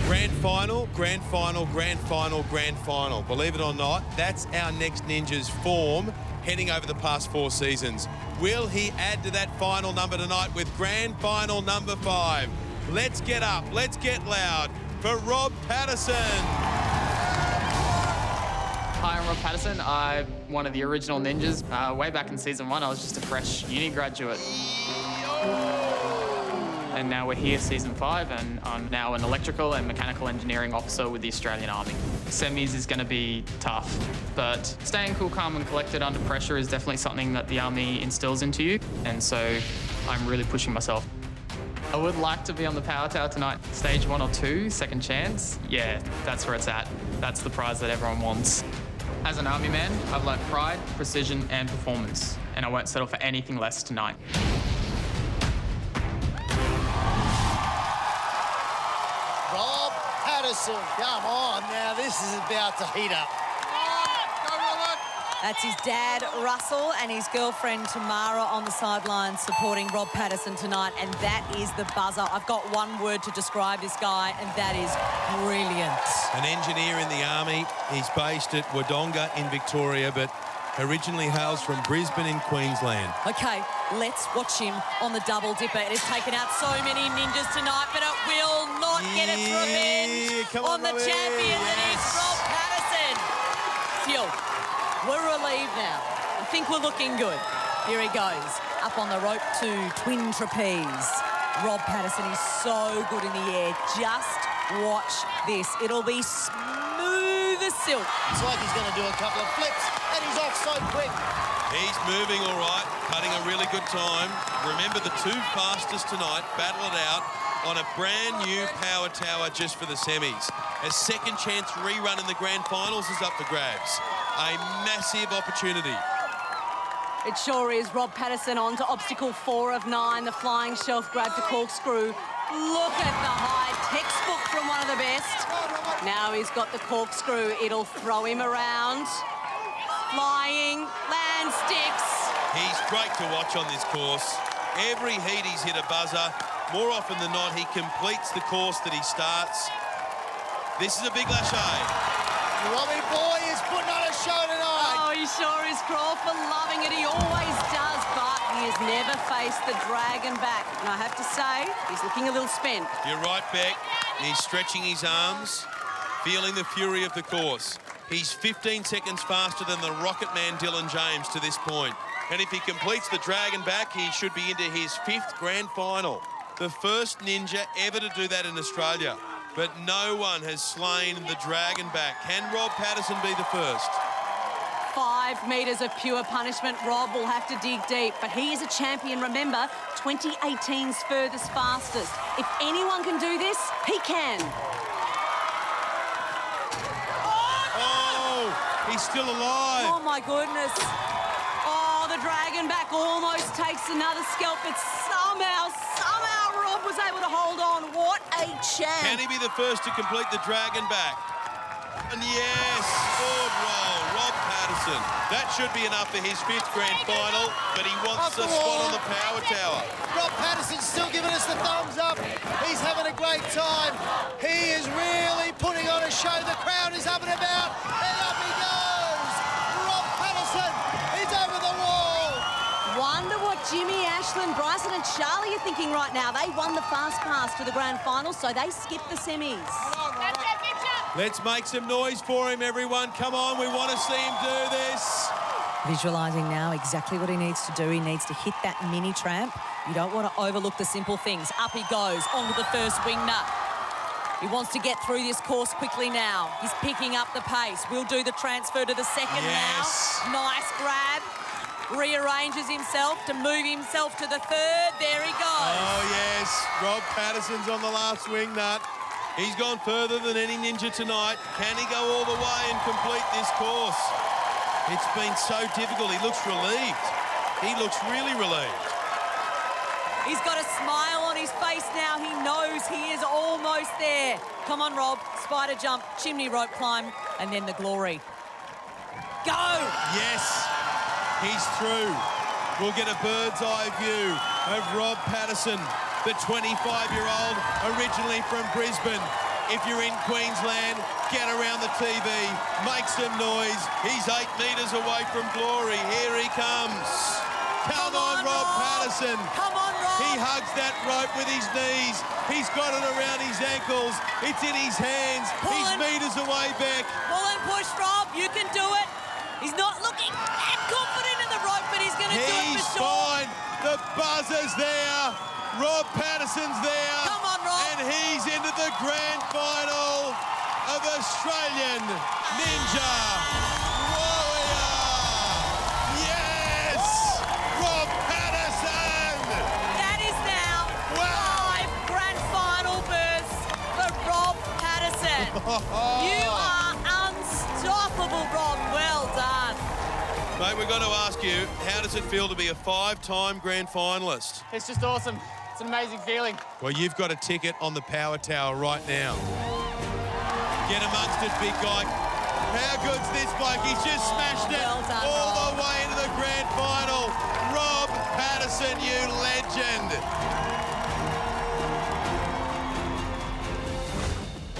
Grand final, grand final, grand final, grand final. Believe it or not, that's our next ninja's form heading over the past 4 seasons. Will he add to that final number tonight with grand final number 5? Let's get up, let's get loud for Rob Patterson. Hi, I'm Rob Patterson. I'm one of the original ninjas. Way back in season 1, I was just a fresh uni graduate. And now we're here, season 5, and I'm now an electrical and mechanical engineering officer with the Australian Army. Semis is going to be tough, but staying cool, calm and collected under pressure is definitely something that the Army instills into you, and so I'm really pushing myself. I would like to be on the power tower tonight. Stage 1 or 2, second chance. Yeah, that's where it's at. That's the prize that everyone wants. As an Army man, I've learned pride, precision and performance, and I won't settle for anything less tonight. Rob Patterson, come on now, this is about to heat up. That's his dad, Russell, and his girlfriend, Tamara, on the sidelines supporting Rob Patterson tonight, and that is the buzzer. I've got one word to describe this guy, and that is brilliant. An engineer in the Army. He's based at Wodonga in Victoria, but originally hails from Brisbane in Queensland. Okay, let's watch him on the double dipper. It has taken out so many ninjas tonight, but it will not get its revenge on the champion that is Rob Patterson. Phew. We're relieved now. I think we're looking good. Here he goes, up on the rope to twin trapeze. Rob Patterson is so good in the air. Just watch this. It'll be smooth as silk. It's like he's going to do a couple of flips, and he's off so quick. He's moving all right, cutting a really good time. Remember, the 2 fastest tonight battle it out on a brand new power tower just for the semis. A second chance rerun in the grand finals is up for grabs. A massive opportunity. It sure is. Rob Patterson on to obstacle 4 of 9, the flying shelf grab to corkscrew. Look at the height, textbook from one of the best. Now he's got the corkscrew. It'll throw him around. Flying, land sticks. He's great to watch on this course. Every heat he's hit a buzzer. More often than not, he completes the course that he starts. This is a big lâcher. Robbie boy is putting on a show tonight. Oh, he sure is. Crawford loving it. He always does, but he has never faced the dragon back. And I have to say, he's looking a little spent. You're right, Beck. He's stretching his arms, feeling the fury of the course. He's 15 seconds faster than the Rocket Man Dylan James to this point. And if he completes the dragon back, he should be into his 5th grand final. The first ninja ever to do that in Australia. But no one has slain the dragon back. Can Rob Patterson be the first? 5 metres of pure punishment. Rob will have to dig deep, but he is a champion. Remember, 2018's furthest fastest. If anyone can do this, he can. Oh, he's still alive. Oh, my goodness. Oh, the dragon back almost takes another scalp, but somehow Rob was able to hold on. What a champ. Can he be the first to complete the dragon back? And yes, forward roll, Rob Patterson. That should be enough for his 5th grand final, but he wants a spot on the power tower. Rob Patterson's still giving us the thumbs up. He's having a great time. He is really putting on a show. The crowd is up and about, and up he goes. Rob Patterson is over the wall. Wonder what Jimmy, Ashland, Bryson and Charlie are thinking right now. They won the fast pass to the grand final, so they skipped the semis. Let's make some noise for him, everyone. Come on, we want to see him do this. Visualising now exactly what he needs to do. He needs to hit that mini tramp. You don't want to overlook the simple things. Up he goes, onto the first wing nut. He wants to get through this course quickly now. He's picking up the pace. We'll do the transfer to the second now. Nice grab. Rearranges himself to move himself to the 3rd. There he goes. Oh, yes. Rob Patterson's on the last wing nut. He's gone further than any ninja tonight. Can he go all the way and complete this course? It's been so difficult. He looks relieved. He looks really relieved. He's got a smile on his face now. He knows he is almost there. Come on, Rob. Spider jump, chimney rope climb, and then the glory. Go! Yes, he's through. We'll get a bird's eye view of Rob Patterson, the 25-year-old, originally from Brisbane. If you're in Queensland, get around the TV, make some noise. He's 8 metres away from glory. Here he comes. Come on, Rob Patterson. Come on, Rob. He hugs that rope with his knees. He's got it around his ankles. It's in his hands. He's meters away, Beck. Pull and push, Rob. You can do it. He's not looking that confident in the rope, but he's going to do it He's for sure. fine. The buzzer's there. Rob Patterson's there. Come on, Rob. And he's into the grand final of Australian Ninja Warrior. Yes! Rob Patterson! That is now 5 grand final bursts for Rob Patterson. You are unstoppable, Rob. Well done. Mate, we've got to ask you, how does it feel to be a 5-time grand finalist? It's just awesome. It's an amazing feeling. Well, you've got a ticket on the Power Tower right now. Get amongst it, big guy. How good's this bloke? He's just smashed it all the way into the grand final. Rob Patterson, you legend.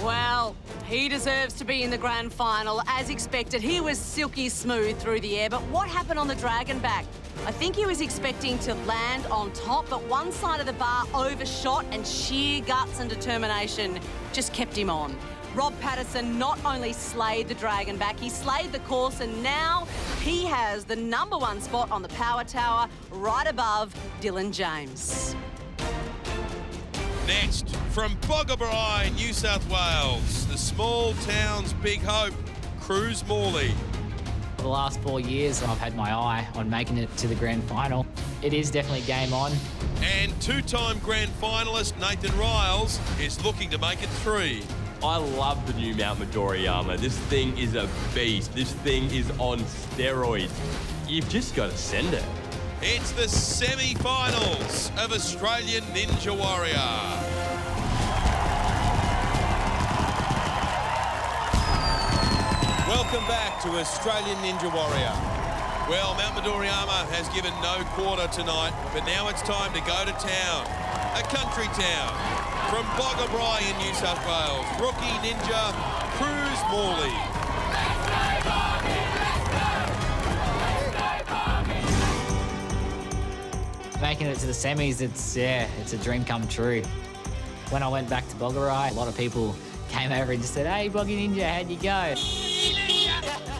Well, he deserves to be in the grand final. As expected, he was silky smooth through the air. But what happened on the dragon back? I think he was expecting to land on top, but one side of the bar overshot and sheer guts and determination just kept him on. Rob Patterson not only slayed the dragon back, he slayed the course, and now he has the #1 spot on the Power Tower right above Dylan James. Next, from Boggabri, New South Wales, the small town's big hope, Cruz Morley. For the last 4 years, I've had my eye on making it to the grand final. It is definitely game on. And 2-time grand finalist Nathan Riles is looking to make it 3. I love the new Mount Midoriyama. This thing is a beast. This thing is on steroids. You've just got to send it. It's the semi-finals of Australian Ninja Warrior. Welcome back to Australian Ninja Warrior. Well, Mount Midoriyama has given no quarter tonight, but now it's time to go to town. A country town. From Boggabri in New South Wales, rookie ninja Cruz Morley. Making it to the semis, it's a dream come true. When I went back to Boggabri, a lot of people came over and just said, "Hey, Boggy Ninja, how'd you go?"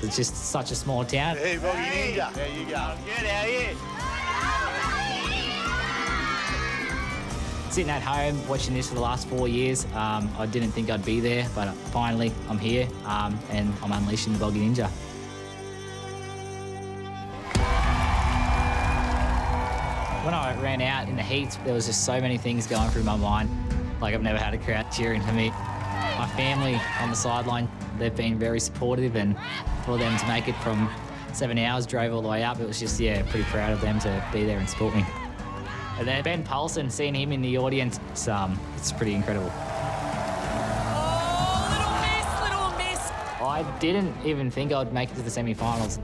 It's just such a small town. Hey, Boggy Ninja. There you go. Good, how are you? Sitting at home watching this for the last 4 years, I didn't think I'd be there, but finally I'm here and I'm unleashing the Boggy Ninja. When I ran out in the heats, there was just so many things going through my mind. Like, I've never had a crowd cheering for me. My family on the sideline, they've been very supportive, and for them to make it from 7 hours, drove all the way up, it was just, pretty proud of them to be there and support me. And then Ben Paulson, seeing him in the audience, it's pretty incredible. Oh, little miss. I didn't even think I'd make it to the semi-finals.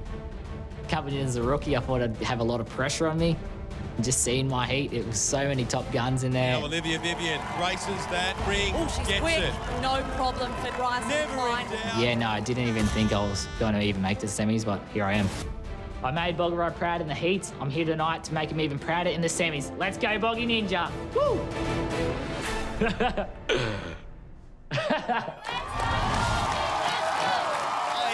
Coming in as a rookie, I thought I'd have a lot of pressure on me. Just seeing my heat, it was so many top guns in there. Now Olivia Vivian races that ring, She's gets quick. it. No problem for Bryson Klein. Yeah, no, I didn't even think I was going to even make the semis, but here I am. I made Boggabri proud in the heats. I'm here tonight to make him even prouder in the semis. Let's go, Boggy Ninja! Woo! Hey,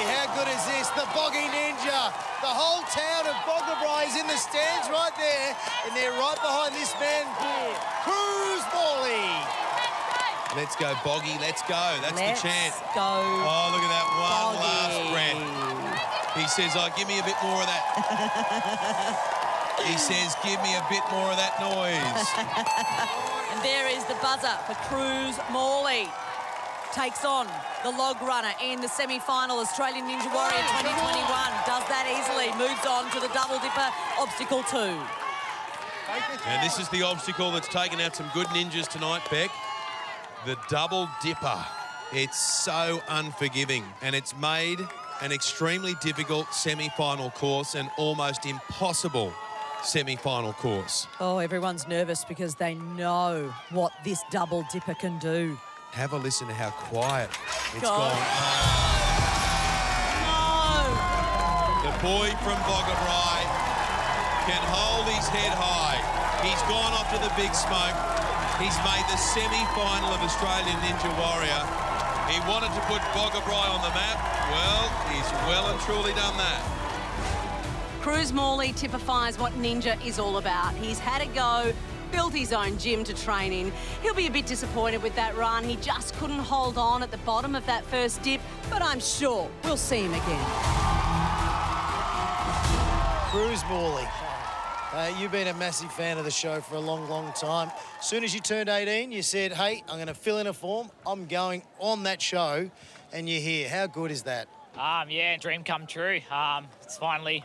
how good is this? The Boggy Ninja. The whole town of Boggabri is in the stands right there, and they're right behind this man here, Cruz Morley. Let's go, Boggy, let's go. That's the chant. Let's go. Oh, look at that one Boggy. last breath. He says, give me a bit more of that. He says, give me a bit more of that noise. And there is the buzzer for Cruz Morley. Takes on the log runner in the semi-final, Australian Ninja Warrior 2021. Does that easily. Moves on to the double dipper, obstacle 2. And this is the obstacle that's taken out some good ninjas tonight, Beck. The double dipper. It's so unforgiving, and it's made an extremely difficult semi-final course, an almost impossible semi-final course. Oh, everyone's nervous because they know what this double dipper can do. Have a listen to how quiet it's God. gone. The boy from Boggabri, can hold his head high. He's gone off to the big smoke. He's made the semi-final of Australian Ninja Warrior. He wanted to put Boggabri on the map. Well, he's well and truly done that. Cruz Morley typifies what Ninja is all about. He's had a go, built his own gym to train in. He'll be a bit disappointed with that run. He just couldn't hold on at the bottom of that first dip, but I'm sure we'll see him again. Cruz Morley. You've been a massive fan of the show for a long, long time. As soon as you turned 18, you said, hey, I'm going to fill in a form. I'm going on that show, and you're here. How good is that? Yeah, dream come true. I'm finally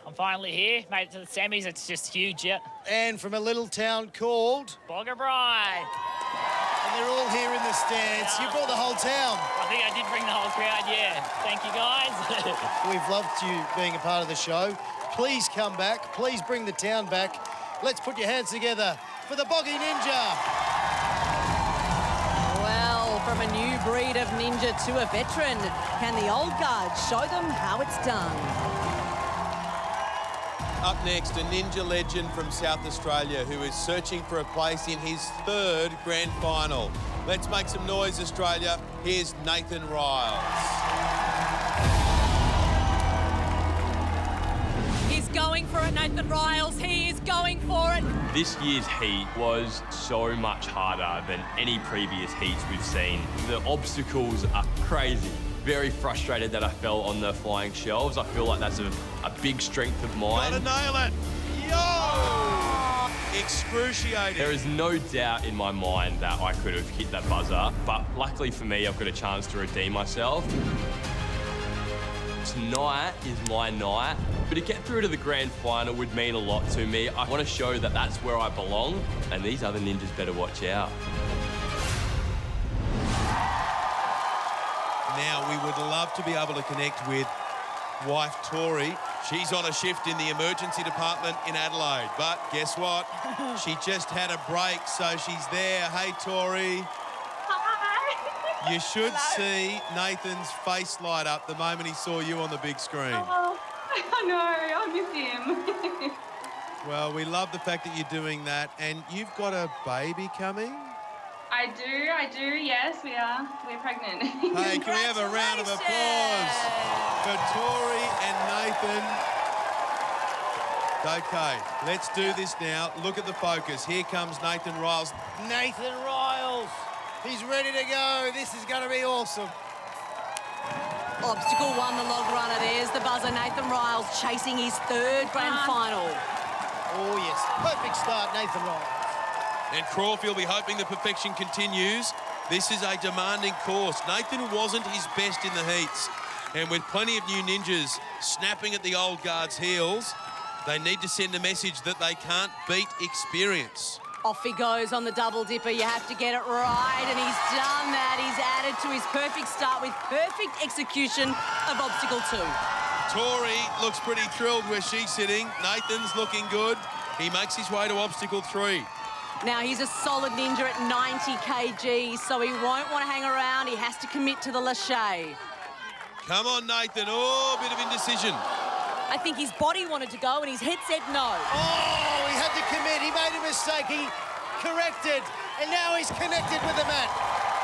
here. Made it to the semis. It's just huge, yeah. And from a little town called Boggabri. And they're all here in the stands. You brought the whole town. I think I did bring the whole crowd, yeah. Thank you, guys. We've loved you being a part of the show. Please come back. Please bring the town back. Let's put your hands together for the Boggy Ninja. Well, from a new breed of ninja to a veteran, can the old guard show them how it's done? Up next, a ninja legend from South Australia who is searching for a place in his third grand final. Let's make some noise, Australia. Here's Nathan Riles. He's going for it, Nathan Riles. He is going for it. This year's heat was so much harder than any previous heats we've seen. The obstacles are crazy. Very frustrated that I fell on the flying shelves. I feel like that's a big strength of mine. Gotta nail it. Yo! Excruciating. There is no doubt in my mind that I could have hit that buzzer, but luckily for me, I've got a chance to redeem myself. Tonight is my night, but to get through to the grand final would mean a lot to me. I want to show that that's where I belong, and these other ninjas better watch out. Now, we would love to be able to connect with wife Tori. She's on a shift in the emergency department in Adelaide, but guess what? She just had a break, so she's there. Hey, Tori. Hi. You should see Nathan's face light up the moment he saw you on the big screen. Oh, I know, I miss him. Well, we love the fact that you're doing that, and you've got a baby coming? I do, yes, we are. We're pregnant. Hey, can we have a round of applause for Tori and Nathan? Okay, let's do this now. Look at the focus. Here comes Nathan Riles. Nathan Riles. He's ready to go. This is going to be awesome. Obstacle one, the log runner. There's the buzzer. Nathan Riles chasing his third grand final. Oh, yes. Perfect start, Nathan Riles. And Crawford will be hoping the perfection continues. This is a demanding course. Nathan wasn't his best in the heats. And with plenty of new ninjas snapping at the old guard's heels, they need to send a message that they can't beat experience. Off he goes on the double dipper. You have to get it right, and he's done that. He's added to his perfect start with perfect execution of obstacle two. Tori looks pretty thrilled where she's sitting. Nathan's looking good. He makes his way to obstacle three. Now, he's a solid ninja at 90 kg, so he won't want to hang around. He has to commit to the lâché. Come on, Nathan. Oh, a bit of indecision. I think his body wanted to go and his head said no. Oh, he had to commit. He made a mistake. He corrected, and now he's connected with the mat.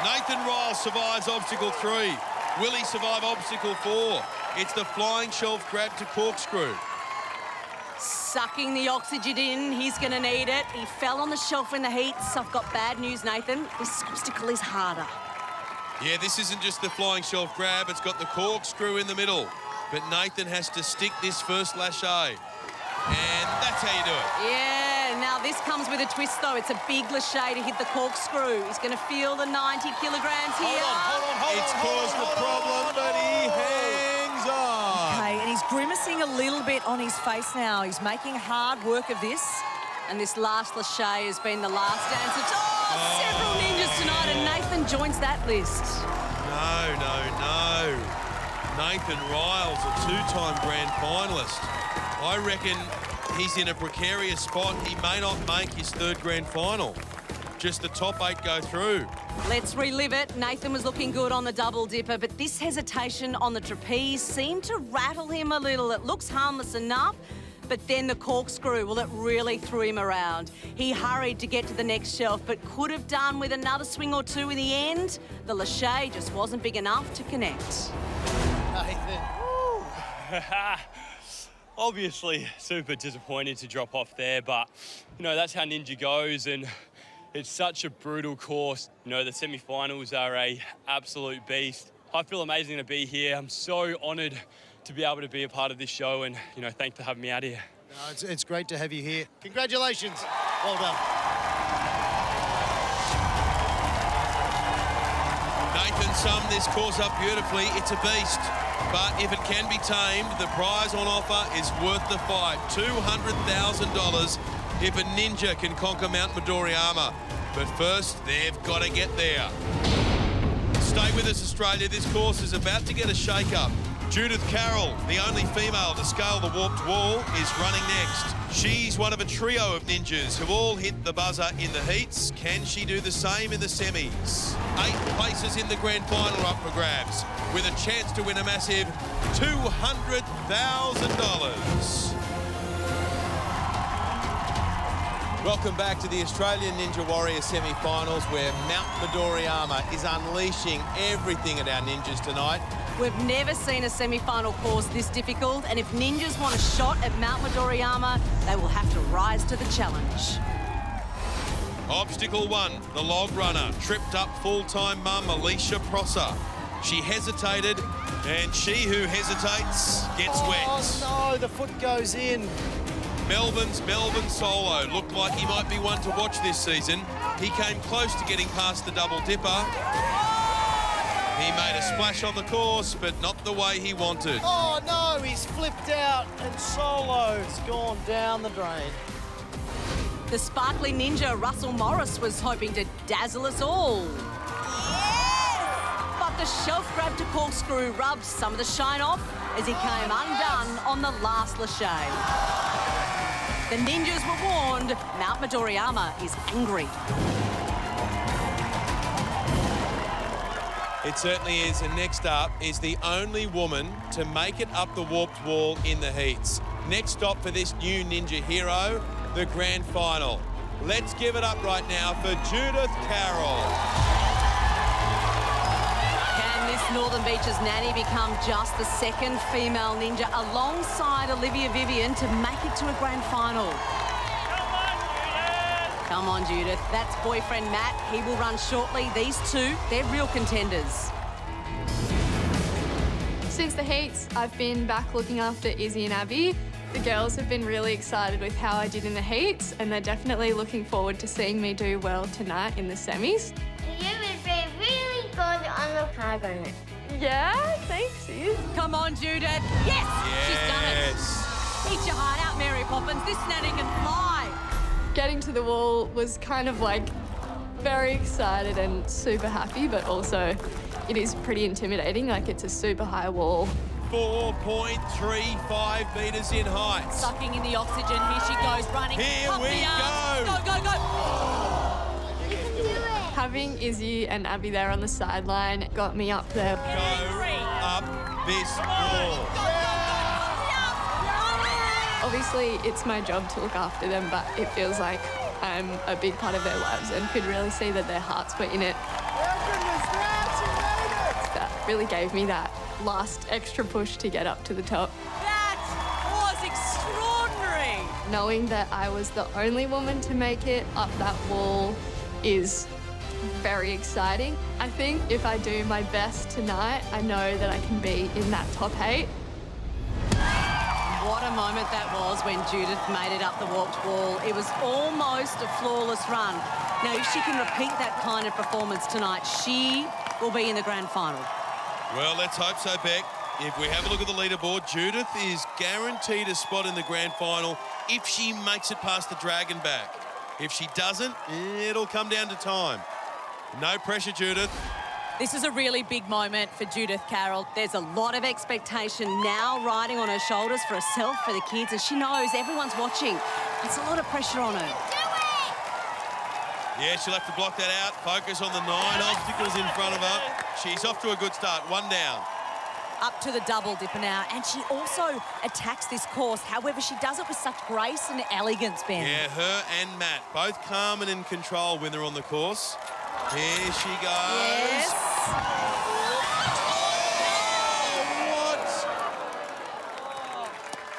Nathan Riles survives obstacle three. Will he survive obstacle four? It's the flying shelf grab to corkscrew. Sucking the oxygen in, he's going to need it. He fell on the shelf in the heats. I've got bad news, Nathan. This obstacle is harder. Yeah, this isn't just the flying shelf grab, it's got the corkscrew in the middle. But Nathan has to stick this first lâché. And that's how you do it. Yeah, now this comes with a twist, though. It's a big lâché to hit the corkscrew. He's going to feel the 90 kilograms here. It's caused a problem, but he hangs on. Okay, and he's grimacing a little bit on his face now. He's making hard work of this. And this last lâché has been the last dance of several ninjas tonight, and Nathan joins that list. No. Nathan Riles, a two-time grand finalist. I reckon he's in a precarious spot. He may not make his third grand final. Just the top 8 go through. Let's relive it. Nathan was looking good on the double dipper, but this hesitation on the trapeze seemed to rattle him a little. It looks harmless enough, But then the corkscrew, well, it really threw him around. He hurried to get to the next shelf, but could have done with another swing or two in the end. The lâcher just wasn't big enough to connect. Nathan. Obviously, super disappointed to drop off there, but, you know, that's how Ninja goes, and it's such a brutal course. You know, the semi-finals are a absolute beast. I feel amazing to be here. I'm so honoured to be able to be a part of this show, and, you know, thanks for having me out here. No, it's great to have you here. Congratulations. Well done. Nathan summed this course up beautifully. It's a beast. But if it can be tamed, the prize on offer is worth the fight. $200,000 if a ninja can conquer Mount Midoriyama. But first, they've got to get there. Stay with us, Australia. This course is about to get a shake-up. Judith Carroll, the only female to scale the warped wall, is running next. She's one of a trio of ninjas who all hit the buzzer in the heats. Can she do the same in the semis? 8 places in the grand final up for grabs, with a chance to win a massive $200,000. Welcome back to the Australian Ninja Warrior semi-finals, where Mount Midoriyama is unleashing everything at our ninjas tonight. We've never seen a semi-final course this difficult, and if ninjas want a shot at Mount Midoriyama, they will have to rise to the challenge. Obstacle 1, the log runner, tripped up full-time mum Alicia Prosser. She hesitated, and she who hesitates gets wet. Oh no, the foot goes in. Melbourne's Melbourne Solo looked like he might be one to watch this season. He came close to getting past the double dipper. He made a splash on the course, but not the way he wanted. Oh no, he's flipped out and Solo's gone down the drain. The sparkly ninja Russell Morris was hoping to dazzle us all. Yes! But the shelf grab to corkscrew rubbed some of the shine off as he came undone on the last lâcher. The ninjas were warned, Mount Midoriyama is angry. It certainly is, and next up is the only woman to make it up the warped wall in the heats. Next stop for this new ninja hero, the grand final. Let's give it up right now for Judith Carroll. Can this Northern Beaches nanny become just the second female ninja alongside Olivia Vivian to make it to a grand final? Come on, Judith. That's boyfriend Matt. He will run shortly. These two, they're real contenders. Since the heats, I've been back looking after Izzy and Abby. The girls have been really excited with how I did in the heats, and they're definitely looking forward to seeing me do well tonight in the semis. You would be really good on the cargo. Yeah, thanks, Sis. Come on, Judith. Yes! She's done it. Eat your heart out, Mary Poppins. This nanny can fly. Getting to the wall was kind of like very excited and super happy, but also it is pretty intimidating. Like, it's a super high wall. 4.35 metres in height. Sucking in the oxygen. Here she goes, running. Here up we the arms. go. Go, go, go. You can do it. Having Izzy and Abby there on the sideline got me up there. Go up this wall. Obviously, it's my job to look after them, but it feels like I'm a big part of their lives and could really see that their hearts were in it. That really gave me that last extra push to get up to the top. That was extraordinary. Knowing that I was the only woman to make it up that wall is very exciting. I think if I do my best tonight, I know that I can be in that top 8. What a moment that was when Judith made it up the warped wall. It was almost a flawless run. Now, if she can repeat that kind of performance tonight, she will be in the grand final. Well, let's hope so, Beck. If we have a look at the leaderboard, Judith is guaranteed a spot in the grand final if she makes it past the dragon back. If she doesn't, it'll come down to time. No pressure, Judith. This is a really big moment for Judith Carroll. There's a lot of expectation now riding on her shoulders for herself, for the kids, and she knows everyone's watching. It's a lot of pressure on her. Yeah, she'll have to block that out. Focus on the 9 obstacles in front of her. She's off to a good start. 1 down. Up to the double dipper now, and she also attacks this course. However, she does it with such grace and elegance, Ben. Yeah, her and Matt, both calm and in control when they're on the course. Here she goes. Yes.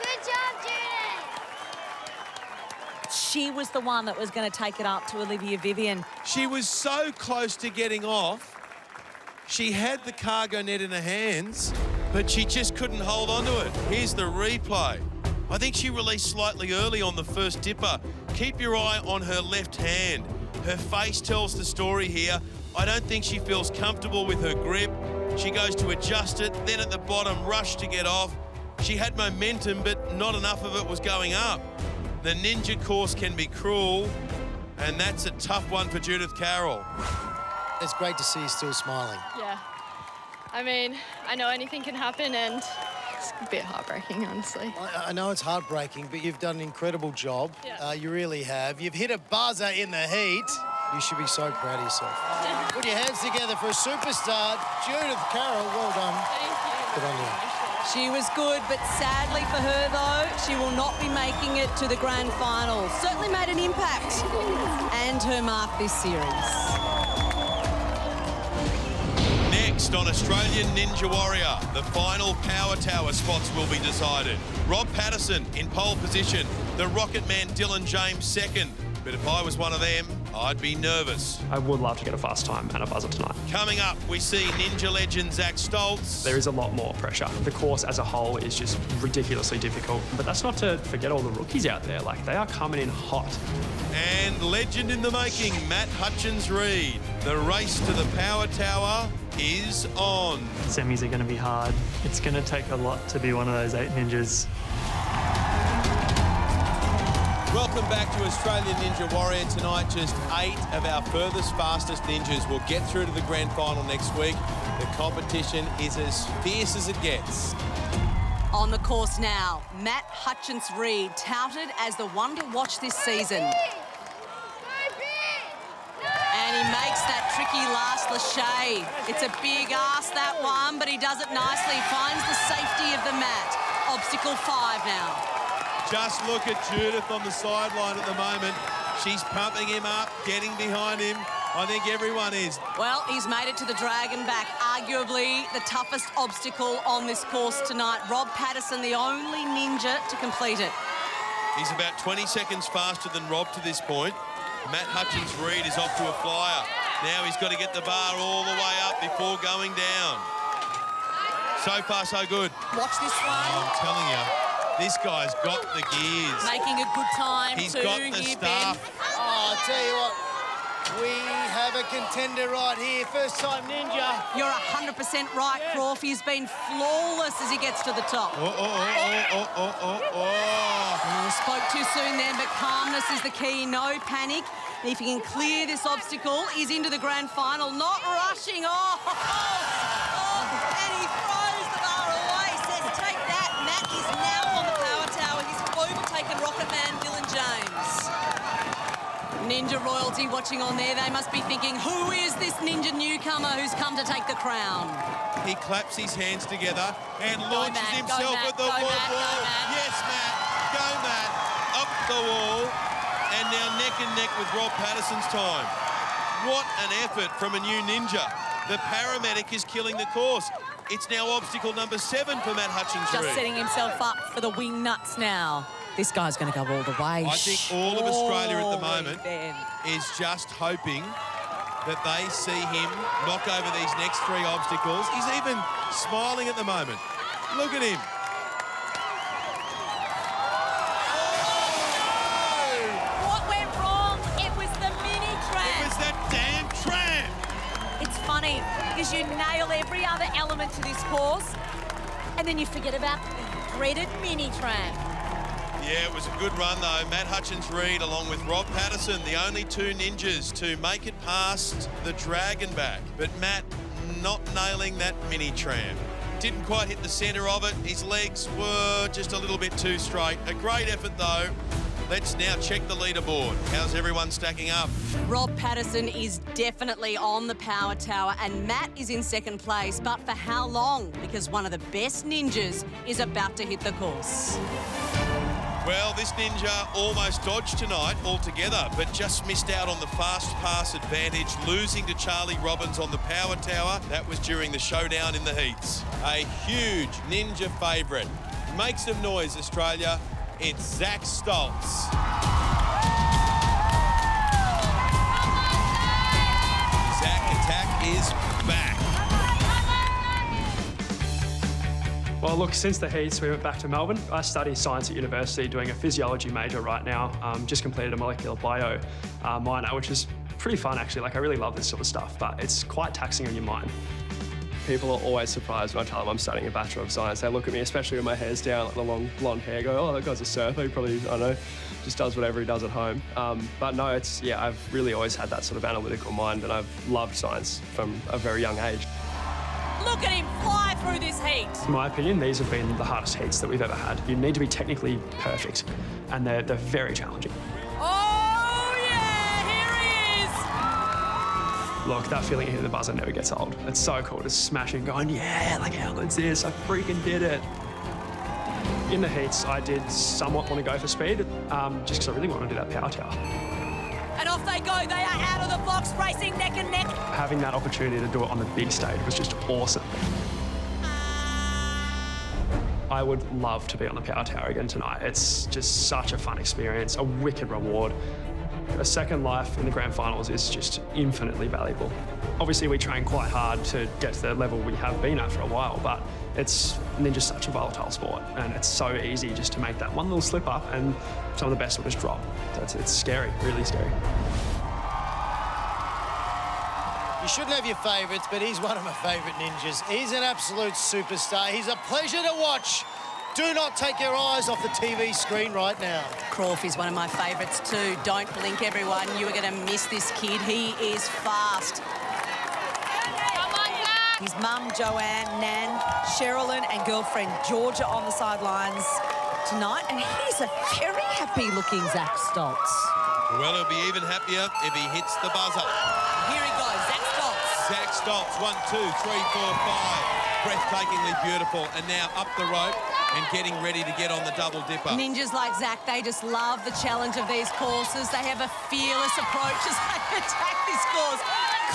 Good job, Judith. She was the one that was going to take it up to Olivia Vivian. She was so close to getting off. She had the cargo net in her hands, but she just couldn't hold on to it. Here's the replay. I think she released slightly early on the first dipper. Keep your eye on her left hand. Her face tells the story here. I don't think she feels comfortable with her grip. She goes to adjust it, then at the bottom, rush to get off. She had momentum, but not enough of it was going up. The ninja course can be cruel, and that's a tough one for Judith Carroll. It's great to see you still smiling. Yeah. I mean, I know anything can happen, and it's a bit heartbreaking, honestly. I know it's heartbreaking, but you've done an incredible job. Yeah. You really have. You've hit a buzzer in the heat. You should be so proud of yourself. Put your hands together for a superstar, Judith Carroll. Well done. Thank you. Good on you. She was good, but sadly for her, though, she will not be making it to the grand final. Certainly made an impact and her mark this series. Next on Australian Ninja Warrior, the final power tower spots will be decided. Rob Patterson in pole position, the Rocket Man Dylan James second. But if I was one of them, I'd be nervous. I would love to get a fast time and a buzzer tonight. Coming up, we see Ninja legend Zach Stoltz. There is a lot more pressure. The course as a whole is just ridiculously difficult. But that's not to forget all the rookies out there. Like, they are coming in hot. And legend in the making, Matt Hutchins-Reid. The race to the power tower is on. Semis are going to be hard. It's going to take a lot to be one of those 8 ninjas. Welcome back to Australian Ninja Warrior. Tonight, just 8 of our furthest, fastest ninjas will get through to the grand final next week. The competition is as fierce as it gets. On the course now, Matt Hutchins-Reid, touted as the one to watch this season. And he makes that tricky last lâché. It's a big ask, that one, but he does it nicely. Finds the safety of the mat. Obstacle 5 now. Just look at Judith on the sideline at the moment. She's pumping him up, getting behind him. I think everyone is. Well, he's made it to the dragon back. Arguably the toughest obstacle on this course tonight. Rob Patterson, the only ninja to complete it. He's about 20 seconds faster than Rob to this point. Matt Hutchins-Reid is off to a flyer. Now he's got to get the bar all the way up before going down. So far, so good. Watch this one. I'm telling you, this guy's got the gears. Making a good time. He's got the stuff. Oh, I'll tell you what, we have a contender right here. First time ninja. You're 100% right, Crawf. He's been flawless as he gets to the top. Spoke too soon then, but calmness is the key. No panic. If he can clear this obstacle, he's into the grand final. Not rushing. And he throws the bar away. Says, take that. Matt is now on the power tower. He's overtaken Rocket Man Dylan James. Ninja royalty watching on there. They must be thinking, who is this ninja newcomer who's come to take the crown? He claps his hands together and launches Matt, himself at the wall. Yes, Matt. Go, Matt. Up the wall. And now neck and neck with Rob Patterson's time. What an effort from a new ninja. The paramedic is killing the course. It's now obstacle number 7 for Matt Hutchins-Reid. Just setting himself up for the wing nuts now. This guy's going to go all the way. I think all of Australia at the moment is just hoping that they see him knock over these next 3 obstacles. He's even smiling at the moment. Look at him. What went wrong? It was the mini tram. It was that damn tram. It's funny because you nail every other element to this course and then you forget about the dreaded mini tram. Yeah, it was a good run, though. Matt Hutchins-Reid, along with Rob Patterson, the only 2 ninjas to make it past the dragon back. But Matt not nailing that mini tram. Didn't quite hit the centre of it. His legs were just a little bit too straight. A great effort, though. Let's now check the leaderboard. How's everyone stacking up? Rob Patterson is definitely on the power tower and Matt is in second place, but for how long? Because one of the best ninjas is about to hit the course. Well, this ninja almost dodged tonight altogether, but just missed out on the fast pass advantage, losing to Charlie Robbins on the power tower. That was during the showdown in the heats. A huge ninja favourite. Make some noise, Australia. It's Zach Stoltz. Zach Attack is back. Well, look, since the heats, we went back to Melbourne. I study science at university, doing a physiology major right now. Just completed a molecular bio minor, which is pretty fun, actually. Like, I really love this sort of stuff, but it's quite taxing on your mind. People are always surprised when I tell them I'm studying a Bachelor of Science. They look at me, especially when my hair's down, like the long blonde hair, go, oh, that guy's a surfer. He probably, I don't know, just does whatever he does at home. But no, I've really always had that sort of analytical mind, and I've loved science from a very young age. Look at him fly through this heat. In my opinion, these have been the hardest heats that we've ever had. You need to be technically perfect, and they're very challenging. Oh, yeah, here he is. Look, that feeling you hit the buzzer never gets old. It's so cool to smash and going, yeah, like how good's this? I freaking did it. In the heats, I did somewhat want to go for speed, just because I really want to do that power tower. And off they go. They are out of the box, racing neck and neck. Having that opportunity to do it on the big stage was just awesome. I would love to be on the power tower again tonight. It's just such a fun experience, a wicked reward. A second life in the grand finals is just infinitely valuable. Obviously, we train quite hard to get to the level we have been at for a while, but ninja's such a volatile sport, and it's so easy just to make that one little slip up and some of the best will just drop. So it's scary, really scary. You shouldn't have your favourites, but he's one of my favourite ninjas. He's an absolute superstar. He's a pleasure to watch. Do not take your eyes off the TV screen right now. Crawf is one of my favourites too. Don't blink, everyone. You are going to miss this kid. He is fast. His mum, Joanne, Nan, Sherilyn and girlfriend Georgia on the sidelines tonight. And he's a very happy-looking Zach Stoltz. Well, he'll be even happier if he hits the buzzer. Here he goes, Zach Stoltz. Zach Stoltz, 1, 2, 3, 4, 5. Breathtakingly beautiful. And now up the rope and getting ready to get on the double dipper. Ninjas like Zach, they just love the challenge of these courses. They have a fearless approach as they attack this course.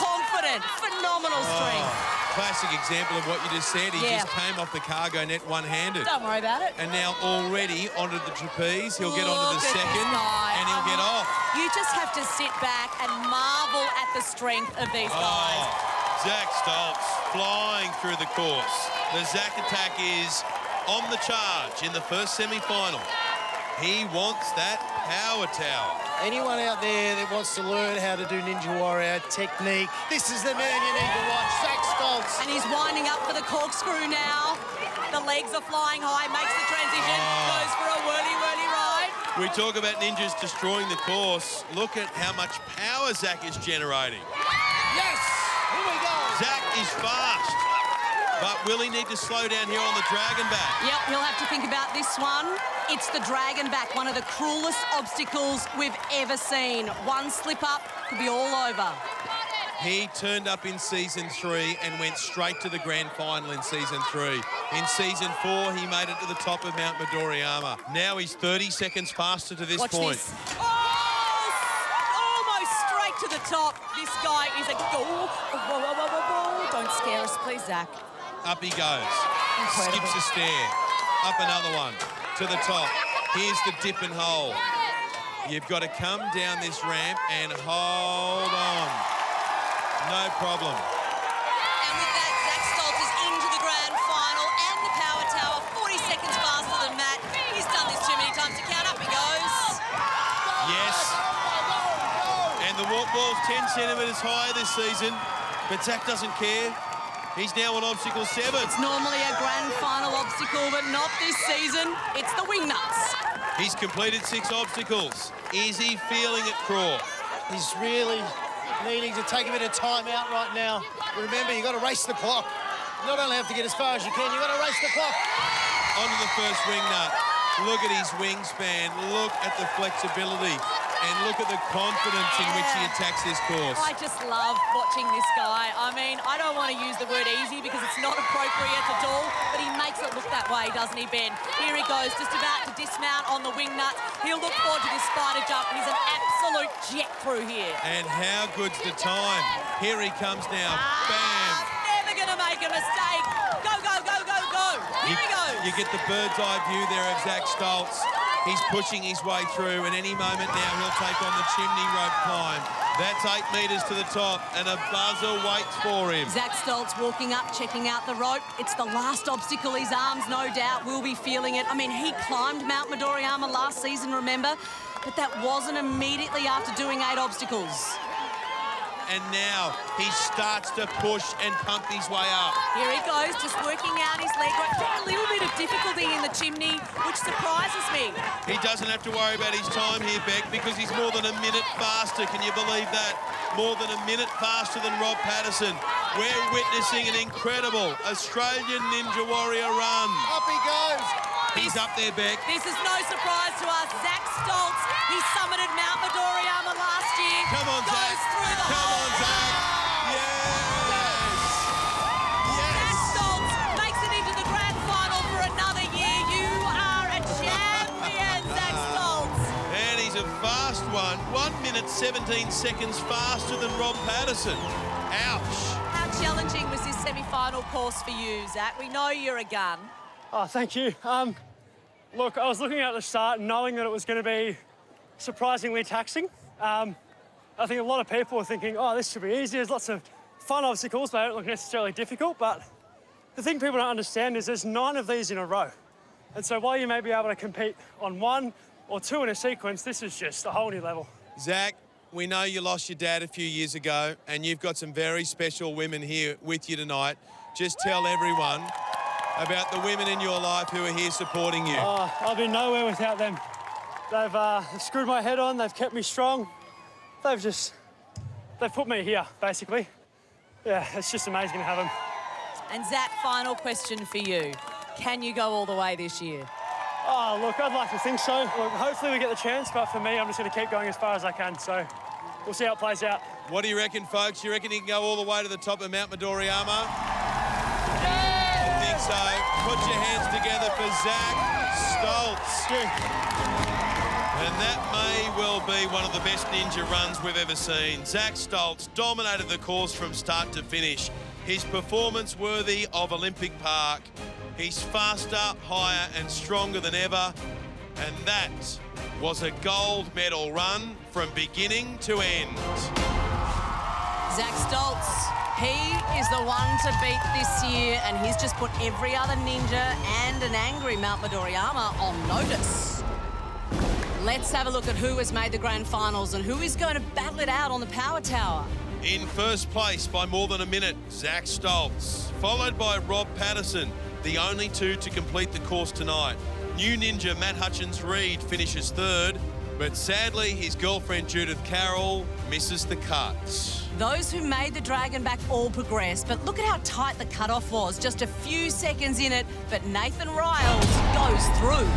Confident, phenomenal strength. Classic example of what you just said. He just came off the cargo net one-handed. Don't worry about it. And now already onto the trapeze. He'll get onto the second and he'll get off. You just have to sit back and marvel at the strength of these guys. Zach Stoltz flying through the course. The Zach Attack is on the charge in the first semi-final. He wants that power tower. Anyone out there that wants to learn how to do Ninja Warrior technique, this is the man you need to watch, Zach Stoltz. And he's winding up for the corkscrew now. The legs are flying high, makes the transition, goes for a whirly ride. We talk about ninjas destroying the course. Look at how much power Zach is generating. Yes, here we go. Zach is fast. But will he need to slow down here on the dragon back? Yep, he'll have to think about this one. It's the dragon back, one of the cruelest obstacles we've ever seen. One slip up could be all over. He turned up in season 3 and went straight to the grand final in season 3. In season 4, he made it to the top of Mount Midoriyama. Now he's 30 seconds faster to this point. This. Oh, almost straight to the top. This guy is a... Whoa. Don't scare us, please, Zach. Up he goes. Incredible. Skips a stair. Up another one. To the top. Here's the dip and hold. You've got to come down this ramp and hold on. No problem. And with that, Zach Stoltz is into the grand final and the power tower, 40 seconds faster than Matt. He's done this too many times to count. Up he goes. Yes. And the walk ball's 10 centimetres higher this season, but Zach doesn't care. He's now on obstacle 7. It's normally a grand final obstacle, but not this season. It's the wing nuts. He's completed 6 obstacles. Is he feeling it, Craw? He's really needing to take a bit of time out right now. Remember, you've got to race the clock. You not only have to get as far as you can, you've got to race the clock. Onto the first wing nut. Look at his wingspan, look at the flexibility, and look at the confidence in which he attacks this course. I just love watching this guy. I mean, I don't want to use the word easy because it's not appropriate at all, but he makes it look that way, doesn't he, Ben? Here he goes, just about to dismount on the wing nuts. He'll look forward to this spider jump. He's an absolute jet through here. And how good's the time? Here he comes now. Bam! Never going to make a mistake. Go, go, go, go, go. Here he goes. You get the bird's eye view there of Zach Stoltz. He's pushing his way through, and any moment now he'll take on the chimney rope climb. That's 8 metres to the top, and a buzzer waits for him. Zach Stoltz walking up, checking out the rope. It's the last obstacle. His arms, no doubt, will be feeling it. I mean, he climbed Mount Midoriyama last season, remember? But that wasn't immediately after doing 8 obstacles. And now he starts to push and pump his way up. Here he goes, just working out his leg. A little bit of difficulty in the chimney, which surprises me. He doesn't have to worry about his time here, Beck, because he's more than a minute faster. Can you believe that? More than a minute faster than Rob Patterson. We're witnessing an incredible Australian Ninja Warrior run. Up he goes. He's up there, Beck. This is no surprise to us. Zach Stoltz, he summited Mount Midoriyama last year. Come on, Zach. Goes through the Come on, Zach. Yes. Yes. Zach Stoltz makes it into the grand final for another year. You are a champion, Zach Stoltz. And he's a fast one. 1 minute, 17 seconds faster than Rob Patterson. Ouch. How challenging was this semi-final course for you, Zach? We know you're a gun. Oh, thank you. Look, I was looking at the start knowing that it was going to be surprisingly taxing. I think a lot of people were thinking, oh, this should be easy. There's lots of fun obstacles, but they don't look necessarily difficult. But the thing people don't understand is there's 9 of these in a row. And so while you may be able to compete on 1 or 2 in a sequence, this is just a whole new level. Zach, we know you lost your dad a few years ago, and you've got some very special women here with you tonight. Just tell everyone about the women in your life who are here supporting you. Oh, I'll be nowhere without them. They've screwed my head on, they've kept me strong. They've put me here, basically. Yeah, it's just amazing to have them. And Zach, final question for you. Can you go all the way this year? Oh, look, I'd like to think so. Look, hopefully we get the chance, but for me, I'm just going to keep going as far as I can. So we'll see how it plays out. What do you reckon, folks? You reckon he can go all the way to the top of Mount Midoriyama? So put your hands together for Zach Stoltz. And that may well be one of the best ninja runs we've ever seen. Zach Stoltz dominated the course from start to finish. His performance worthy of Olympic Park. He's faster, higher and stronger than ever. And that was a gold medal run from beginning to end. Zach Stoltz. He is the one to beat this year, and he's just put every other ninja and an angry Mount Midoriyama on notice. Let's have a look at who has made the grand finals and who is going to battle it out on the power tower. In first place by more than a minute, Zach Stoltz, followed by Rob Patterson, the only 2 to complete the course tonight. New ninja Matt Hutchins-Reid finishes 3rd, but sadly his girlfriend Judith Carroll misses the cut. Those who made the Dragon back all progressed, but look at how tight the cutoff was. Just a few seconds in it, but Nathan Riles goes through.